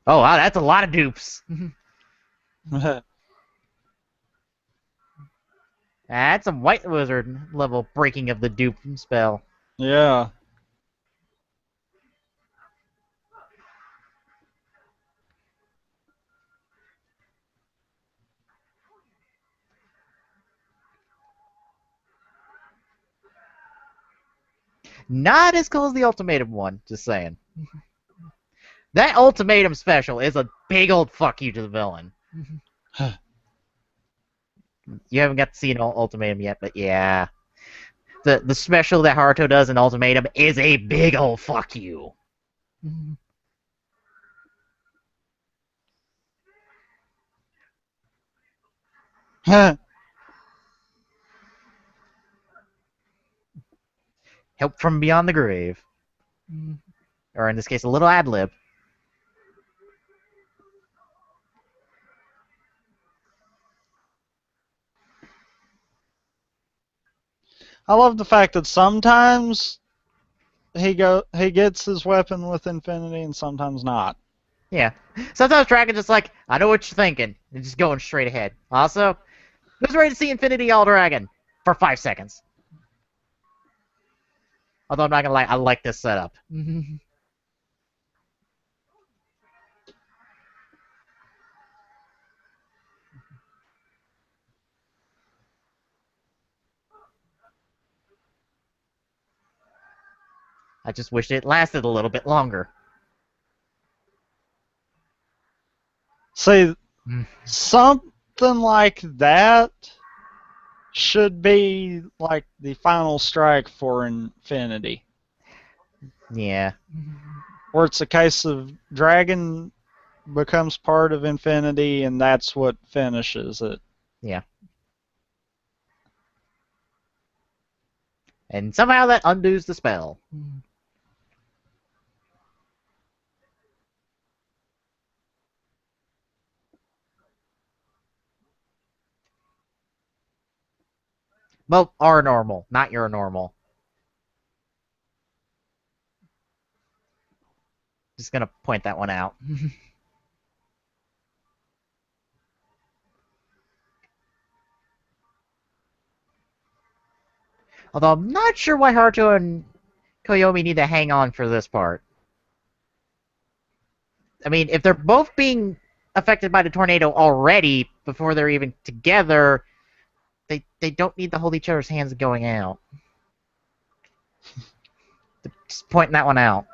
Oh, wow, that's a lot of dupes. That's some White Wizard level breaking of the dupe spell. Yeah. Not as cool as the ultimatum one, just saying. That ultimatum special is a big old fuck you to the villain. You haven't got to see an ultimatum yet, but yeah. The special that Haruto does in ultimatum is a big old fuck you. Help from beyond the grave. Or in this case, a little ad lib. I love the fact that sometimes he gets his weapon with infinity and sometimes not. Yeah. Sometimes Dragon just like, I know what you're thinking, and just going straight ahead. Also, who's ready to see Infinity All Dragon for 5 seconds? Although I'm not gonna lie, I like this setup. I just wish it lasted a little bit longer. See, something like that should be like the final strike for infinity. Yeah. Where it's a case of Dragon becomes part of infinity and that's what finishes it. Yeah. And somehow that undoes the spell. Well, our normal, not your normal. Just gonna point that one out. Although I'm not sure why Haruto and Koyomi need to hang on for this part. I mean, if they're both being affected by the tornado already before they're even together, they don't need to hold each other's hands going out. Just pointing that one out.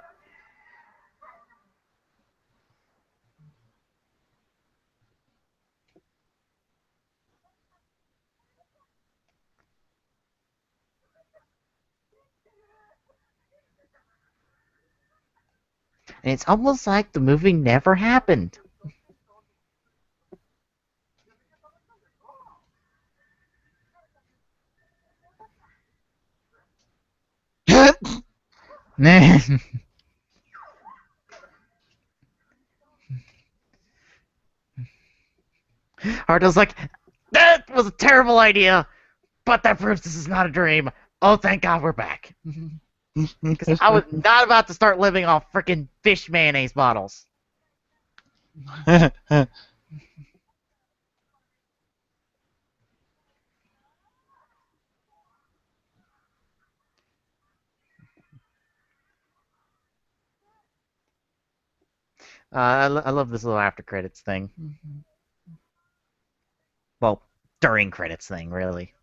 And it's almost like the movie never happened. Haruto's like, that was a terrible idea, but that proves this is not a dream. Oh, thank God we're back. Because I was not about to start living off freaking fish mayonnaise bottles. I love this little after credits thing. Well, during credits thing, really.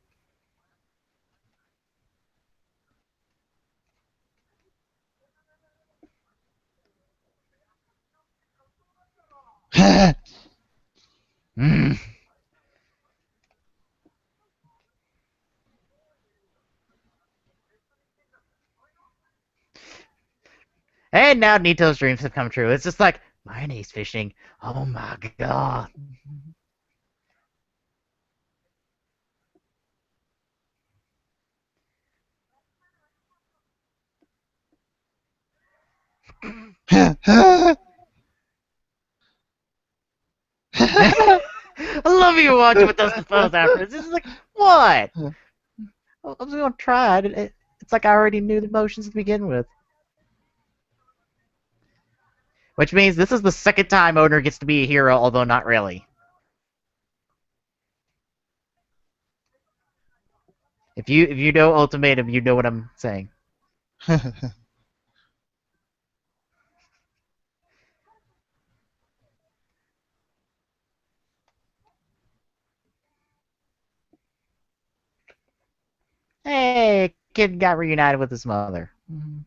Mm. And now Nito's dreams have come true. It's just like, mayonnaise fishing. Oh my God. I love you watching with those photos after. It's just like, what? I was going to try it. It's like I already knew the motions to begin with. Which means this is the second time Owner gets to be a hero, although not really. If you know Ultimatum, you know what I'm saying. Hey, kid got reunited with his mother. Mhm.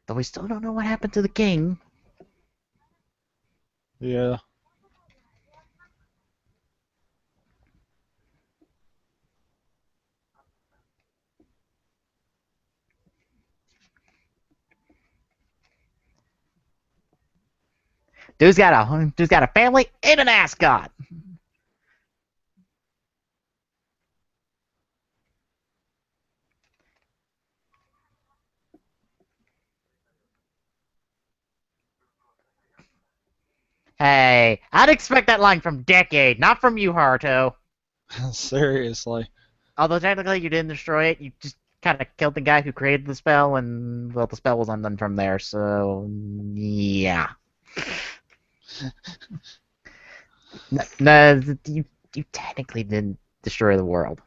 Though we still don't know what happened to the king. Yeah. Dude's got a family and an ascot. Hey, I'd expect that line from Decade, not from you, Haruto. Seriously. Although technically you didn't destroy it, you just kind of killed the guy who created the spell, and well, the spell was undone from there. So yeah, no, you technically didn't destroy the world.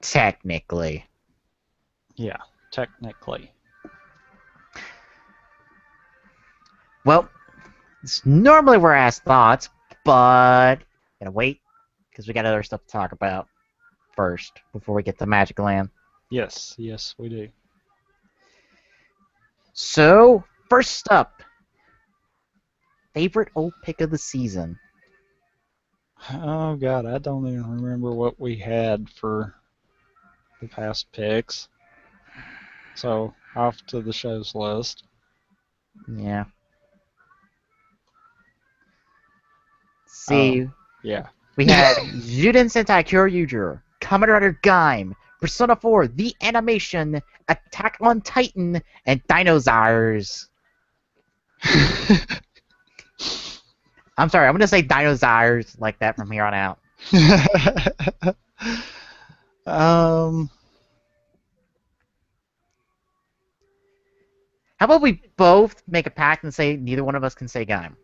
Technically. Yeah, technically. Well, it's normally where I ask thoughts, but gotta wait because we got other stuff to talk about first before we get to Magic Land. Yes, yes, we do. So first up, favorite old pick of the season. Oh god, I don't even remember what we had for the past picks. So off to the shows list. Yeah. Oh, See, yeah. we had Juden Sentai Kyoryuger, Kamen Rider Gaim, Persona 4, The Animation, Attack on Titan, and Dinosaurs. I'm sorry, I'm gonna say Dinosaurs like that from here on out. um, How about we both make a pact and say neither one of us can say Gaim?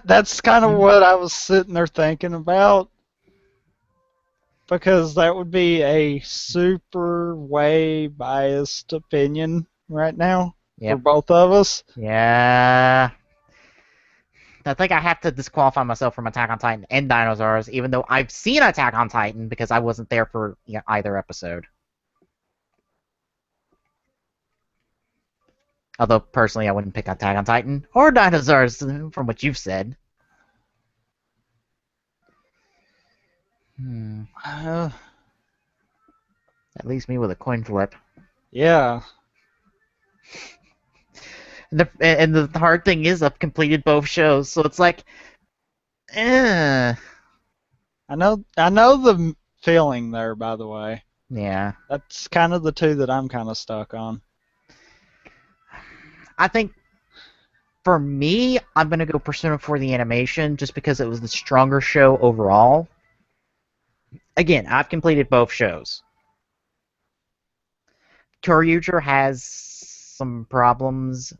that's kind of what I was sitting there thinking about, because that would be a super way biased opinion right now for Yep. both of us. Yeah. I think I have to disqualify myself from Attack on Titan and Dinosaurs, even though I've seen Attack on Titan because I wasn't there for either episode. Although personally, I wouldn't pick Attack on Titan or Dinosaurs from what you've said. Uh, That leaves me with a coin flip. yeah, And the hard thing is, I've completed both shows, so it's like, eh. I know the feeling there. By the way, Yeah. that's kind of the two that I'm kind of stuck on. I think for me, I'm gonna go Persona 4 the animation just because it was the stronger show overall. Again, I've completed both shows. Kyoryuger has some problems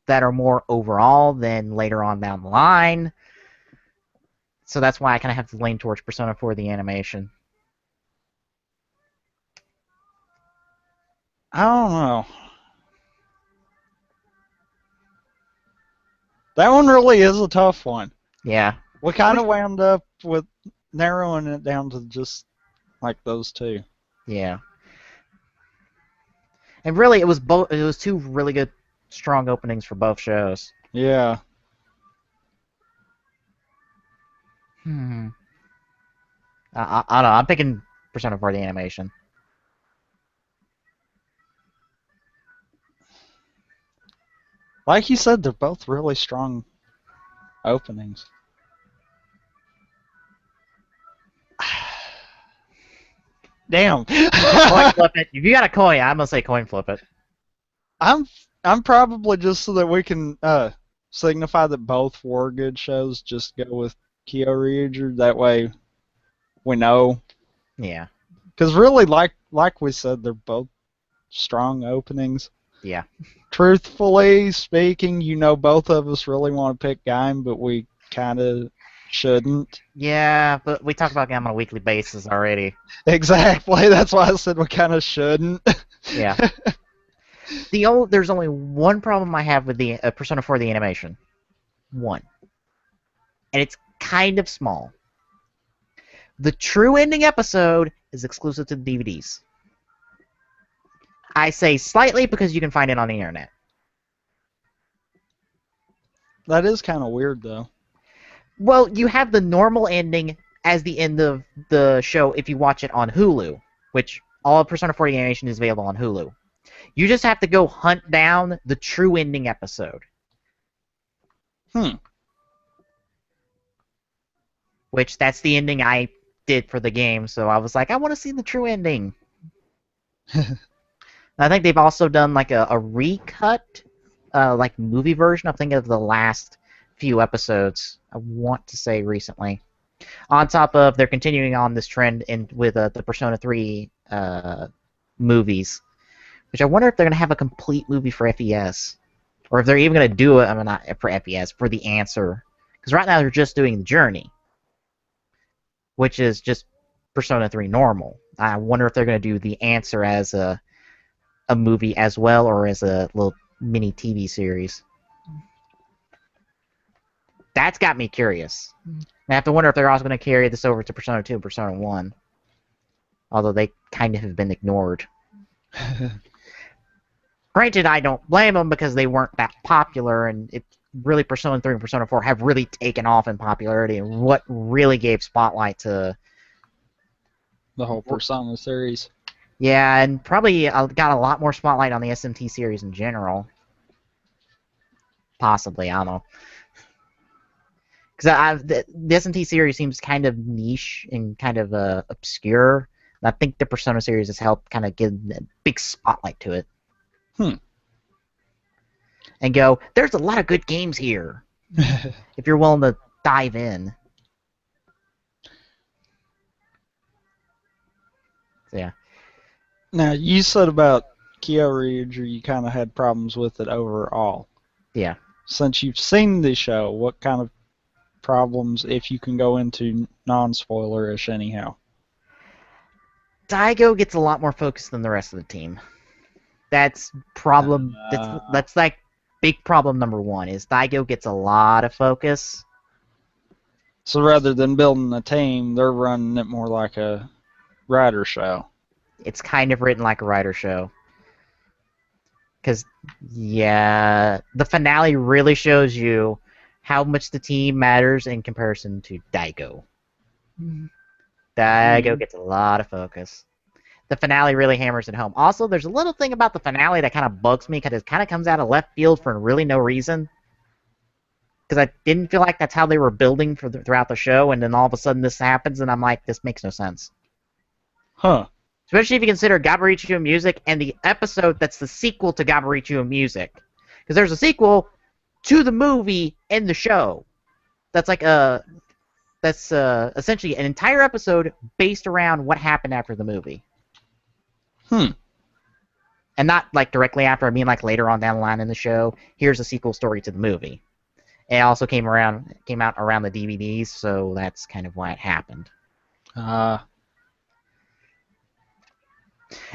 that are more overall than later on down the line. So that's why I kind of have to lean towards Persona 4 the animation. I don't know. That one really is a tough one. Yeah. We kind of wound up with narrowing it down to just like those two. Yeah. And really, it was both. It was two really good, strong openings for both shows. Yeah. I don't know. I'm picking Persona 4 the animation. Like you said, they're both really strong openings. Damn. Coin flip it. If you got a coin, I'm gonna say coin flip it. I'm probably just so that we can signify that both were good shows. Just go with Kyoryuger. That way, we know. Yeah. Because really, like we said, they're both strong openings. Yeah. Truthfully speaking, both of us really want to pick Gaim, but we kind of shouldn't. Yeah, but we talk about Gaim on a weekly basis already. Exactly. That's why I said we kind of shouldn't. Yeah. There's only one problem I have with the Persona 4 the animation. One. and it's kind of small. The true ending episode is exclusive to the DVDs. I say slightly because you can find it on the internet. That is kind of weird, though. Well, you have the normal ending as the end of the show if you watch it on Hulu, which all of Persona 4 animation is available on Hulu. You just have to go hunt down the true ending episode. Which, that's the ending I did for the game, so I was like, I want to see the true ending. I think they've also done like a recut, like movie version, I think, of the last few episodes, I want to say recently. On top of, they're continuing on this trend with the Persona 3 movies, which I wonder if they're going to have a complete movie for FES. Or if they're even going to do it, I mean, not for FES, for the answer. Because right now they're just doing the Journey, which is just Persona 3 normal. I wonder if they're going to do the answer as a movie as well, or as a little mini TV series. That's got me curious. I have to wonder if they're also going to carry this over to Persona 2 and Persona 1. Although they kind of have been ignored. Granted, I don't blame them because they weren't that popular, and it really, Persona 3 and Persona 4 have really taken off in popularity, and what really gave spotlight to the whole Persona series. Yeah, and probably got a lot more spotlight on the SMT series in general. Possibly, I don't know. Because the SMT series seems kind of niche and kind of obscure. And I think the Persona series has helped kind of give a big spotlight to it. And go, there's a lot of good games here. If you're willing to dive in. So, yeah. Now, you said about Kyoryuger you kind of had problems with it overall. Yeah. Since you've seen the show, what kind of problems, if you can go into non-spoilerish anyhow? Daigo gets a lot more focus than the rest of the team. That's problem. That's like big problem number one, is Daigo gets a lot of focus. So rather than building a team, they're running it more like a rider show. It's kind of written like a writer show. Because, yeah, the finale really shows you how much the team matters in comparison to Daigo. Daigo gets a lot of focus. The finale really hammers it home. Also, there's a little thing about the finale that kind of bugs me, because it kind of comes out of left field for really no reason. Because I didn't feel like that's how they were building throughout the show, and then all of a sudden this happens, and I'm like, this makes no sense. Huh. Especially if you consider Gabarichu Music and the episode that's the sequel to Gabarichu Music. Because there's a sequel to the movie and the show. That's like that's essentially an entire episode based around what happened after the movie. And not like directly after, I mean like later on down the line in the show. Here's a sequel story to the movie. It also came out around the DVDs, so that's kind of why it happened.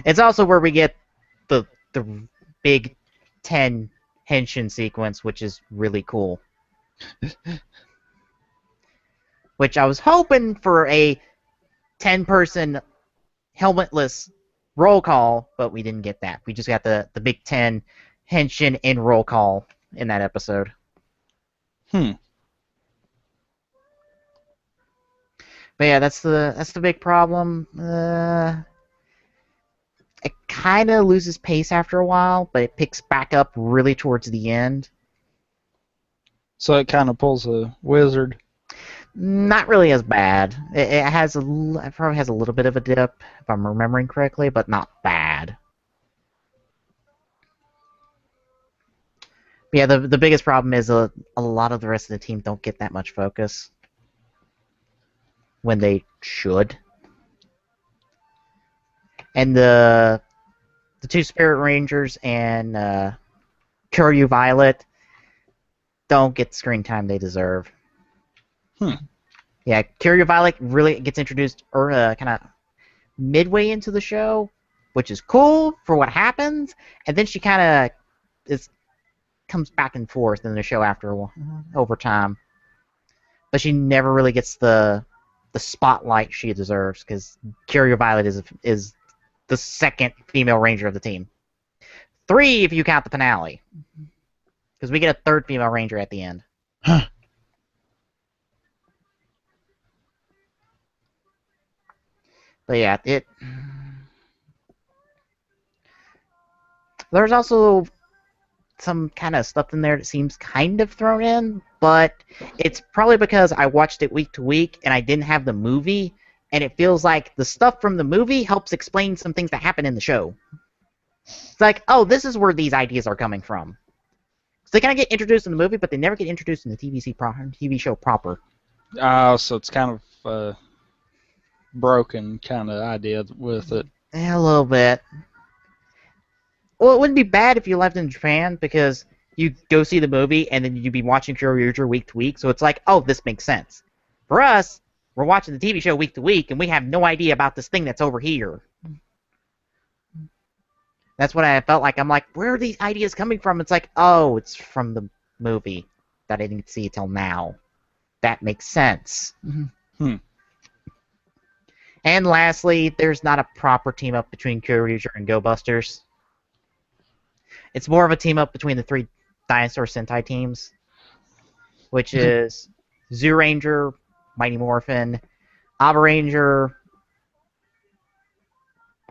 It's also where we get the big 10 henshin sequence, which is really cool. Which I was hoping for a 10-person helmetless roll call, but we didn't get that. We just got the big 10 henshin in roll call in that episode. But yeah, that's the big problem. It kind of loses pace after a while, but it picks back up really towards the end. So it kind of pulls a wizard. Not really as bad. It probably has a little bit of a dip, if I'm remembering correctly, but not bad. But yeah, the biggest problem is a lot of the rest of the team don't get that much focus when they should. And the two Spirit Rangers and Kuryu Violet don't get the screen time they deserve. Yeah, Kuryu Violet really gets introduced kind of midway into the show, which is cool for what happens, and then she kind of comes back and forth in the show over time. but she never really gets the spotlight she deserves because Curio Violet is the second female ranger of the team. 3 if you count the finale, because we get a 3rd female ranger at the end. But yeah, there's also some kind of stuff in there that seems kind of thrown in, but it's probably because I watched it week to week and I didn't have the movie, and it feels like the stuff from the movie helps explain some things that happen in the show. It's like, oh, this is where these ideas are coming from. So they kind of get introduced in the movie, but they never get introduced in the TV show proper. Oh, so it's kind of broken kind of idea with it. Yeah, a little bit. Well, it wouldn't be bad if you left in Japan because you go see the movie and then you'd be watching Kyoryuger week to week. So it's like, oh, this makes sense. For us, we're watching the TV show week to week and we have no idea about this thing that's over here. That's what I felt like. I'm like, where are these ideas coming from? It's like, oh, it's from the movie that I didn't see till now. That makes sense. And lastly, there's not a proper team up between Kyoryuger and Go Busters. It's more of a team up between the 3 Dinosaur Sentai teams, which is Zoo Ranger, Mighty Morphin, Aba Ranger,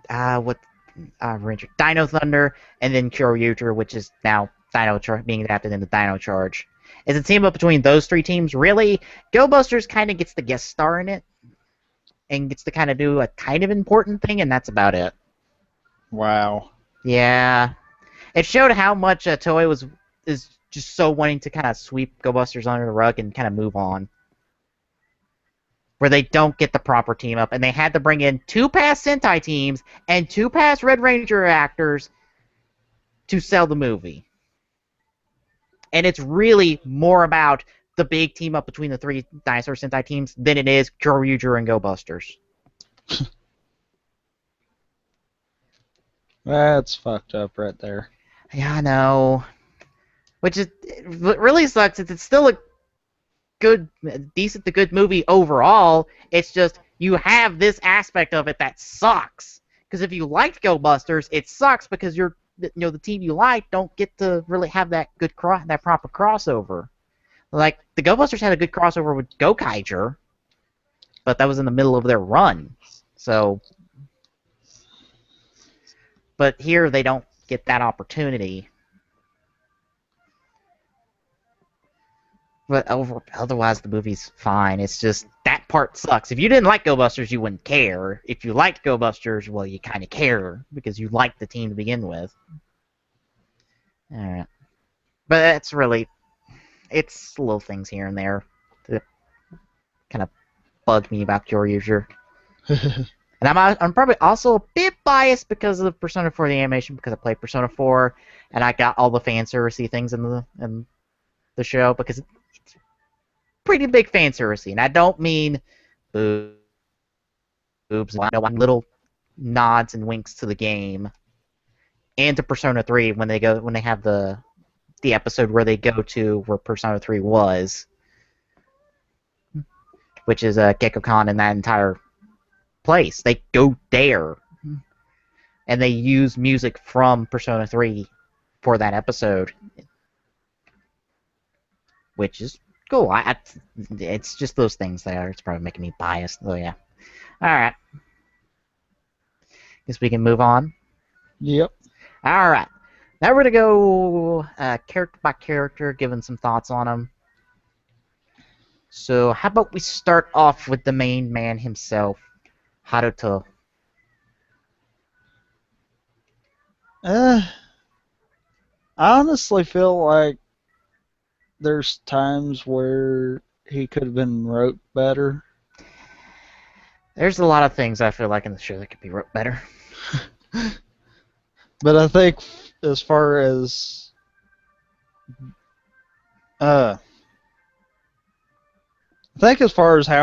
Dino Thunder, and then Kyoryuger, which is now being adapted into Dino Charge. It's a team up between those 3 teams. Really, Go Busters kind of gets the guest star in it, and gets to kind of do a kind of important thing, and that's about it. Wow. Yeah. It showed how much Toei is just so wanting to kind of sweep Go Busters under the rug and kind of move on. Where they don't get the proper team up, and they had to bring in 2 past Sentai teams and 2 past Red Ranger actors to sell the movie. And it's really more about the big team up between the 3 Dinosaur Sentai teams than it is Kyoryuger and Go Busters. That's fucked up right there. Yeah, I know. Which is what really sucks is it's still a decent to good movie overall. It's just you have this aspect of it that sucks. Because if you liked Go Busters, it sucks because the team you like don't get to really have that that proper crossover. Like the Go Busters had a good crossover with Go Kaiger, but that was in the middle of their run. So, but here they don't get that opportunity. But otherwise, the movie's fine. It's just that part sucks. If you didn't like Go Busters, you wouldn't care. If you liked Go Busters, well, you kind of care because you liked the team to begin with. Alright. But that's really... It's little things here and there that kind of bug me about Kyoryuger. And I'm probably also a bit biased because of Persona 4 the animation, because I played Persona 4 and I got all the fan servicey things in the show, because it's pretty big fan servicey, and I don't mean boobs, I want little nods and winks to the game and to Persona 3 when they have the episode where they go to where Persona 3 was, which is Gekkoukan and that entire place. They go there, and they use music from Persona 3 for that episode, which is cool. It's just those things there. It's probably making me biased. Oh yeah. All right. Guess we can move on. Yep. All right. Now we're gonna go character by character, giving some thoughts on them. So how about we start off with the main man himself, Haruto. I honestly feel like there's times where he could have been wrote better. There's a lot of things I feel like in the show that could be wrote better. But I think as far as how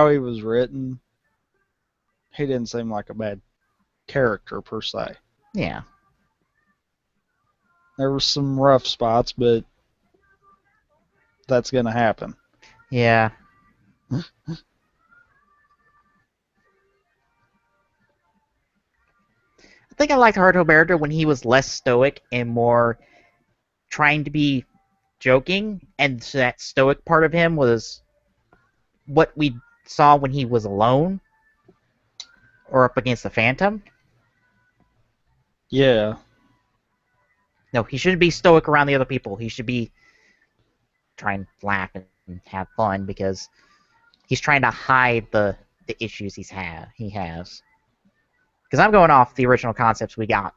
he was written, he didn't seem like a bad character per se. Yeah. There were some rough spots, but that's gonna happen. Yeah. I think I liked Haruto better when he was less stoic and more trying to be joking, and so that stoic part of him was what we saw when he was alone or up against the Phantom. Yeah. No, he shouldn't be stoic around the other people. He should be trying to laugh and have fun because he's trying to hide the issues he has. Because I'm going off the original concepts we got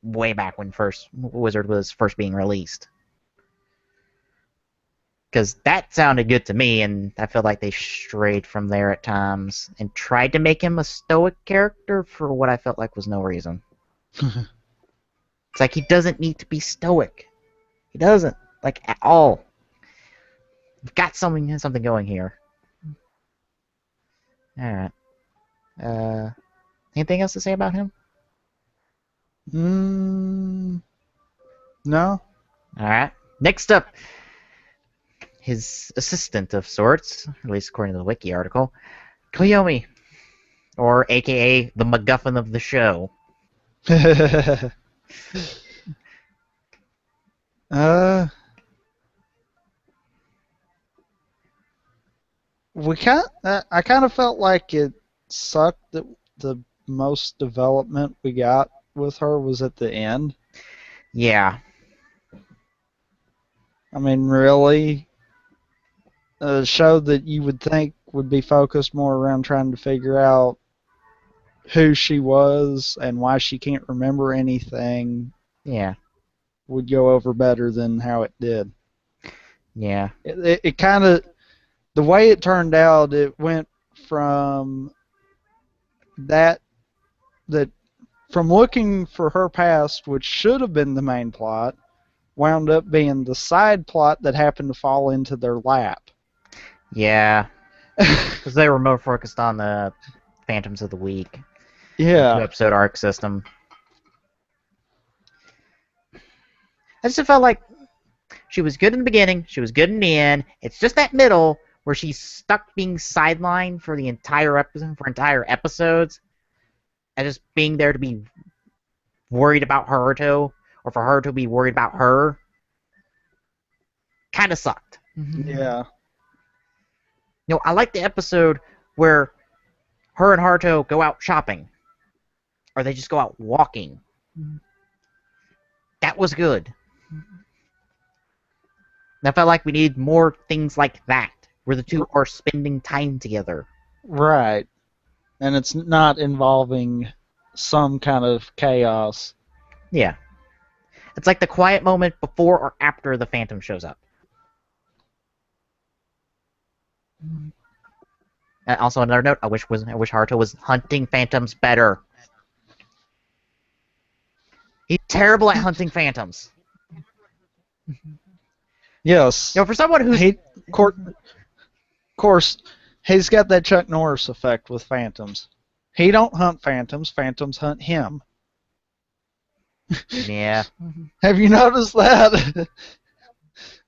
way back when first Wizard was first being released. Because that sounded good to me, and I felt like they strayed from there at times and tried to make him a stoic character for what I felt like was no reason. It's like he doesn't need to be stoic. He doesn't, like, at all. We've got something going here. Alright. Anything else to say about him? No. Alright. Next up, his assistant of sorts, at least according to the wiki article, Koyomi, or aka the MacGuffin of the show. uh, I kind of felt like it sucked that the most development we got with her was at the end. Yeah. I mean, really, a show that you would think would be focused more around trying to figure out who she was and why she can't remember anything Yeah. would go over better than how it did. Yeah. It kind of, the way it turned out, it went from that that from looking for her past, which should have been the main plot, wound up being the side plot that happened to fall into their lap. Yeah. Because they were more focused on the Phantoms of the Week. Yeah. 2-episode arc system. I just felt like she was good in the beginning, she was good in the end. It's just that middle where she's stuck being sidelined for the entire episode, for entire episodes, and just being there to be worried about Haruto, or for her to be worried about her, kind of sucked. Yeah. You know, I like the episode where her and Haruto go out shopping, or they just go out walking. That was good. I felt like we need more things like that, where the two are spending time together. Right. And it's not involving some kind of chaos. Yeah. It's like the quiet moment before or after the Phantom shows up. Also, another note: I wish Haruto was hunting phantoms better. He's terrible at hunting phantoms. Yes. You know, for someone who's course, he's got that Chuck Norris effect with phantoms. He don't hunt phantoms. Phantoms hunt him. Yeah. Have you noticed that?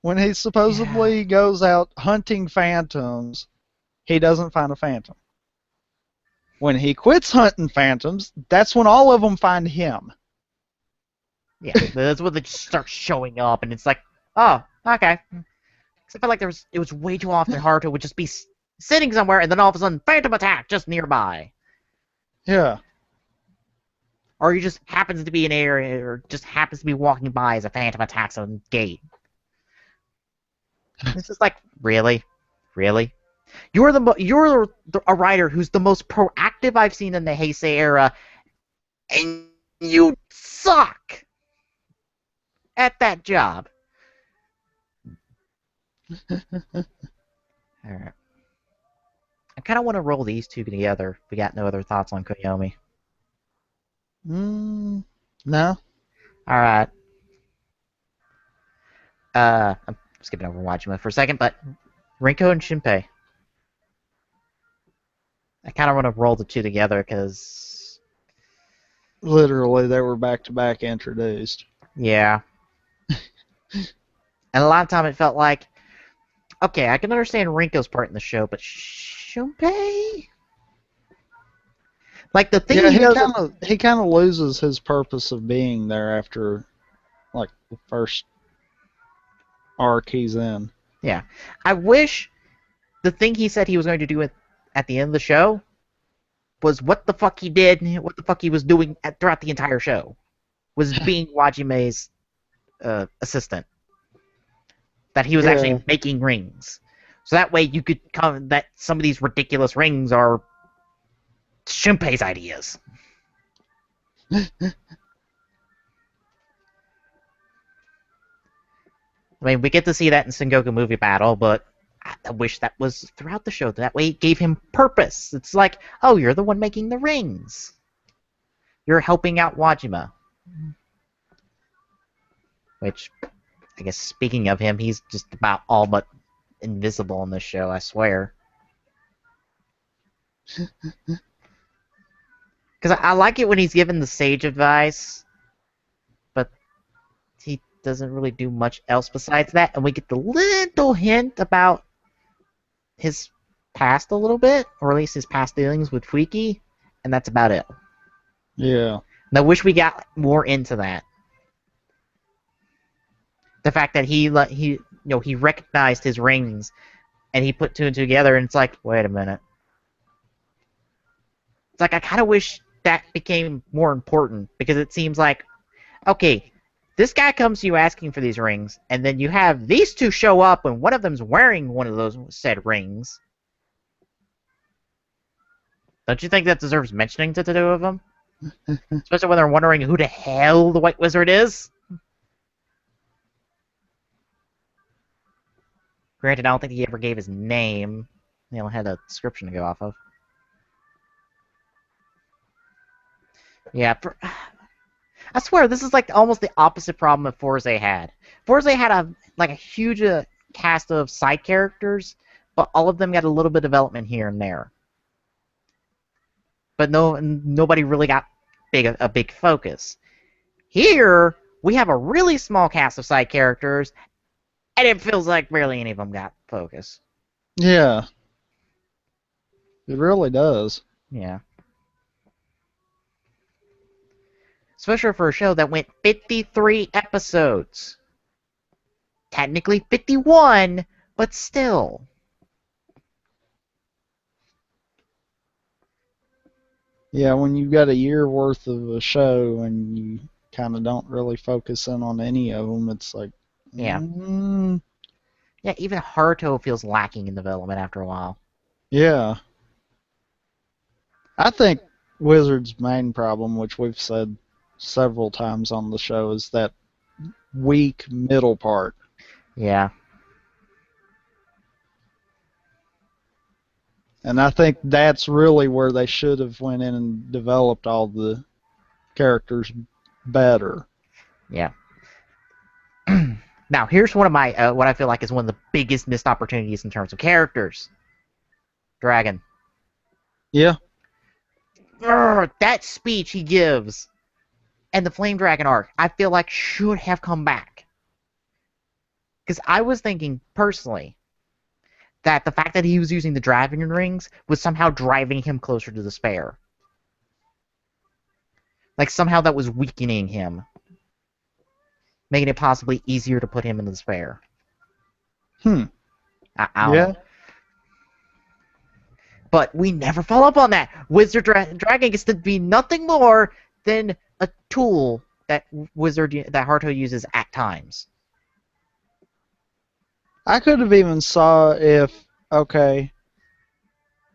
When he supposedly goes out hunting phantoms, he doesn't find a phantom. When he quits hunting phantoms, that's when all of them find him. Yeah, that's when they just start showing up, and it's like, oh, okay. I felt like it was way too often Haruto would just be sitting somewhere, and then all of a sudden, phantom attack just nearby. Yeah. Or he just happens to be in an area, or just happens to be walking by as a phantom attacks on the gate. It's just like, really? Really? You're a writer who's the most proactive I've seen in the Heisei era, and you suck at that job. Alright. I kind of want to roll these two together if we got no other thoughts on Koyomi. No. Alright. I'm skipping over Wajima for a second, but Rinko and Shinpei. I kind of want to roll the two together because... Literally, they were back-to-back introduced. Yeah. And a lot of time it felt like Okay, I can understand Rinko's part in the show, but Shunpei? Like the thing Yeah, he does. he kind of loses his purpose of being there after like the first arc he's in. Yeah, I wish the thing he said he was going to do at the end of the show was what the fuck he did, what the fuck he was doing throughout the entire show. Was being Wajime's assistant. That he was Yeah. actually making rings. So that way you could come that some of these ridiculous rings are Shunpei's ideas. I mean, we get to see that in Sengoku Movie Battle, but I wish that was throughout the show. That way it gave him purpose. It's like, oh, you're the one making the rings. You're helping out Wajima. Which, I guess, speaking of him, he's just about all but invisible in this show, I swear. Because I like it when he's given the sage advice, but he doesn't really do much else besides that, and we get the little hint about his past a little bit, or at least his past dealings with Fuiki, and that's about it. Yeah. And I wish we got more into that. The fact that he recognized his rings, and he put two and two together, and it's like, wait a minute. It's like I kind of wish that became more important, because it seems like, okay, this guy comes to you asking for these rings, and then you have these two show up, and one of them's wearing one of those said rings. Don't you think that deserves mentioning to the two of them? Especially when they're wondering who the hell the White Wizard is? Granted, I don't think he ever gave his name. He only had a description to go off of. Yeah, I swear, this is like almost the opposite problem that Forza had. Forza had a huge cast of side characters, but all of them got a little bit of development here and there. But nobody really got a big focus. Here, we have a really small cast of side characters, and it feels like barely any of them got focus. Yeah. It really does. Yeah. Especially for a show that went 53 episodes. Technically 51, but still. Yeah, when you've got a year worth of a show and you kind of don't really focus in on any of them, it's like, Yeah. Yeah, even Haruto feels lacking in development after a while. Yeah. I think Wizard's main problem, which we've said several times on the show, is that weak middle part. Yeah. And I think that's really where they should have went in and developed all the characters better. Yeah. Now, here's one of my what I feel like is one of the biggest missed opportunities in terms of characters. Dragon. Yeah. That speech he gives and the Flame Dragon arc, I feel like should have come back. Because I was thinking, personally, that the fact that he was using the Dragon Rings was somehow driving him closer to despair. Like, somehow that was weakening him. Making it possibly easier to put him in despair. I don't know. But we never follow up on that. Wizard Dragon gets to be nothing more than a tool that Haruto uses at times. I could have even saw if, okay,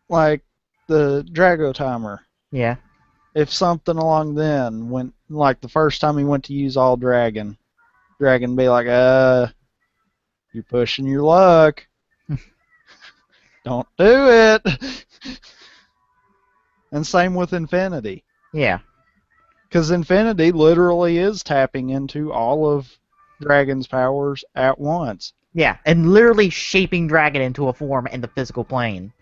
like the Drago timer. Yeah. If something along then went, like the first time he went to use all Dragon be like, you're pushing your luck. Don't do it. And same with Infinity. Yeah. Because Infinity literally is tapping into all of Dragon's powers at once. Yeah, and literally shaping Dragon into a form in the physical plane.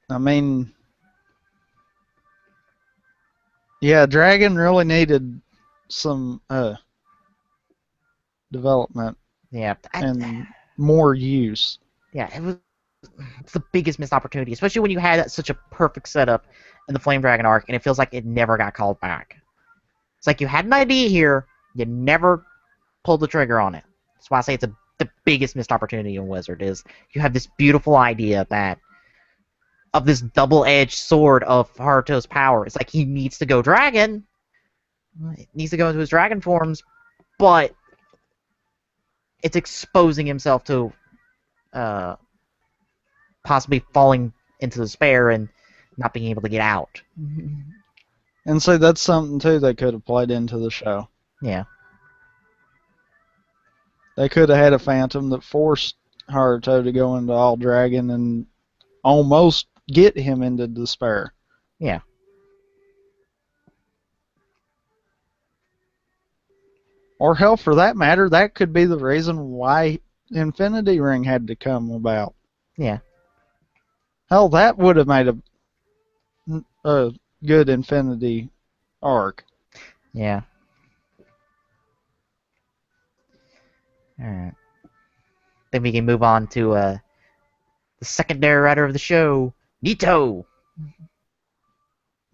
I mean, yeah, Dragon really needed some development. Yeah. And more use. Yeah, it's the biggest missed opportunity, especially when you had such a perfect setup in the Flame Dragon arc, and it feels like it never got called back. It's like you had an idea here, you never pulled the trigger on it. That's why I say it's the biggest missed opportunity in Wizard is you have this beautiful idea that of this double-edged sword of Haruto's power. It's like he needs to go dragon, he needs to go into his dragon forms, but it's exposing himself to possibly falling into despair and not being able to get out. And so that's something too they could have played into the show. Yeah. They could have had a Phantom that forced Haruto to go into all dragon and almost get him into despair. Yeah. Or hell, for that matter, that could be the reason why Infinity Ring had to come about. Yeah. Hell, that would have made a good Infinity arc. Yeah. Alright. Then we can move on to the secondary writer of the show, Nito.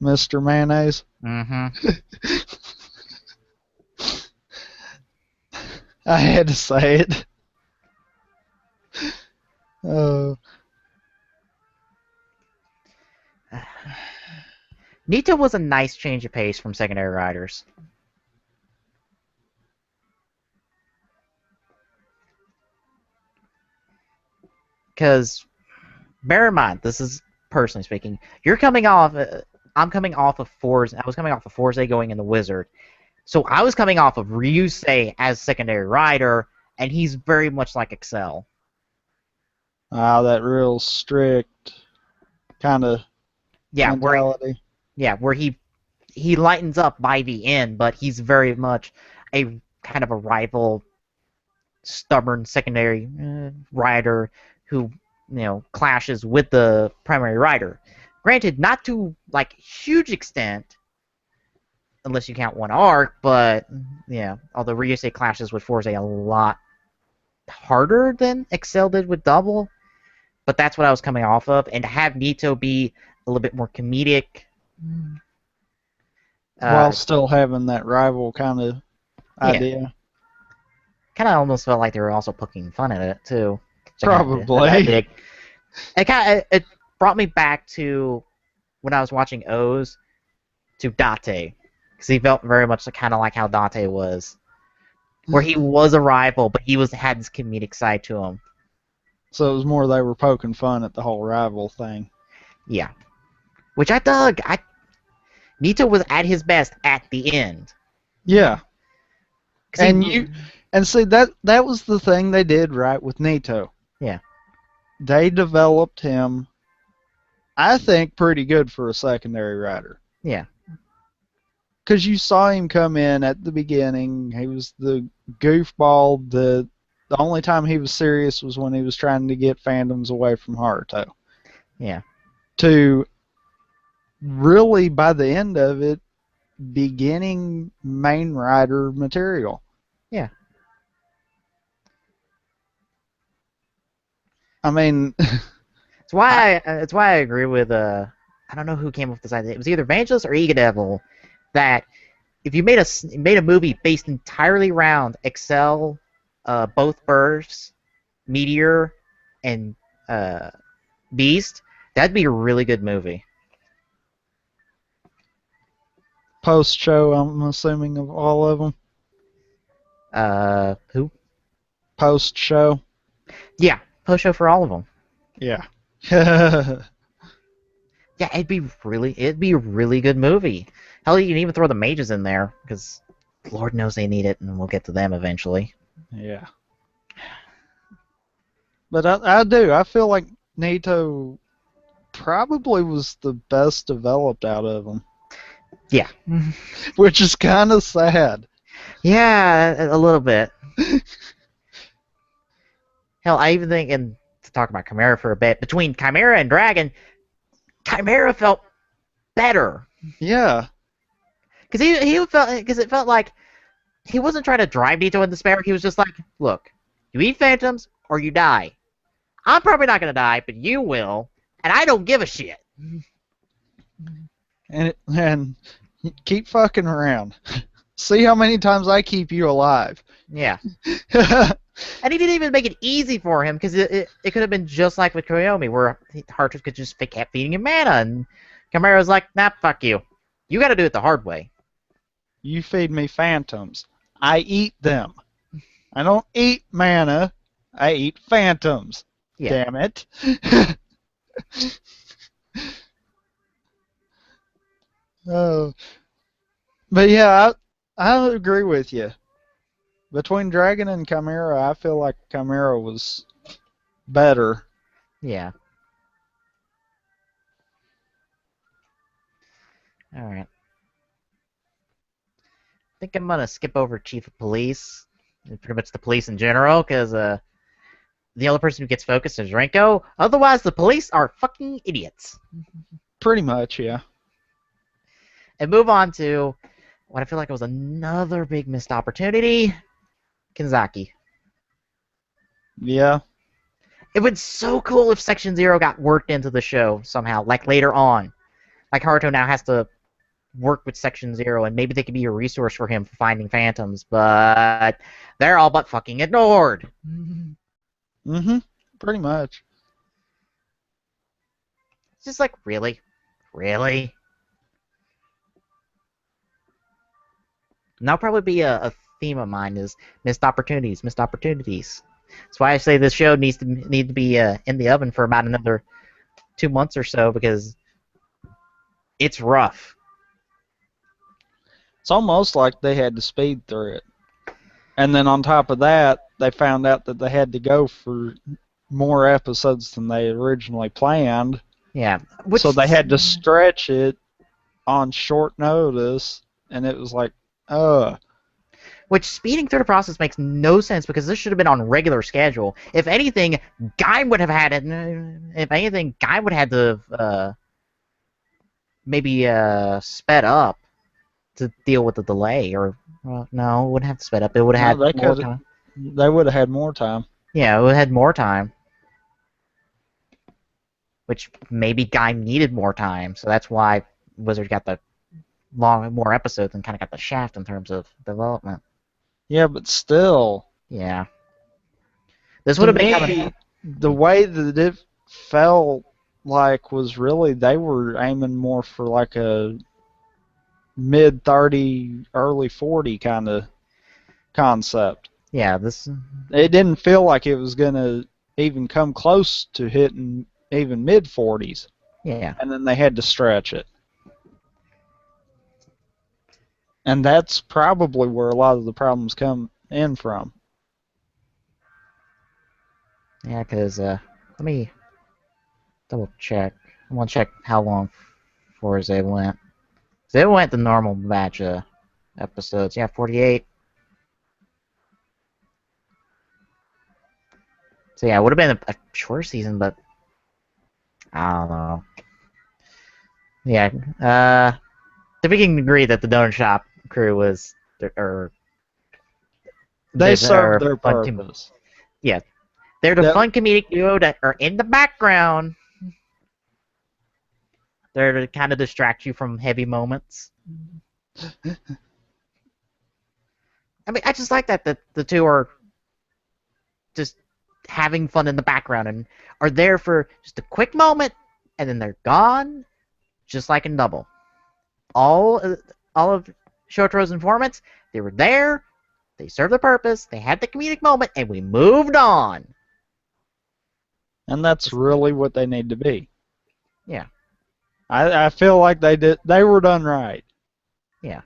Mr. Mayonnaise. Mm-hmm. I had to say it. Nito was a nice change of pace from secondary writers. Because, bear in mind, this is personally speaking, you're coming off. I'm coming off of Forza. I was coming off of Forza going in the Wizard, so I was coming off of Ryusei as secondary writer, and he's very much like Excel. That real strict kind of mentality. Where he lightens up by the end, but he's very much a kind of a rival, stubborn secondary writer who clashes with the primary writer. Granted, not to like huge extent, unless you count one arc, but yeah. Although Ryusei clashes with Forza a lot harder than Excel did with Double, but that's what I was coming off of, and to have Nito be a little bit more comedic. While still having that rival kind of idea. Kind of almost felt like they were also poking fun at it too. Probably. It brought me back to when I was watching O's to Date, because he felt very much kind of like how Date was, where he was a rival, but he had this comedic side to him. So it was more they were poking fun at the whole rival thing. Yeah, which I dug. Nito was at his best at the end. Yeah. And see that was the thing they did right with Nito. Yeah. They developed him, I think, pretty good for a secondary writer. Yeah. Because you saw him come in at the beginning. He was the goofball. The only time he was serious was when he was trying to get Phantoms away from Haruto. Yeah. To really, by the end of it, beginning main writer material. Yeah. I mean, it's why I agree with I don't know who came up with this idea. It was either Vangelis or Egadevil, that if you made a movie based entirely around Excel, both Burst, Meteor, and Beast, that'd be a really good movie. Post show, I'm assuming, of all of them. Who? Post show. Yeah, post show for all of them. Yeah. Yeah, it'd be a really good movie. Hell, you can even throw the mages in there, because Lord knows they need it, and we'll get to them eventually. Yeah. But I do. I feel like Nito probably was the best developed out of them. Yeah. Which is kind of sad. Yeah, a little bit. Hell, I even think, and to talk about Chimera for a bit, between Chimera and Dragon, Chimera felt better. Yeah. Because it felt like he wasn't trying to drive Nito in despair. He was just like, look, you eat Phantoms, or you die. I'm probably not gonna die, but you will, and I don't give a shit. And keep fucking around. See how many times I keep you alive. Yeah. And he didn't even make it easy for him, because it could have been just like with Koyomi, where Heartrease could just kept feeding him mana, and Chimera's like, nah, fuck you. You gotta do it the hard way. You feed me phantoms. I eat them. I don't eat mana. I eat phantoms. Yeah. Damn it. Oh. But yeah, I agree with you. Between Dragon and Chimera, I feel like Chimera was better. Yeah. Alright. I think I'm gonna skip over Chief of Police, and pretty much the police in general, because the only person who gets focused is Renko. Otherwise, the police are fucking idiots. Pretty much, yeah. And move on to what I feel like was another big missed opportunity, Kanzaki. Yeah. It would be so cool if Section Zero got worked into the show somehow, like later on. Like Haruto now has to work with Section Zero, and maybe they could be a resource for him for finding phantoms, but they're all but fucking ignored. Mm-hmm. Pretty much. It's just like, really? Really? And that'll probably be a theme of mine, is missed opportunities, missed opportunities. That's why I say this show need to be in the oven for about another 2 months or so, because it's rough. It's almost like they had to speed through it. And then on top of that, they found out that they had to go for more episodes than they originally planned. Yeah. So they had to stretch it on short notice, and it was like, Which, speeding through the process makes no sense, because this should have been on regular schedule. If anything, Guy would have had it. If anything, Guy would have had to maybe sped up to deal with the delay, or no, it wouldn't have to sped up. It would have no, had more time. They would have had more time. Yeah, it would have had more time. Which maybe Guy needed more time, so that's why Wizard got the more episodes and kind of got the shaft in terms of development. Yeah, but still. Yeah. This would have been coming. The way that it felt like was really they were aiming more for like a mid 30, early 40 kind of concept. Yeah, it didn't feel like it was gonna even come close to hitting even mid 40s. Yeah. And then they had to stretch it. And that's probably where a lot of the problems come in from. Yeah, because let me double check. I want to check how long Forza went. So it went the normal batch of episodes. Yeah, 48. So yeah, it would have been a shorter season, but I don't know. Yeah, we can agree that the Donut Shop crew was, or they served their purpose. Yeah, they're the fun comedic duo that are in the background. They're to kind of distract you from heavy moments. I mean, I just like that the two are just having fun in the background and are there for just a quick moment, and then they're gone, just like in Double. All of Shotaro's informants, they were there, they served their purpose, they had the comedic moment, and we moved on. And that's really what they need to be. Yeah. I feel like they were done right. Yeah.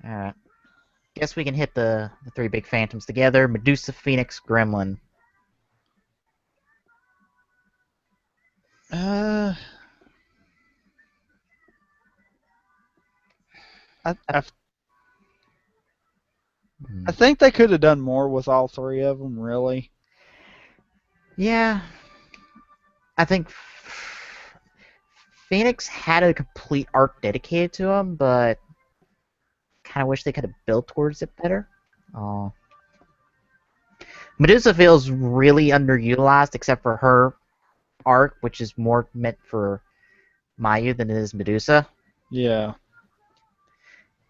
Alright. Guess we can hit the three big phantoms together. Medusa, Phoenix, Gremlin. I think they could have done more with all three of them, really. Yeah. I think Phoenix had a complete arc dedicated to him, but kind of wish they could have built towards it better. Oh. Medusa feels really underutilized, except for her arc, which is more meant for Mayu than it is Medusa. Yeah.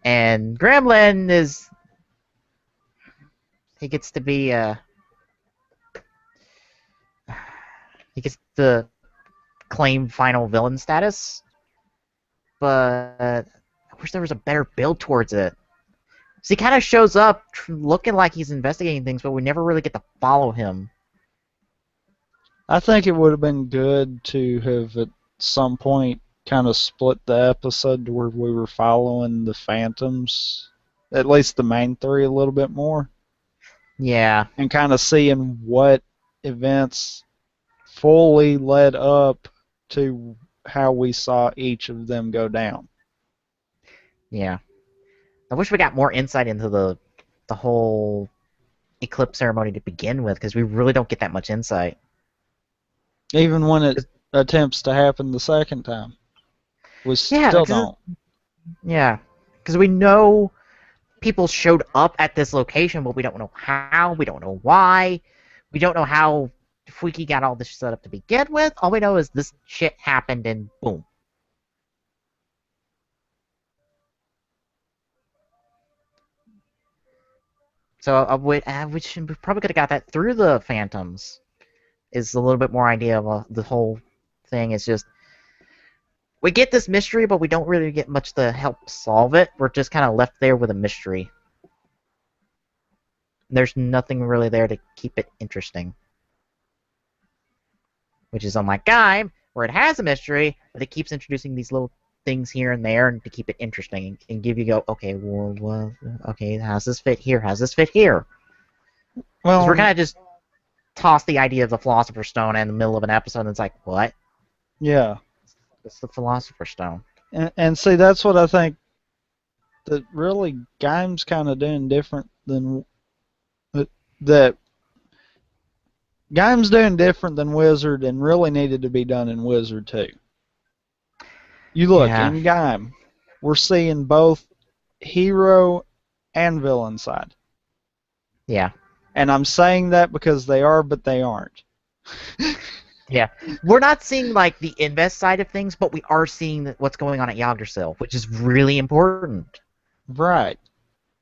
And Gremlin is he gets to be he gets to claim final villain status, but I wish there was a better build towards it. So he kind of shows up looking like he's investigating things, but we never really get to follow him. I think it would have been good to have at some point kind of split the episode to where we were following the Phantoms, at least the main three, a little bit more, Yeah, and kind of seeing what events fully led up to how we saw each of them go down. yeah. I wish we got more insight into the whole eclipse ceremony to begin with, because we really don't get that much insight. Even when it attempts to happen the second time, we Yeah, still don't. because we know people showed up at this location, but we don't know how, we don't know why, we don't know how Fuiki got all this set up to begin with. All we know is this shit happened and boom. So we probably could have got that through the Phantoms. Is a little bit more idea of the whole thing. Is just we get this mystery, but we don't really get much to help solve it. We're just kind of left there with a mystery. There's nothing really there to keep it interesting. Which is unlike Gaim, where it has a mystery, but it keeps introducing these little things here and there and to keep it interesting and give you go, okay, well, okay, how's this fit here? How's this fit here? Because we're kind of just toss the idea of the Philosopher's Stone in the middle of an episode, and it's like, what? Yeah. It's the Philosopher's Stone. And see, that's what I think that really Gaim's kind of doing different than that. Gaim's doing different than Wizard, and really needed to be done in Wizard too. You look in Gaim, we're seeing both hero and villain side. Yeah. And I'm saying that because they are, but they aren't. Yeah. We're not seeing like the invest side of things, but we are seeing what's going on at Yggdrasil, which is really important. Right.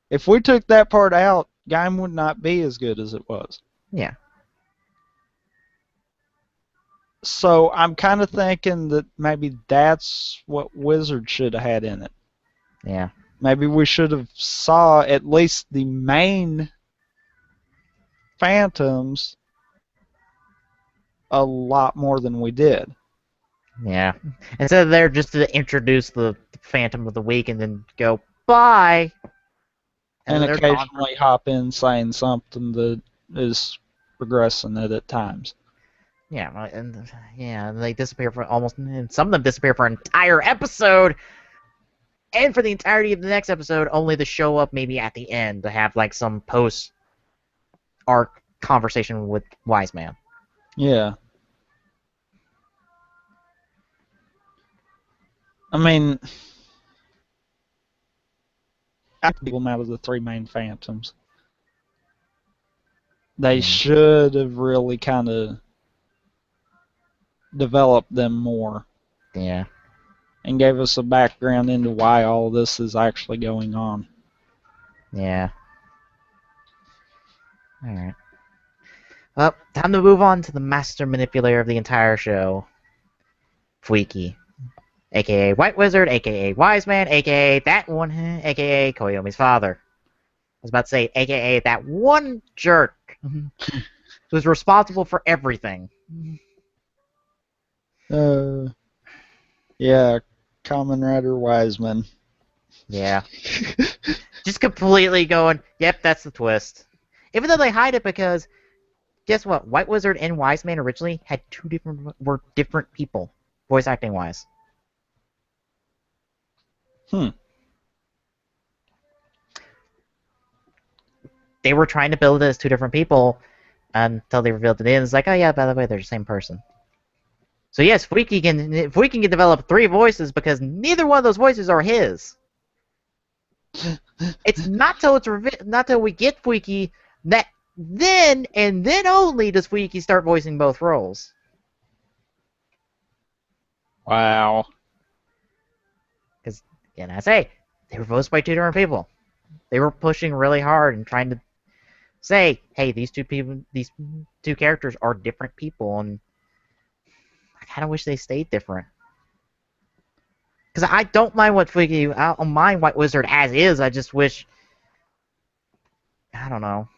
If we took that part out, Gaim would not be as good as it was. Yeah. So I'm kind of thinking that maybe that's what Wizard should have had in it. Yeah. Maybe we should have saw at least the main Phantoms a lot more than we did. Yeah. Instead of there just to introduce the Phantom of the Week and then go, bye! And occasionally hop in saying something that is progressing it at times. Yeah, and they disappear for almost, and some of them disappear for an entire episode, and for the entirety of the next episode, only to show up maybe at the end to have like some post-arc conversation with Wise Man. Yeah. I mean, I can them out of the three main Phantoms. They should have really kind of developed them more. Yeah. And gave us a background into why all of this is actually going on. Yeah. Alright. Well, time to move on to the master manipulator of the entire show, Fuiki. A.k.a. White Wizard, a.k.a. Wise Man, a.k.a. that one, a.k.a. Koyomi's father. I was about to say, a.k.a. that one jerk who's responsible for everything. Yeah, Kamen Rider Wiseman. Yeah. Just completely going, yep, that's the twist. Even though they hide it because, guess what? White Wizard and Wise Man originally had were different people, voice acting wise. They were trying to build it as two different people until they revealed it in. It's like, oh yeah, by the way, they're the same person. So yes, if we can develop three voices because neither one of those voices are his. It's not till not till we get Fuiki that then and then only does Fuiki start voicing both roles. Wow. Because, I say, they were voiced by two different people. They were pushing really hard and trying to say, hey, these two characters are different people, and I kind of wish they stayed different. Because I don't mind I don't mind White Wizard as is. I just wish, I don't know,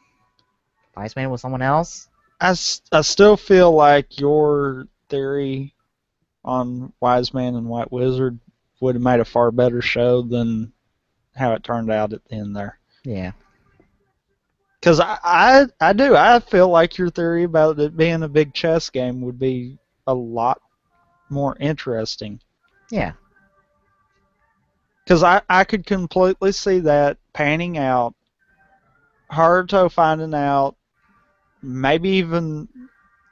Vice Man was someone else. I still feel like your theory on Wise Man and White Wizard would have made a far better show than how it turned out at the end there. Yeah. Because I feel like your theory about it being a big chess game would be a lot more interesting. Yeah. Because I could completely see that panning out, Haruto finding out, maybe even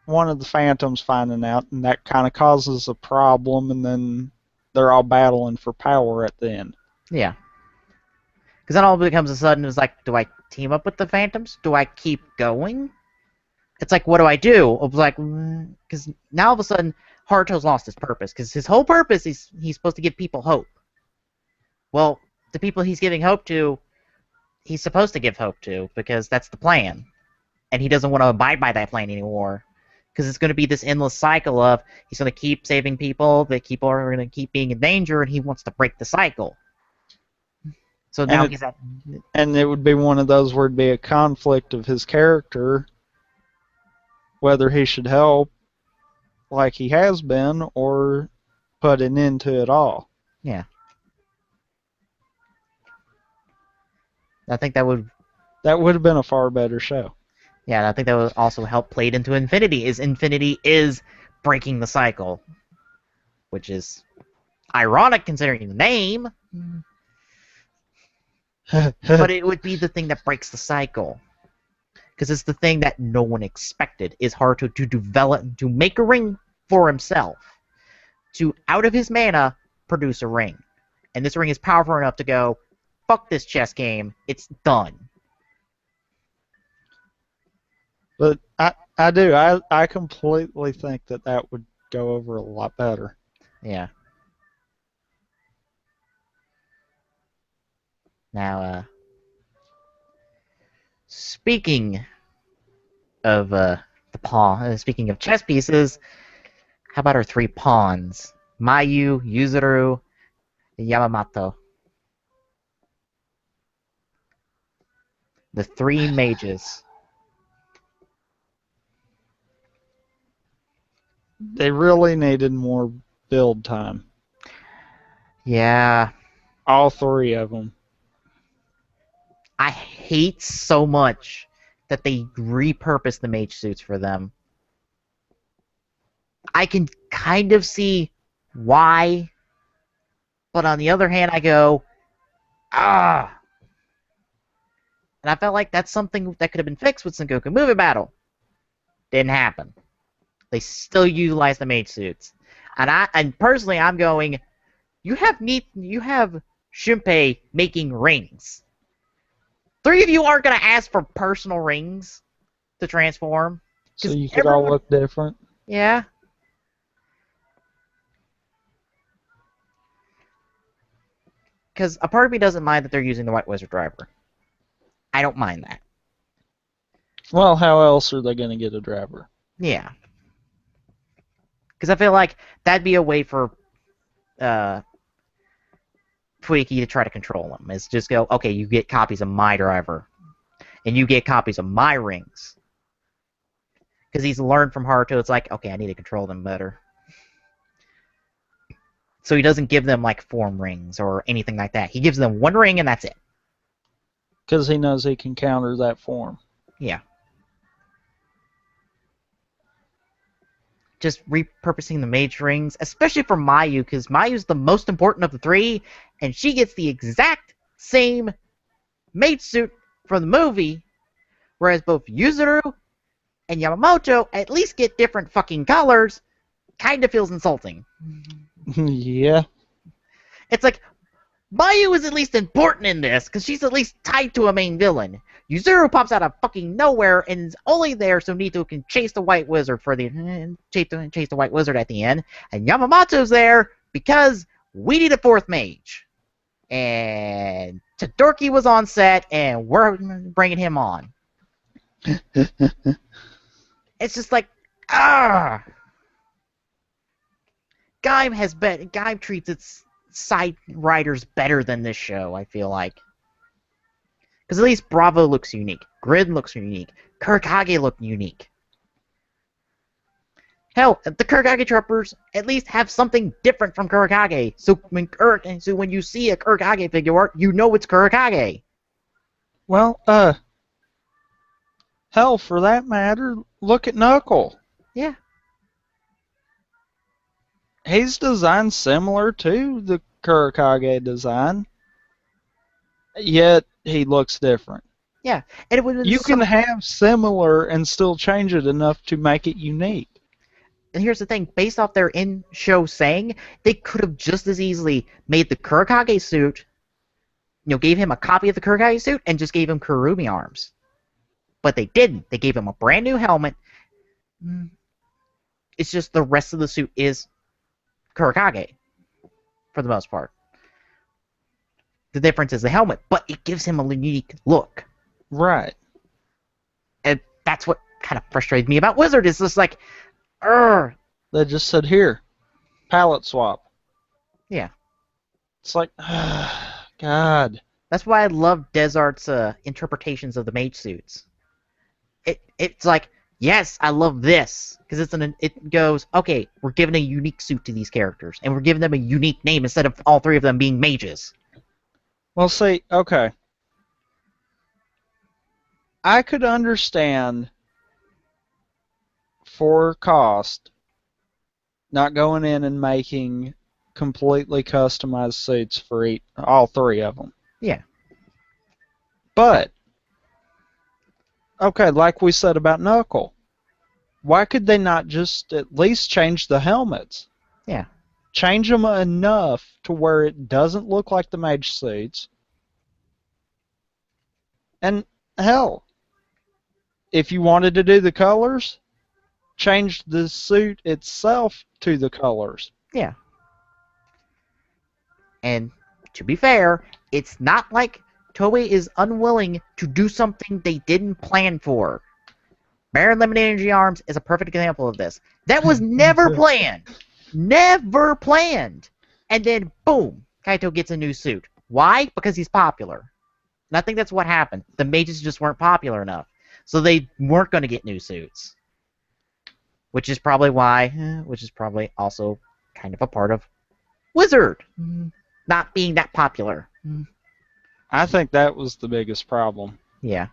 one of the Phantoms finding out, and that kind of causes a problem, and then they're all battling for power at the end. Yeah. Because then all it becomes a sudden is like, do I team up with the Phantoms? Do I keep going? It's like, what do I do? It's like, because now all of a sudden, Haruto's lost his purpose. Because his whole purpose is he's supposed to give people hope. Well, the people he's giving hope to, he's supposed to give hope to, because that's the plan. And he doesn't want to abide by that plan anymore. Because it's going to be this endless cycle of he's going to keep saving people, that people are going to keep being in danger, and he wants to break the cycle. So now he's at... And it would be one of those where it'd be a conflict of his character, whether he should help like he has been or put an end to it all. Yeah. I think that would have been a far better show. Yeah, and I think that would also help play it into Infinity. Infinity is breaking the cycle, which is ironic considering the name. But it would be the thing that breaks the cycle, because it's the thing that no one expected. Is Haruto to develop, to make a ring for himself, to out of his mana produce a ring, and this ring is powerful enough to go, fuck this chess game, it's done. But I completely think that would go over a lot better. Yeah. Now, speaking of speaking of chess pieces, how about our three pawns? Mayu, Yuzuru, Yamamoto. The three mages. They really needed more build time. Yeah. All three of them. I hate so much that they repurpose the mage suits for them. I can kind of see why, but on the other hand, I go, ah. And I felt like that's something that could have been fixed with Sengoku Movie Battle. Didn't happen. They still utilize the mage suits. And personally, I'm going, you have Shunpei making rings. Three of you aren't going to ask for personal rings to transform. So you could all look different? Yeah. Because a part of me doesn't mind that they're using the White Wizard driver. I don't mind that. Well, how else are they going to get a driver? Yeah. Because I feel like that'd be a way for Fuiki to try to control them. Is just go, okay, you get copies of my driver. And you get copies of my rings. Because he's learned from Haruto, it's like, okay, I need to control them better. So he doesn't give them, like, form rings or anything like that. He gives them one ring and that's it. Because he knows he can counter that form. Yeah. Just repurposing the mage rings, especially for Mayu, because Mayu's the most important of the three, and she gets the exact same mage suit from the movie, whereas both Yuzuru and Yamamoto at least get different fucking colors. Kind of feels insulting. Yeah. It's like, Mayu is at least important in this, because she's at least tied to a main villain. Yuzuru pops out of fucking nowhere and is only there so Nito can chase the White Wizard for the chase the White Wizard at the end. And Yamamoto's there because we need a fourth mage. And Todoroki was on set, and we're bringing him on. It's just like, ah. Gaim treats its side writers better than this show, I feel like. Because at least Bravo looks unique. Grid looks unique. Kurokage looked unique. Hell, the Kurokage troopers at least have something different from Kurokage. So when you see a Kurokage figure art, you know it's Kurokage. Well, hell, for that matter, look at Knuckle. Yeah. He's designed similar to the Kurokage design, yet he looks different. Yeah, and it would. You can have similar and still change it enough to make it unique. And here's the thing: based off their in-show saying, they could have just as easily made the Kurokage suit. Gave him a copy of the Kurokage suit and just gave him Kurumi arms. But they didn't. They gave him a brand new helmet. It's just the rest of the suit is Kurokage, for the most part. The difference is the helmet, but it gives him a unique look. Right. And that's what kind of frustrated me about Wizard. It's just like, Urgh. They just said, here, palette swap. Yeah. It's like, God. That's why I love Desart's interpretations of the mage suits. It's like, yes, I love this. Because it goes, okay, we're giving a unique suit to these characters. And we're giving them a unique name instead of all three of them being mages. Well, see, okay. I could understand for cost not going in and making completely customized suits for all three of them. Yeah. But, okay, like we said about Knuckle, why could they not just at least change the helmets? Yeah. Change them enough to where it doesn't look like the mage suits. And, hell, if you wanted to do the colors, change the suit itself to the colors. Yeah. And to be fair, it's not like Toei is unwilling to do something they didn't plan for. Baron Lemon Energy Arms is a perfect example of this. That was never planned. Never planned. And then, boom, Kaito gets a new suit. Why? Because he's popular. And I think that's what happened. The mages just weren't popular enough. So they weren't going to get new suits. Which is probably also kind of a part of Wizard not being that popular. I think that was the biggest problem. Yeah.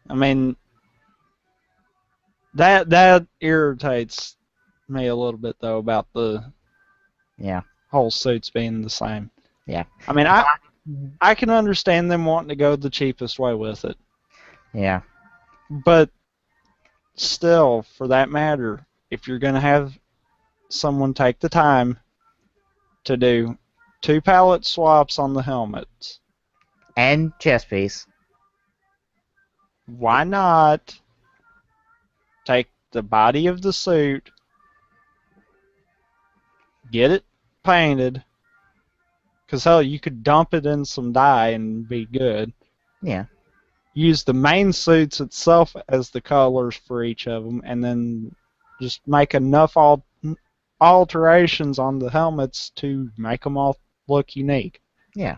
I mean, that irritates me a little bit, though, about the whole suits being the same. Yeah. I mean, I can understand them wanting to go the cheapest way with it. Yeah. But still, for that matter, if you're going to have someone take the time to do 2 palette swaps on the helmets and chest piece, why not take the body of the suit, get it painted, because hell, you could dump it in some dye and be good. Yeah. Use the main suits itself as the colors for each of them, and then just make enough alterations on the helmets to make them all look unique. Yeah.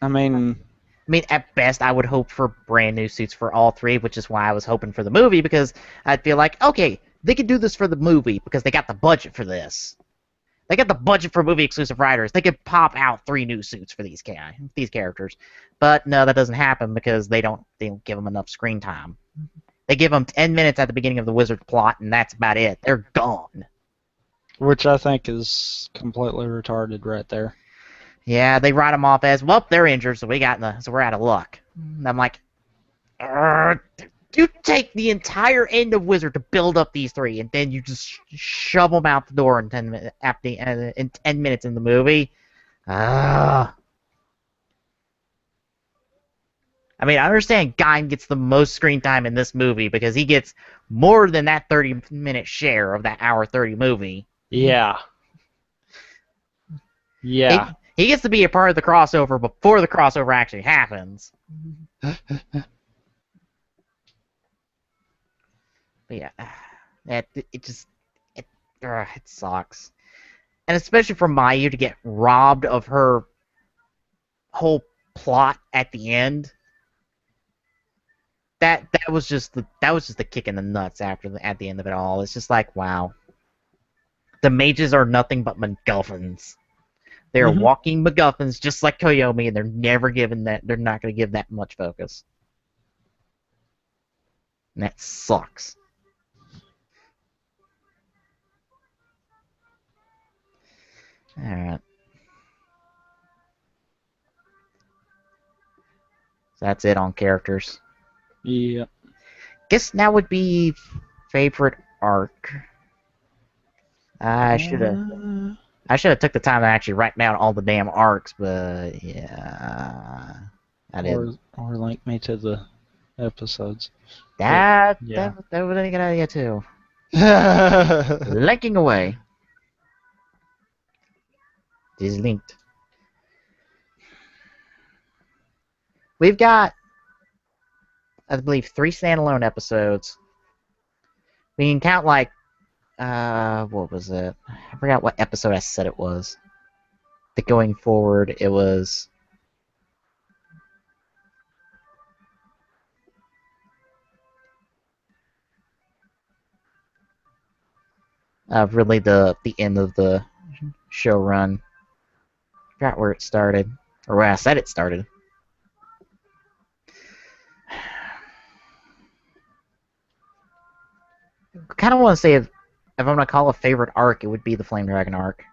I mean, at best, I would hope for brand new suits for all three, which is why I was hoping for the movie, because I'd feel like, okay, they could do this for the movie because they got the budget for this. They got the budget for movie-exclusive writers. They could pop out 3 new suits for these characters. But no, that doesn't happen because they don't give them enough screen time. They give them 10 minutes at the beginning of the Wizard plot, and that's about it. They're gone. Which I think is completely retarded right there. Yeah, they write them off as, well, they're injured, so we're out of luck. And I'm like, You take the entire end of Wizard to build up these three, and then you just shove them out the door in 10 minutes. In 10 minutes in the movie. Ah. I mean, I understand Guy gets the most screen time in this movie because he gets more than that 30-minute share of that hour 30 movie. Yeah. Yeah. He gets to be a part of the crossover before the crossover actually happens. But yeah, it sucks, and especially for Mayu to get robbed of her whole plot at the end. That was just the kick in the nuts at the end of it all. It's just like, wow, the mages are nothing but MacGuffins. They're walking MacGuffins just like Koyomi, and they're never given that. They're not going to give that much focus, and that sucks. All right. So that's it on characters. Yeah. Guess now would be favorite arc. I should have took the time to actually write down all the damn arcs, but yeah, I didn't. Or link me to the episodes. That But, yeah. that would be a good idea too. Linking away. It is linked. We've got, I believe, 3 standalone episodes. We can count like, what was it? I forgot what episode I said it was. The going forward, it was. Really the end of the show run. I forgot where it started, or where I said it started. I kind of want to say if I'm gonna call a favorite arc, it would be the Flame Dragon arc.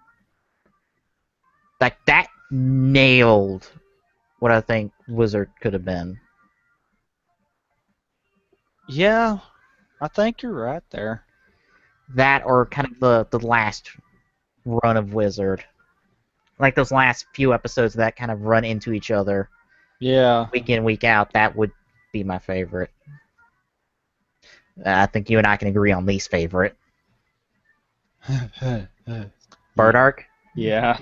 Like that nailed what I think Wizard could have been. Yeah, I think you're right there. That or kind of the last run of Wizard. Like those last few episodes that kind of run into each other. Yeah. Week in, week out, that would be my favorite. I think you and I can agree on least favorite. Bird arc? Yeah.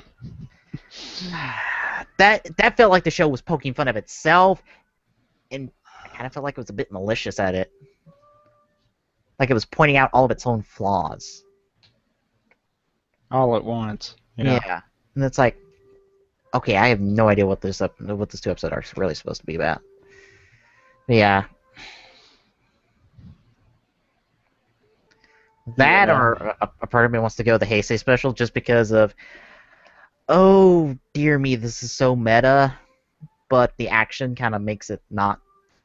That felt like the show was poking fun of itself, and I kind of felt like it was a bit malicious at it. Like it was pointing out all of its own flaws. All at once. Yeah. And it's like, okay, I have no idea what this 2-episode arc is really supposed to be about. But yeah. That or a part of me wants to go the Heisei special just because of, oh dear me, this is so meta, but the action kind of makes it not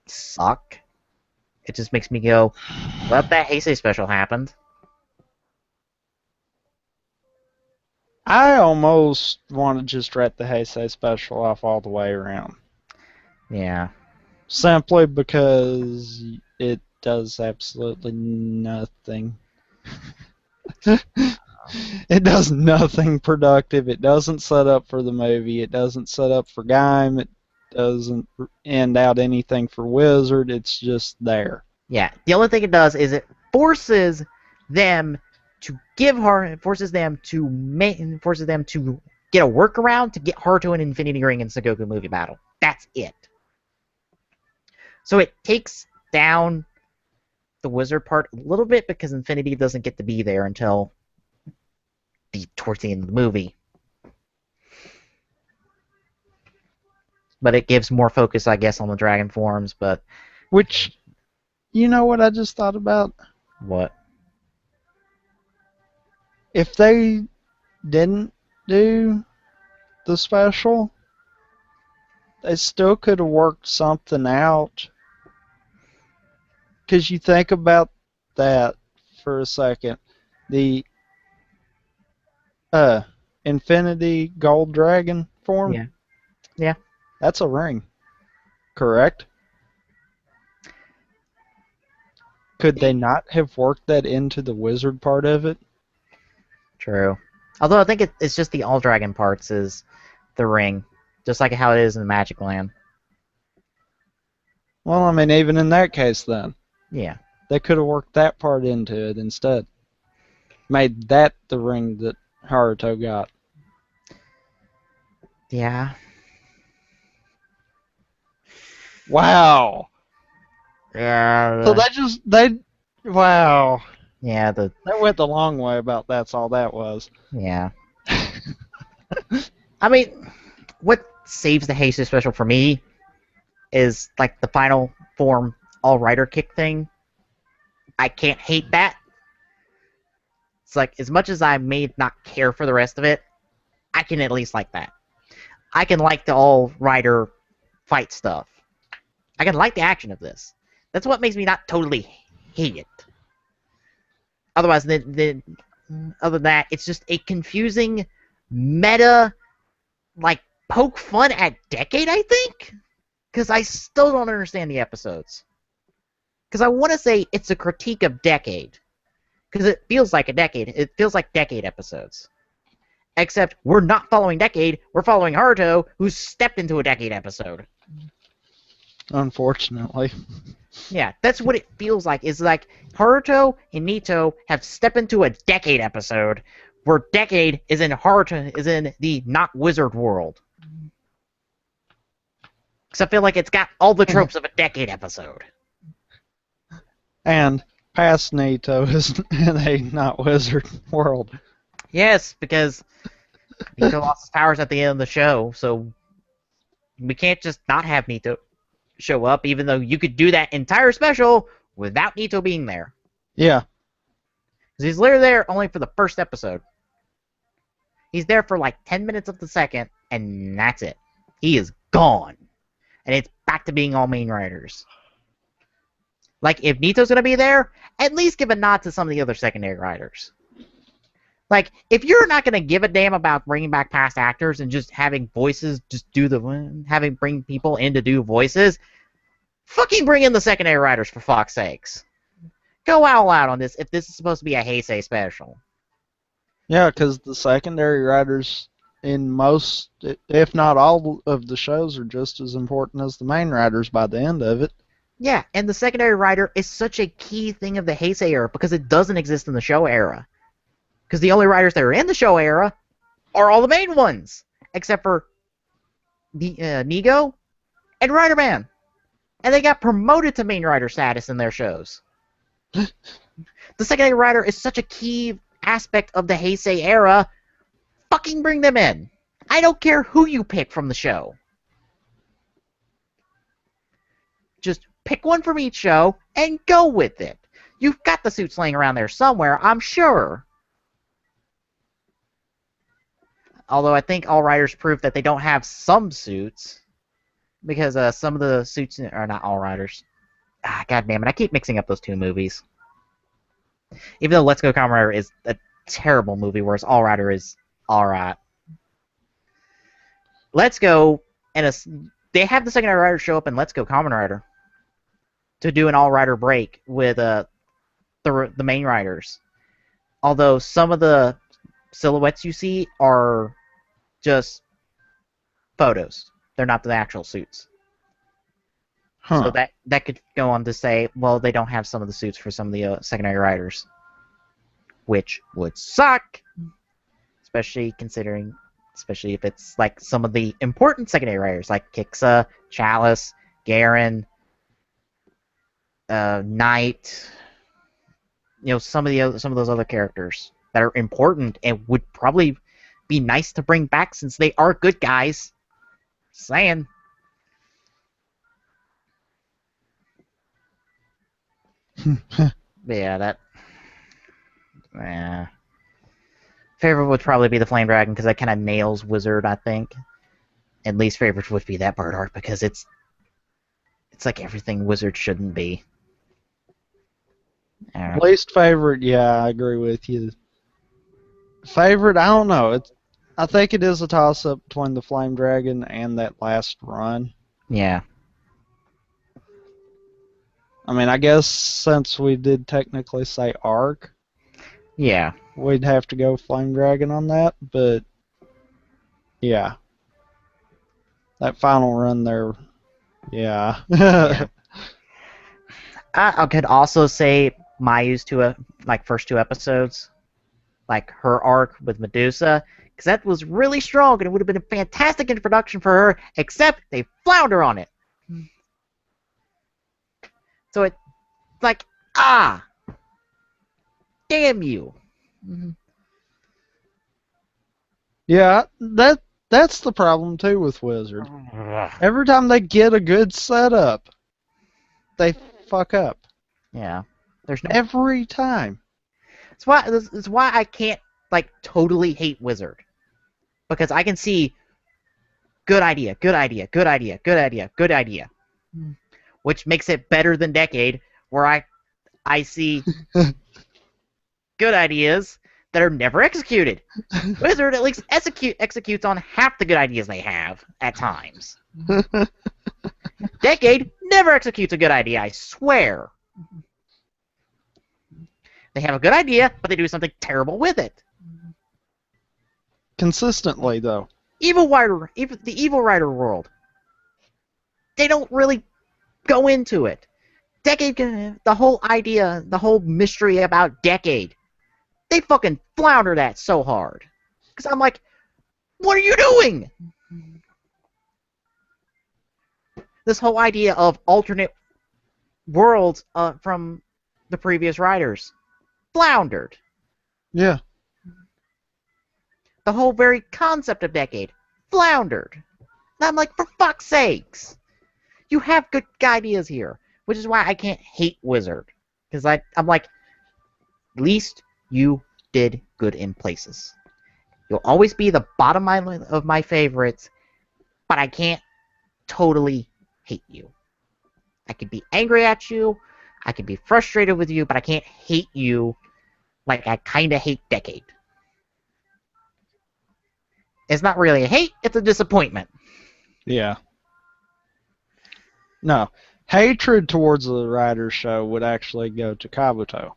suck. It just makes me go, well, that Heisei special happened. I almost want to just write the Heisei special off all the way around. Yeah. Simply because it does absolutely nothing. It does nothing productive. It doesn't set up for the movie. It doesn't set up for Gaim. It doesn't end out anything for Wizard. It's just there. Yeah. The only thing it does is it forces them to get a workaround to get Haruto an Infinity Ring in Sengoku movie battle. That's it. So it takes down the Wizard part a little bit because Infinity doesn't get to be there until towards the end of the movie. But it gives more focus, I guess, on the dragon forms, but... Which, you know what I just thought about? What? If they didn't do the special, they still could have worked something out. Because you think about that for a second. The Infinity Gold Dragon form? Yeah. Yeah. That's a ring. Correct? Could they not have worked that into the wizard part of it? True. Although I think it's just the All Dragon parts is the ring, just like how it is in Magic Land. Well, I mean, even in that case, then Yeah. they could have worked that part into it instead. Made that the ring that Haruto got. Yeah. Wow. Yeah. So wow. Yeah. That went the long way about that's all that was. Yeah. I mean, what saves the Heisei special for me is like the final form all rider kick thing. I can't hate that. It's like as much as I may not care for the rest of it, I can at least like that. I can like the all rider fight stuff. I can like the action of this. That's what makes me not totally hate it. Otherwise, other than that, it's just a confusing meta, like poke fun at Decade, I think? Because I still don't understand the episodes. Because I want to say it's a critique of Decade. Because it feels like a Decade. It feels like Decade episodes. Except we're not following Decade, we're following Haruto, who's stepped into a Decade episode. Unfortunately. Yeah, that's what it feels like. Is like Haruto and Nito have stepped into a Decade episode, where Decade is in Haruto is in the not wizard world. Because I feel like it's got all the tropes of a Decade episode. And past Nito is in a not wizard world. Yes, because Nito lost his powers at the end of the show, so we can't just not have Nito show up, even though you could do that entire special without Nito being there. Yeah. Because he's literally there only for the first episode. He's there for like 10 minutes of the second, and that's it. He is gone. And it's back to being all main writers. Like, if Nito's going to be there, at least give a nod to some of the other secondary writers. Like, if you're not going to give a damn about bringing back past actors and just having voices, bring people in to do voices, fucking bring in the secondary writers for fuck's sakes. Go all out on this if this is supposed to be a Heisei special. Yeah, because the secondary writers in most, if not all of the shows, are just as important as the main writers by the end of it. Yeah, and the secondary writer is such a key thing of the Heisei era because it doesn't exist in the show era. Because the only writers that are in the show era are all the main ones, except for the Nigo and Rider Man. And they got promoted to main writer status in their shows. The secondary writer is such a key aspect of the Heisei era. Fucking bring them in. I don't care who you pick from the show. Just pick one from each show and go with it. You've got the suits laying around there somewhere, I'm sure. Although I think all writers prove that they don't have some suits. Because some of the suits are not all writers. God damn it, I keep mixing up those two movies. Even though Let's Go Kamen Rider is a terrible movie, whereas All Rider is alright. Let's Go, and they have the secondary writer show up in Let's Go Kamen Rider to do an all rider break with the main writers. Although some of the silhouettes you see are just photos. They're not the actual suits. Huh. So that could go on to say, well, they don't have some of the suits for some of the secondary writers. Which would suck. Especially if it's like some of the important secondary writers, like Kixa, Chalice, Garen, Knight. You know, some of those other characters that are important and would probably be nice to bring back since they are good guys. Saying. Yeah, that. Yeah. Favorite would probably be the Flame Dragon because that kind of nails Wizard, I think. At least favorite would be that bird art because it's like everything Wizard shouldn't be. Least favorite, yeah, I agree with you. Favorite, I don't know. I think it is a toss-up between the Flame Dragon and that last run. Yeah. I mean, I guess since we did technically say arc, Yeah. we'd have to go Flame Dragon on that, but yeah. That final run there, yeah. Yeah. I could also say Mayu's first two episodes, like her arc with Medusa, because that was really strong and it would have been a fantastic introduction for her, except they flounder on it. So it's like, damn you. Yeah, that's the problem too with Wizard. Every time they get a good setup, they fuck up. Yeah. There's no. Every time. That's why I can't totally hate Wizard, because I can see good idea, good idea, good idea, good idea, good idea, which makes it better than Decade, where I see good ideas that are never executed. Wizard at least executes on half the good ideas they have at times. Decade never executes a good idea, I swear. They have a good idea, but they do something terrible with it. Consistently, though. The Evil Rider world. They don't really go into it. Decade, the whole idea, the whole mystery about Decade, they fucking flounder that so hard. Because I'm like, what are you doing? This whole idea of alternate worlds from the previous writers floundered. Yeah. The whole very concept of Decade floundered. And I'm like, for fuck's sakes. You have good ideas here. Which is why I can't hate Wizard. Because I'm like, at least you did good in places. You'll always be the bottom of my favorites, but I can't totally hate you. I can be angry at you, I can be frustrated with you, but I can't hate you like I kind of hate Decade. It's not really a hate, it's a disappointment. Yeah. No. Hatred towards the writer's show would actually go to Kabuto.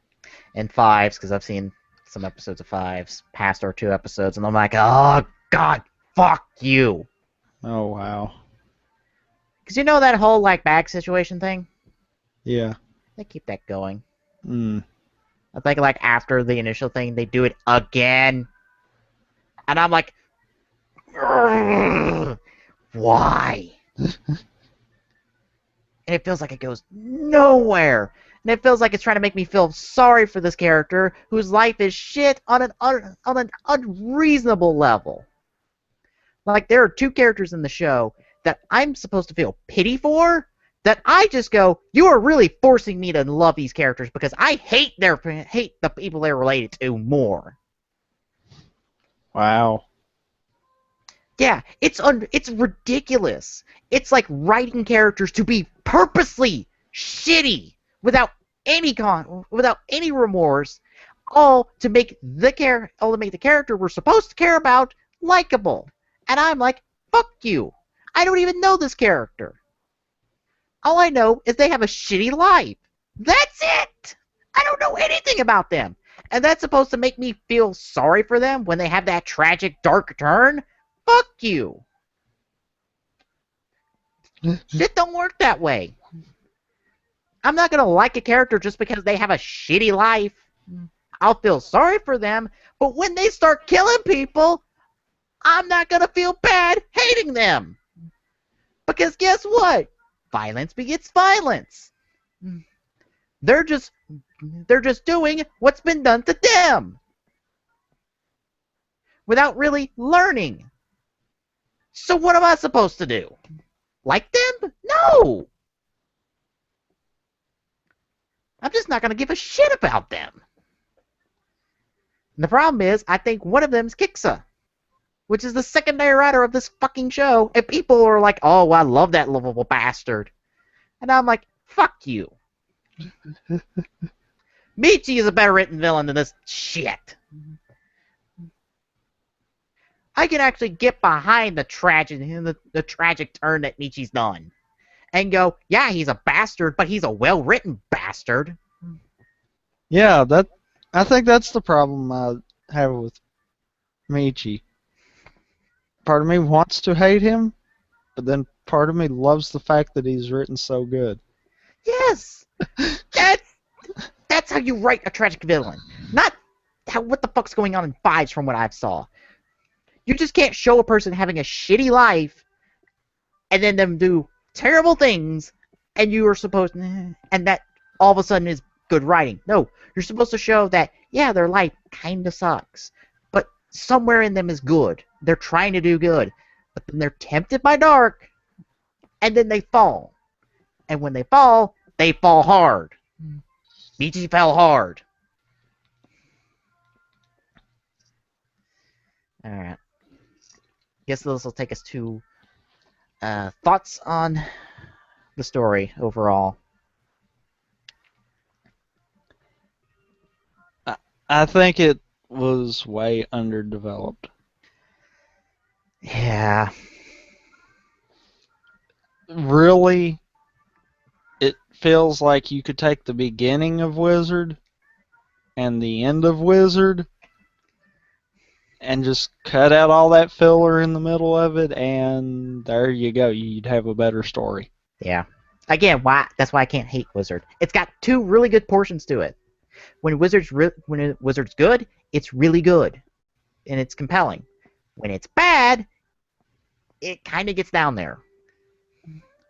And Fives, because I've seen some episodes of Fives, past our 2 episodes, and I'm like, oh, God, fuck you. Oh, wow. Because you know that whole, bag situation thing? Yeah. They keep that going. Mm. I think, after the initial thing, they do it again. And I'm like, why? And it feels like it goes nowhere. And it feels like it's trying to make me feel sorry for this character whose life is shit on an unreasonable level. Like, there are 2 characters in the show that I'm supposed to feel pity for, that I just go, you are really forcing me to love these characters because I hate the people they're related to more. Wow. Yeah, it's ridiculous. It's like writing characters to be purposely shitty without any remorse, all to make the character we're supposed to care about likable. And I'm like, fuck you. I don't even know this character. All I know is they have a shitty life. That's it. I don't know anything about them. And that's supposed to make me feel sorry for them when they have that tragic dark turn? Fuck you. Shit don't work that way. I'm not gonna like a character just because they have a shitty life. I'll feel sorry for them, but when they start killing people, I'm not gonna feel bad hating them. Because guess what? Violence begets violence. They're just doing what's been done to them without really learning. So what am I supposed to do? Like them? No! I'm just not going to give a shit about them. And the problem is, I think one of them is Kixa, which is the secondary writer of this fucking show, and people are like, oh, I love that lovable bastard. And I'm like, fuck you. Michi is a better written villain than this shit. I can actually get behind the tragic turn that Michi's done. and go, yeah, he's a bastard, but he's a well-written bastard. Yeah, I think that's the problem I have with Michi. Part of me wants to hate him, but then part of me loves the fact that he's written so good. Yes, that's that's how you write a tragic villain. Not what the fuck's going on in fives from what I've saw. You just can't show a person having a shitty life and then them do terrible things, and you are supposed and that all of a sudden is good writing. No, you're supposed to show that yeah, their life kind of sucks, but somewhere in them is good. They're trying to do good, but then they're tempted by dark, and then they fall. And when they fall hard. Michi fell hard. All right. Guess this will take us to thoughts on the story overall. I think it was way underdeveloped. Yeah. Really, it feels like you could take the beginning of Wizard and the end of Wizard and just cut out all that filler in the middle of it, and there you go. You'd have a better story. Yeah. Again, that's why I can't hate Wizard. It's got two really good portions to it. When Wizard's good, it's really good, and it's compelling. When it's bad, it kind of gets down there.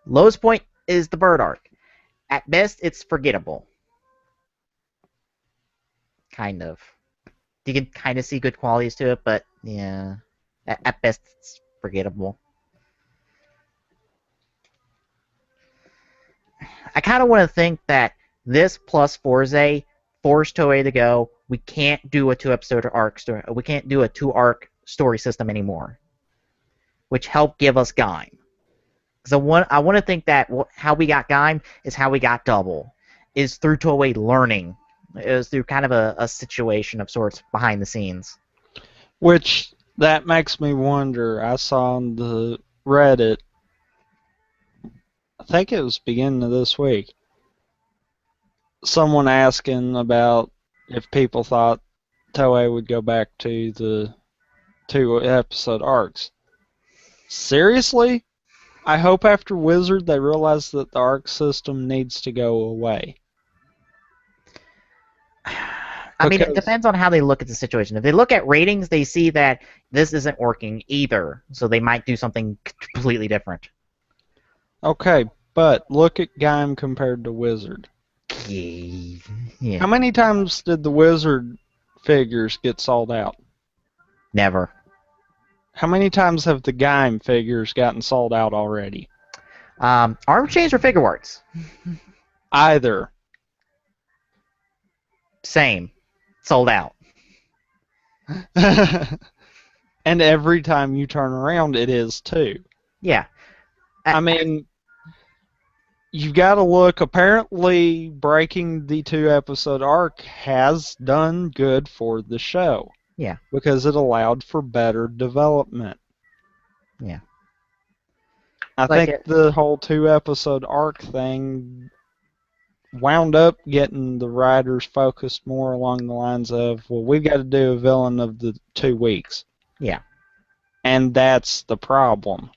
Lowest point is the bird arc. At best, it's forgettable. Kind of. You can kind of see good qualities to it, but yeah, at best, it's forgettable. I kind of want to think that this plus Forze forced Toei to go, we can't do a 2-episode arc story. We can't do a 2-arc story system anymore, which helped give us Gaim. Because I want to think that how we got Gaim is how we got Double, is through Toei learning. It was through kind of a situation of sorts behind the scenes. Which, that makes me wonder. I saw on the Reddit, I think it was beginning of this week, someone asking about if people thought Toei would go back to the 2-episode arcs. Seriously? I hope after Wizard they realize that the arc system needs to go away. I mean, it depends on how they look at the situation. If they look at ratings, they see that this isn't working either, so they might do something completely different. Okay, but look at Gaim compared to Wizard. Yeah. How many times did the Wizard figures get sold out? Never. How many times have the Gaim figures gotten sold out already? Arm chains or figure arts? Either. Same. Sold out. And every time you turn around, it is too. Yeah. I mean, you've got to look. Apparently, breaking the 2-episode arc has done good for the show. Yeah. Because it allowed for better development. Yeah. I think the whole 2-episode arc thing wound up getting the writers focused more along the lines of, well, we've got to do a villain of the 2 weeks. Yeah. And that's the problem.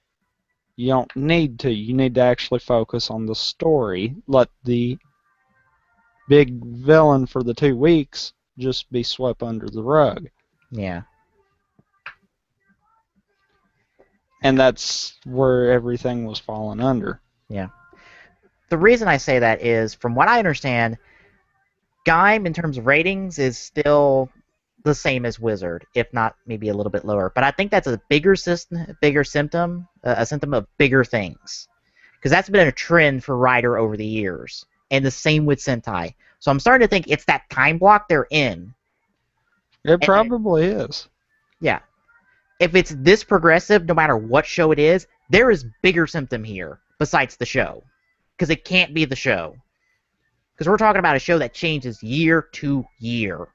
You don't need to. You need to actually focus on the story. Let the big villain for the 2 weeks just be swept under the rug. Yeah. And that's where everything was falling under. Yeah. The reason I say that is, from what I understand, Gaim, in terms of ratings, is still the same as Wizard, if not maybe a little bit lower. But I think that's a bigger symptom of bigger things. Because that's been a trend for Rider over the years. And the same with Sentai. So I'm starting to think it's that time block they're in. It probably is. Yeah. If it's this progressive, no matter what show it is, there is bigger symptom here besides the show. Because it can't be the show. Because we're talking about a show that changes year to year.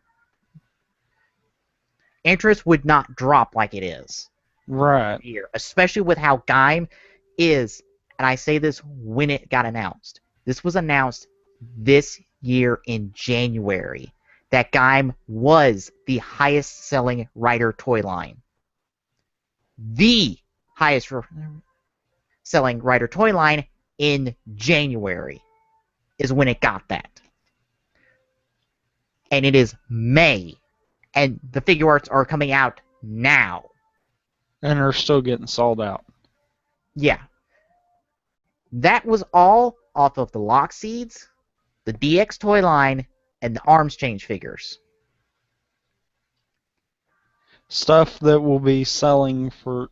Interest would not drop like it is. Right. Here, especially with how Gaim is and I say this when it got announced. This was announced this year in January. That Kamen was the highest selling Rider toy line. The highest selling Rider toy line in January is when it got that. And it is May. And the figure arts are coming out now. And they're still getting sold out. Yeah. That was all off of the Lock Seeds, the DX toy line, and the arms change figures. Stuff that will be selling for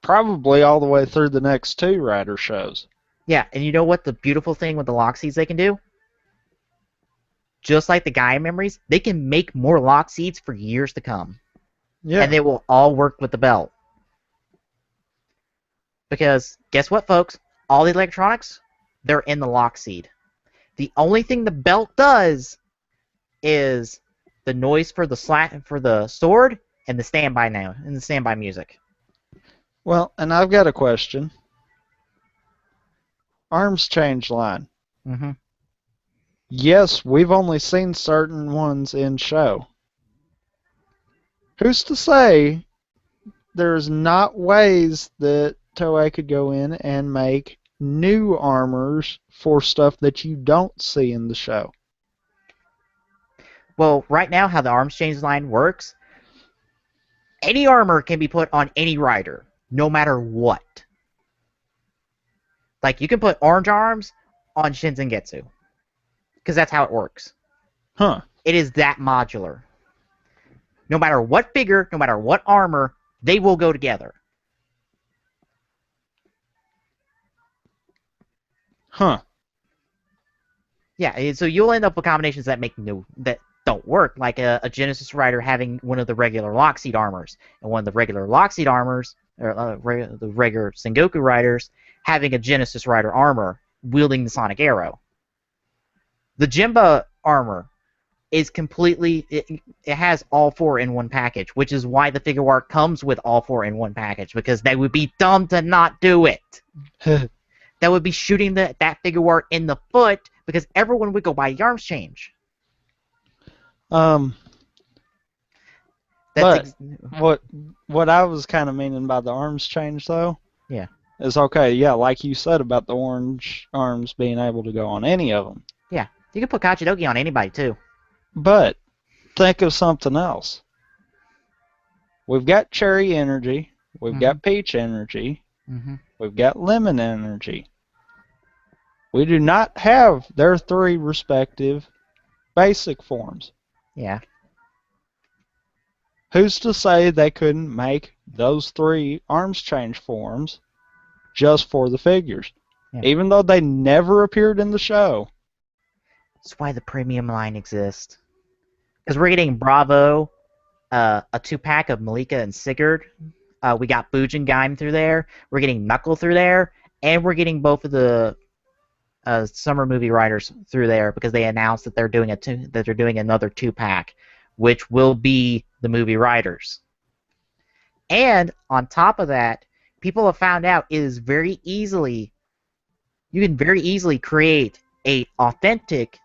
probably all the way through the next 2 Rider shows. Yeah, and you know what the beautiful thing with the Lock Seeds they can do? Just like the Gaia memories, they can make more Lock Seeds for years to come. Yeah. And they will all work with the belt. Because, guess what, folks? All the electronics, they're in the Lock Seed. The only thing the belt does is the noise for the sword and the standby music. Well, and I've got a question. Arms change line. Mm-hmm. Yes, we've only seen certain ones in show. Who's to say there's not ways that Toei could go in and make new armors for stuff that you don't see in the show? Well, right now, how the arms change line works, any armor can be put on any rider, no matter what. Like, you can put orange arms on Shinsengetsu. Because that's how it works. Huh. It is that modular. No matter what figure, no matter what armor, they will go together. Huh. Yeah, so you'll end up with combinations that don't work, like a Genesis Rider having one of the regular Lockseed armors, and one of the regular Lockseed armors, or the regular Sengoku Riders, having a Genesis Rider armor wielding the Sonic Arrow. The Jimba armor is completely... It has all 4 in one package, which is why the figure art comes with all 4 in one package, because they would be dumb to not do it. That would be shooting that figure art in the foot, because everyone would go buy the arms change. But what I was kind of meaning by the arms change, though, yeah, is okay, yeah, like you said about the orange arms being able to go on any of them. Yeah, you can put Kachidoki on anybody, too. But think of something else. We've got Cherry Energy, we've got Peach Energy, we've got Lemon Energy. We do not have their 3 respective basic forms. Yeah. Who's to say they couldn't make those 3 arms change forms just for the figures? Yeah. Even though they never appeared in the show. That's why the premium line exists. Because we're getting Bravo, a 2-pack of Malika and Sigurd. We got Bujin Gaim through there. We're getting Knuckle through there. And we're getting both of the summer movie writers through there, because they announced that they're doing another 2-pack, which will be the movie writers. And on top of that, people have found out you can very easily create a authentic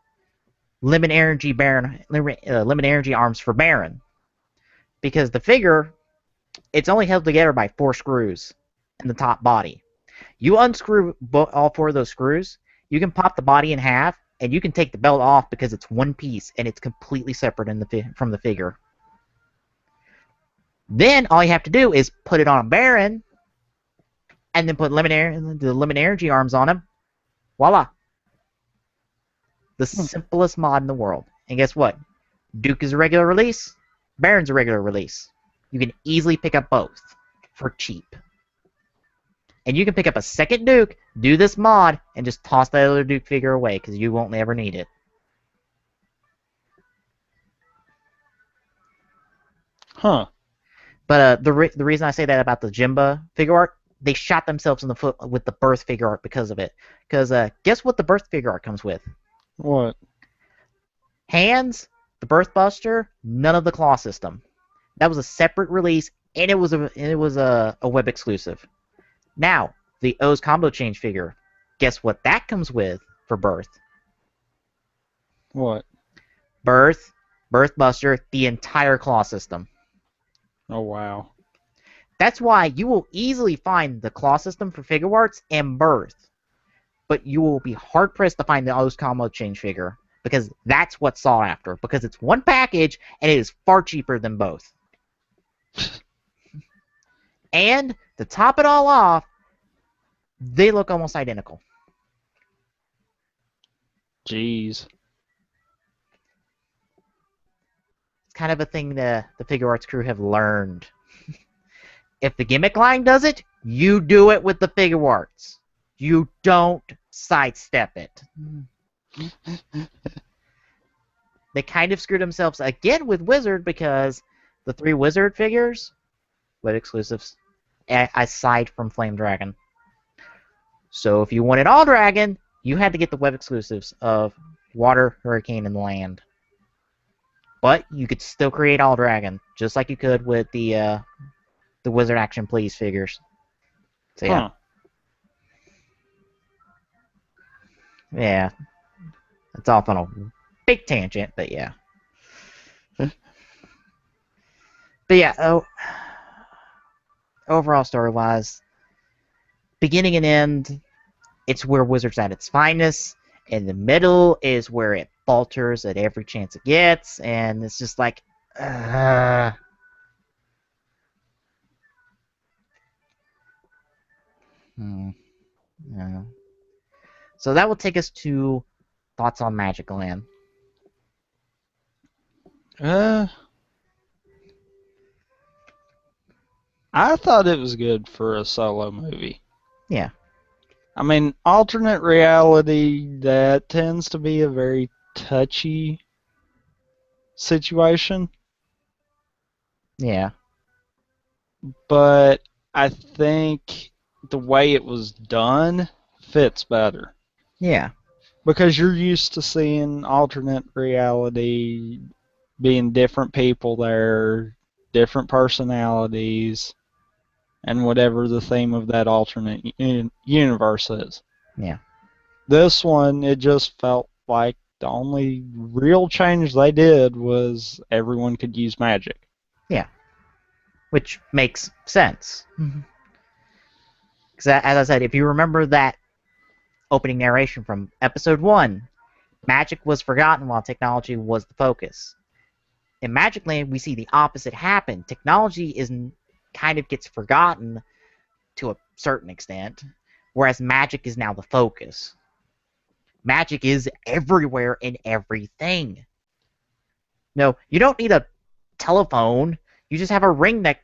Lemon Energy arms for Baron, because the figure, it's only held together by 4 screws in the top body. You unscrew all 4 of those screws, you can pop the body in half, and you can take the belt off because it's one piece and it's completely separate from the figure. Then all you have to do is put it on a Baron, and then put the Lemon Energy arms on him. Voila! The simplest mod in the world. And guess what? Duke is a regular release. Baron's a regular release. You can easily pick up both for cheap. And you can pick up a second Duke, do this mod, and just toss that other Duke figure away, because you won't ever need it. Huh. But the reason I say that about the Jimba figure art, they shot themselves in the foot with the Birth figure art because of it. Because guess what the Birth figure art comes with? What? Hands, the Birth Buster, none of the claw system. That was a separate release, and it was a web exclusive. Now, the O's combo change figure. Guess what that comes with for Birth? What? Birth, Birthbuster, the entire claw system. Oh, wow. That's why you will easily find the claw system for Figure Arts and Birth, but you will be hard pressed to find the O's combo change figure because that's what's sought after. Because it's one package and it is far cheaper than both. And to top it all off, they look almost identical. Jeez. It's kind of a thing the Figure Arts crew have learned. If the gimmick line does it, you do it with the Figure Arts. You don't sidestep it. They kind of screwed themselves again with Wizard because the 3 Wizard figures, web exclusives, aside from Flame Dragon. So if you wanted all Dragon, you had to get the web exclusives of Water, Hurricane, and Land. But you could still create all Dragon, just like you could with the Wizard Action Please figures. So yeah. Huh. Yeah. It's off on a big tangent, but yeah. But yeah, overall story-wise, beginning and end, it's where Wizard's at its finest. In the middle is where it falters at every chance it gets, and it's just like, yeah. So that will take us to thoughts on Magic Land. I thought it was good for a solo movie. Yeah. I mean, alternate reality, that tends to be a very touchy situation. Yeah. But I think the way it was done fits better. Yeah. Because you're used to seeing alternate reality being different people there, different personalities, and whatever the theme of that alternate universe is. Yeah. This one, it just felt like the only real change they did was everyone could use magic. Yeah. Which makes sense. Because as I said, if you remember that opening narration from episode 1, magic was forgotten while technology was the focus. In Magic Land, we see the opposite happen. Technology kind of gets forgotten to a certain extent, whereas magic is now the focus. Magic is everywhere in everything. No, you don't need a telephone. You just have a ring that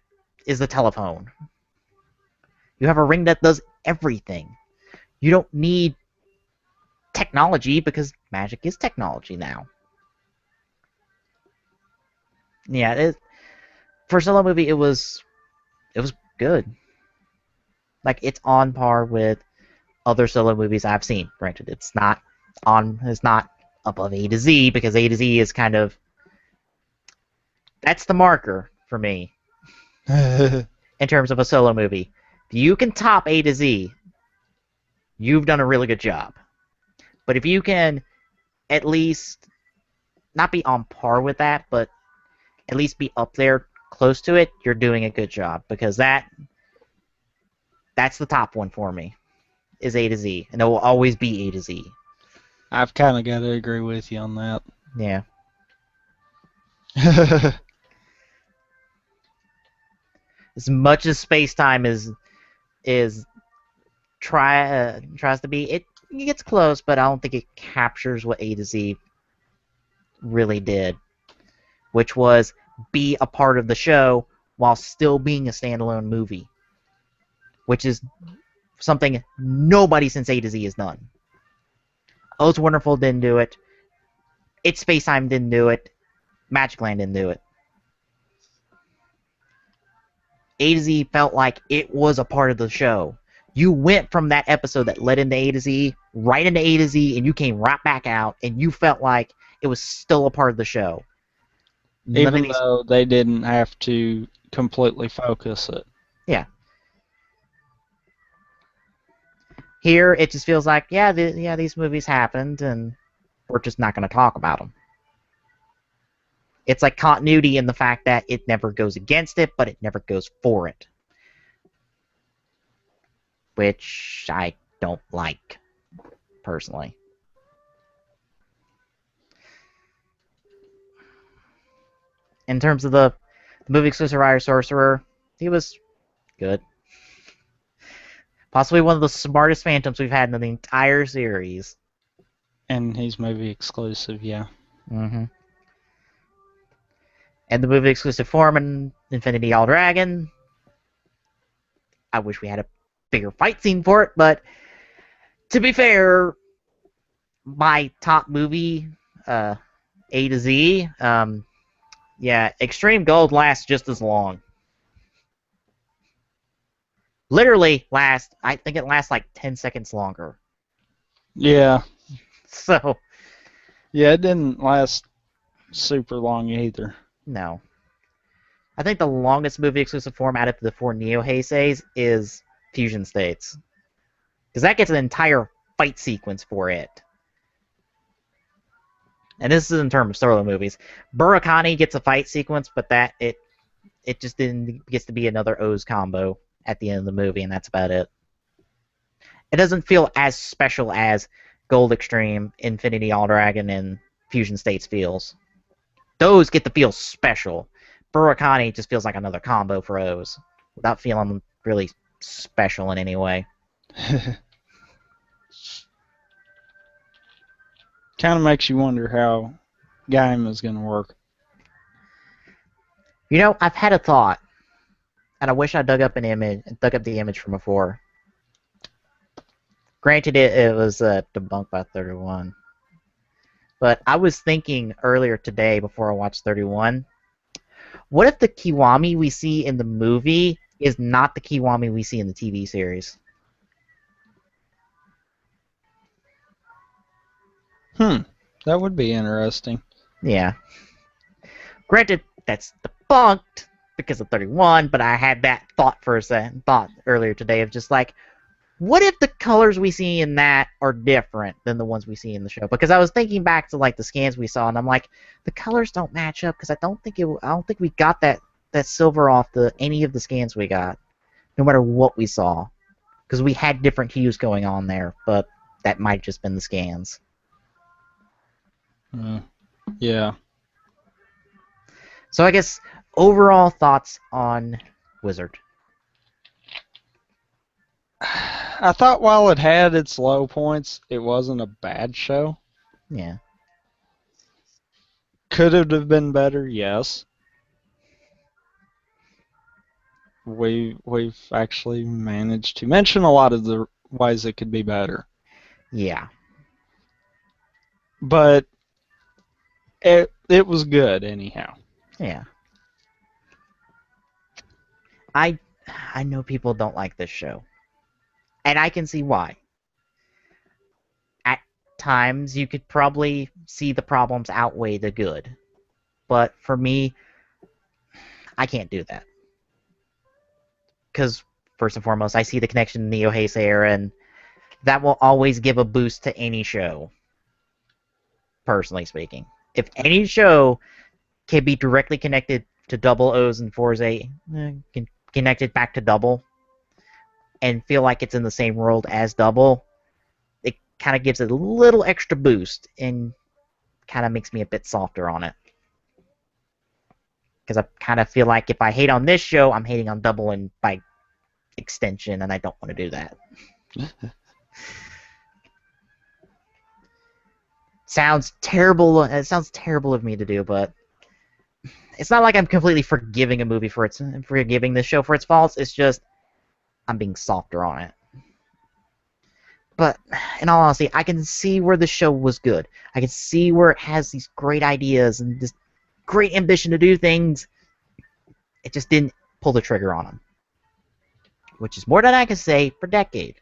is the telephone. You have a ring that does everything. You don't need technology because magic is technology now. Yeah, for a solo movie, it was good. Like, it's on par with other solo movies I've seen. Granted, it's not above A to Z because A to Z is kind of, that's the marker for me in terms of a solo movie. If you can top A to Z, you've done a really good job. But if you can at least not be on par with that, but at least be up there close to it, you're doing a good job. Because that's the top one for me, is A to Z. And it will always be A to Z. I've kind of got to agree with you on that. Yeah. As much as space-time tries to be, it gets close, but I don't think it captures what A to Z really did, which was be a part of the show while still being a standalone movie, which is something nobody since A to Z has done. Oh, It's Wonderful didn't do it. It's Space Time didn't do it. Magic Land didn't do it. A to Z felt like it was a part of the show. You went from that episode that led into A to Z, right into A to Z, and you came right back out, and you felt like it was still a part of the show. Even though they didn't have to completely focus it. Yeah. Here, it just feels like, yeah, these movies happened, and we're just not going to talk about them. It's like continuity in the fact that it never goes against it, but it never goes for it. Which I don't like, personally. In terms of the movie exclusive Rider Sorcerer, he was good. Possibly one of the smartest Phantoms we've had in the entire series. And he's movie exclusive, yeah. Mm-hmm. And the movie exclusive form in Infinity All Dragon. I wish we had a bigger fight scene for it, but to be fair, my top movie, A to Z, yeah, Extreme Gold lasts just as long. Literally I think it lasts like 10 seconds longer. Yeah. So. Yeah, it didn't last super long either. No. I think the longest movie exclusive form out of the 4 Neo Heiseis is Fusion States. Because that gets an entire fight sequence for it. And this is in terms of solo movies. Burakani gets a fight sequence, but it just gets to be another O's combo at the end of the movie, and that's about it. It doesn't feel as special as Gold Extreme, Infinity All Dragon, and Fusion States feels. Those get to feel special. Burakani just feels like another combo for O's, without feeling really special in any way. Kind of makes you wonder how Gaim is going to work. You know, I've had a thought, and I wish I dug up the image from before. Granted, it was debunked by 31. But I was thinking earlier today, before I watched 31, what if the Kiwami we see in the movie is not the Kiwami we see in the TV series? That would be interesting. Yeah. Granted, that's debunked because of 31, but I had that thought earlier today of just like, what if the colors we see in that are different than the ones we see in the show? Because I was thinking back to like the scans we saw, and I'm like, the colors don't match up because I don't think we got that silver off any of the scans we got, no matter what we saw, because we had different hues going on there, but that might have just been the scans. Yeah. So I guess overall thoughts on Wizard. I thought while it had its low points, it wasn't a bad show. Yeah. Could it have been better? Yes. We've actually managed to mention a lot of the ways it could be better. Yeah. But it was good anyhow. Yeah. I know people don't like this show. And I can see why. At times, you could probably see the problems outweigh the good. But for me, I can't do that. Because, first and foremost, I see the connection to Neo Heisei era, and that will always give a boost to any show. Personally speaking. If any show can be directly connected to Double O's and Forza, connected back to Double, and feel like it's in the same world as Double, it kind of gives it a little extra boost and kind of makes me a bit softer on it. Because I kind of feel like if I hate on this show, I'm hating on Double and by extension, and I don't want to do that. Sounds terrible. It sounds terrible of me to do, but it's not like I'm completely forgiving this show for its faults. It's just I'm being softer on it. But in all honesty, I can see where the show was good. I can see where it has these great ideas and this great ambition to do things. It just didn't pull the trigger on them. Which is more than I can say for Decade.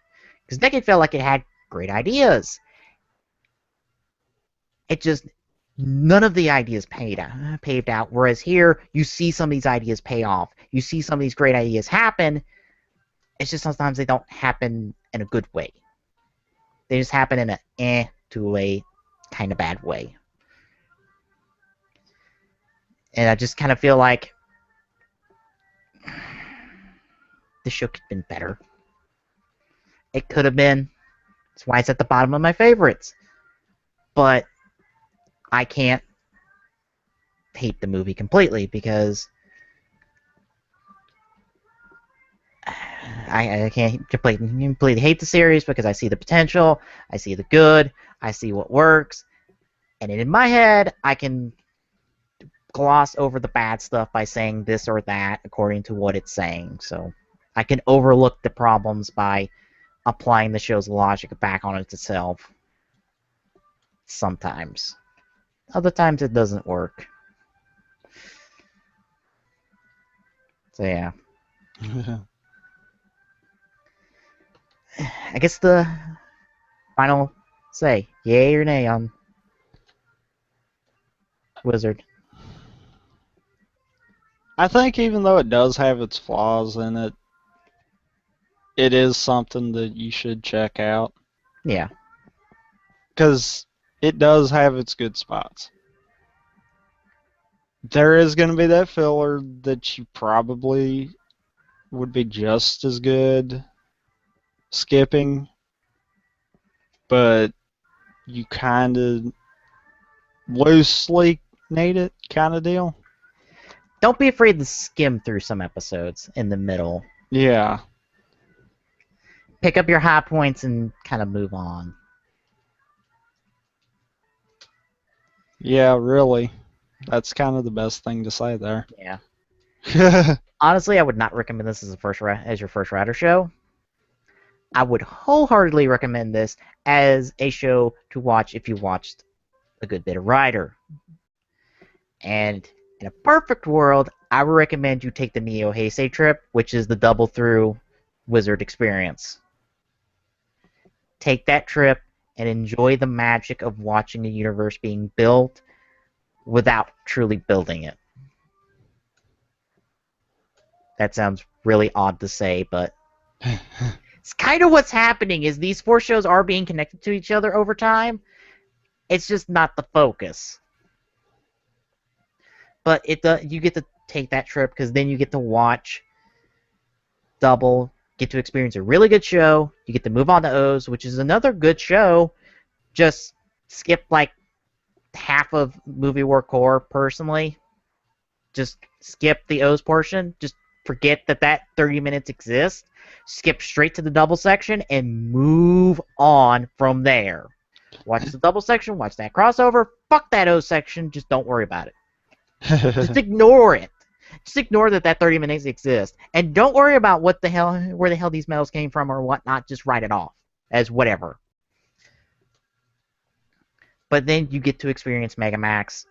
Because Decade felt like it had great ideas. It just, none of the ideas paved out. Whereas here, you see some of these ideas pay off. You see some of these great ideas happen. It's just sometimes they don't happen in a good way. They just happen in a to a kind of bad way. And I just kind of feel like the show could have been better. It could have been. That's why it's at the bottom of my favorites. But I can't hate the movie completely because I can't completely hate the series because I see the potential, I see the good, I see what works, and in my head, I can gloss over the bad stuff by saying this or that according to what it's saying. So I can overlook the problems by applying the show's logic back on itself. Sometimes. Other times it doesn't work. So yeah. I guess the final say, yay or nay on Wizard. I think even though it does have its flaws in it, it is something that you should check out. Yeah. Because it does have its good spots. There is going to be that filler that you probably would be just as good skipping, but you kind of loosely need it kind of deal. Don't be afraid to skim through some episodes in the middle. Yeah. Pick up your high points and kind of move on. Yeah, really. That's kind of the best thing to say there. Yeah. Honestly, I would not recommend this as your first Rider show. I would wholeheartedly recommend this as a show to watch if you watched a good bit of Rider. And in a perfect world, I would recommend you take the Neo Heisei trip, which is the double through Wizard experience. Take that trip and enjoy the magic of watching a universe being built without truly building it. That sounds really odd to say, but it's kind of what's happening is these four shows are being connected to each other over time. It's just not the focus. But you get to take that trip because then you get to watch double, get to experience a really good show. You get to move on to O's, which is another good show. Just skip like half of movie work core personally. Just skip the O's portion. Just forget that 30 minutes exists. Skip straight to the double section and move on from there. Watch the double section, watch that crossover. Fuck that O section. Just don't worry about it. Just ignore it. Just ignore that 30 minutes exists. And don't worry about where the hell these medals came from or whatnot. Just write it off as whatever. But then you get to experience Mega Max,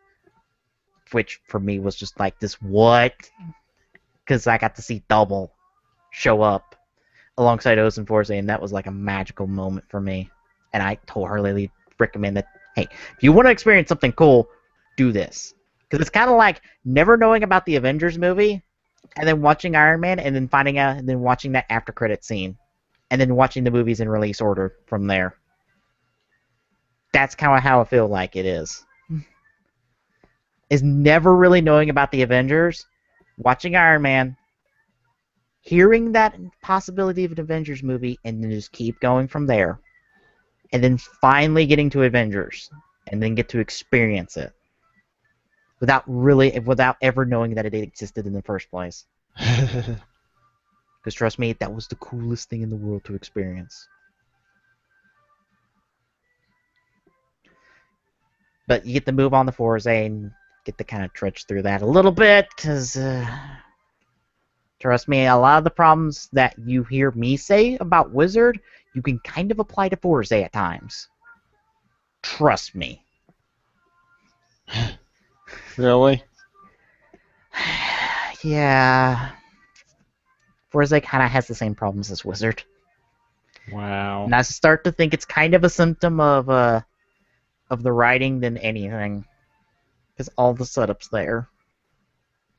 which for me was just like this what? Because I got to see Double show up alongside O's and Forza, and that was like a magical moment for me. And I wholeheartedly recommend that, hey, if you want to experience something cool, do this. Because it's kind of like never knowing about the Avengers movie, and then watching Iron Man, and then finding out, and then watching that after credit scene, and then watching the movies in release order from there. That's kind of how I feel like it is. Is never really knowing about the Avengers, watching Iron Man, hearing that possibility of an Avengers movie, and then just keep going from there. And then finally getting to Avengers, and then get to experience it. Without ever knowing that it existed in the first place. Because trust me, that was the coolest thing in the world to experience. But you get to move on to Forza and get to kind of trudge through that a little bit, because trust me, a lot of the problems that you hear me say about Wizard, you can kind of apply to Forza at times. Trust me. Really? Yeah. Forza kind of has the same problems as Wizard. Wow. And I start to think it's kind of a symptom of the writing than anything. Because all the setup's there.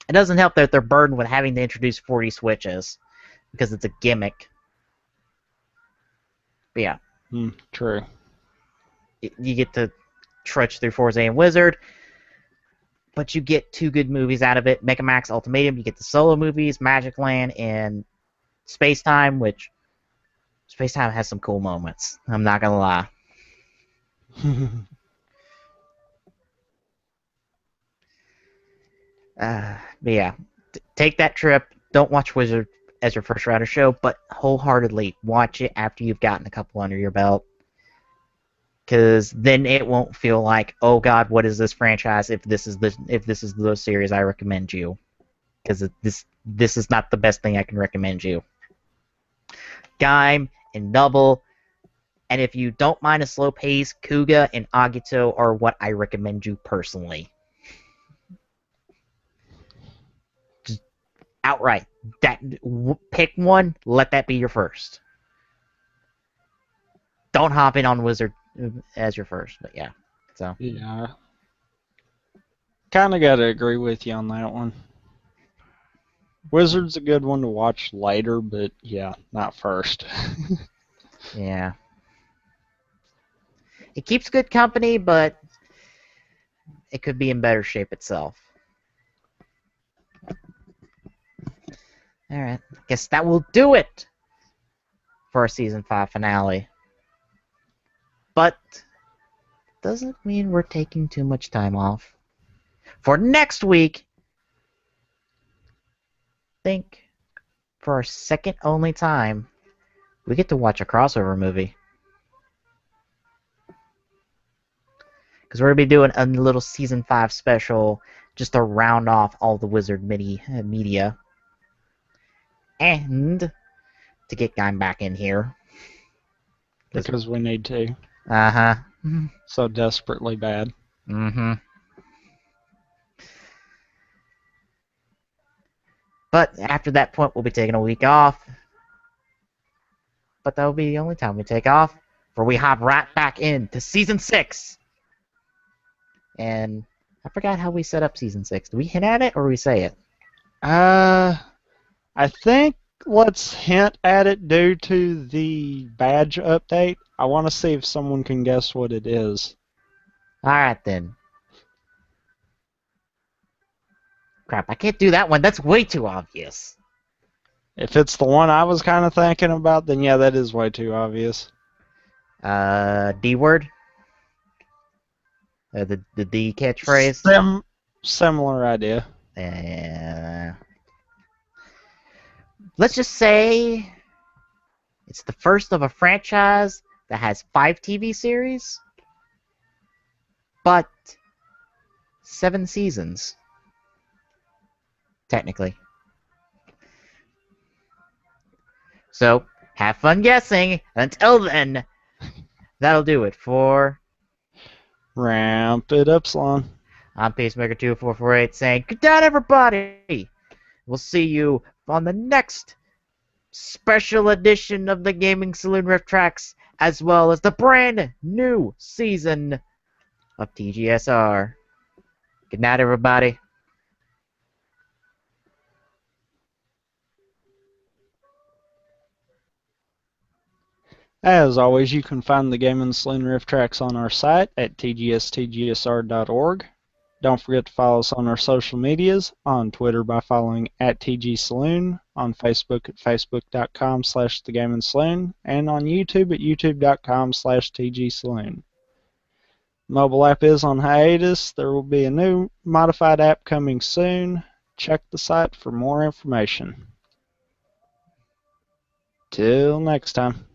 It doesn't help that they're burdened with having to introduce 40 switches. Because it's a gimmick. But yeah. True. You get to trudge through Forza and Wizard, but you get 2 good movies out of it. Mega Max Ultimatum, you get the solo movies, Magic Land, and Space Time, which Space Time has some cool moments. I'm not gonna lie. But yeah, take that trip. Don't watch Wizard as your first round of show, but wholeheartedly watch it after you've gotten a couple under your belt. Because then it won't feel like, oh God, what is this franchise? If this is the series I recommend you, because this is not the best thing I can recommend you. Gaim and Double, and if you don't mind a slow pace, Kuga and Agito are what I recommend you personally. Just outright, pick one. Let that be your first. Don't hop in on Wizard as your first, but yeah. So yeah. Kind of got to agree with you on that one. Wizard's a good one to watch later, but yeah, not first. yeah. It keeps good company, but it could be in better shape itself. Alright, guess that will do it for our Season 5 finale. But doesn't mean we're taking too much time off. For next week, I think for our second only time, we get to watch a crossover movie. Because we're going to be doing a little Season 5 special just to round off all the Wizard media. And to get Gaim back in here. Because we need to. Uh-huh. So desperately bad. Mm-hmm. But after that point, we'll be taking a week off. But that'll be the only time we take off. For we hop right back into Season 6. And I forgot how we set up Season 6. Do we hint at it or we say it? I think let's hint at it due to the badge update. I want to see if someone can guess what it is. Alright then. Crap, I can't do that one. That's way too obvious. If it's the one I was kind of thinking about, then yeah, that is way too obvious. D word? The D catchphrase? Similar idea. Let's just say it's the first of a franchise that has 5 TV series, but 7 seasons, technically. So, have fun guessing. Until then, that'll do it for Ramp it up, Slon. I'm Pacemaker2448 saying, good night, everybody! We'll see you on the next special edition of the Gaming Saloon Rift Tracks, as well as the brand new season of TGSR. Good night, everybody. As always, you can find the Gaming Saloon Rift Tracks on our site at tgstgsr.org. Don't forget to follow us on our social medias, on Twitter by following at TGSaloon, on Facebook at facebook.com/thegamingsaloon, and on YouTube at youtube.com/TGSaloon. Mobile app is on hiatus. There will be a new modified app coming soon. Check the site for more information. Till next time.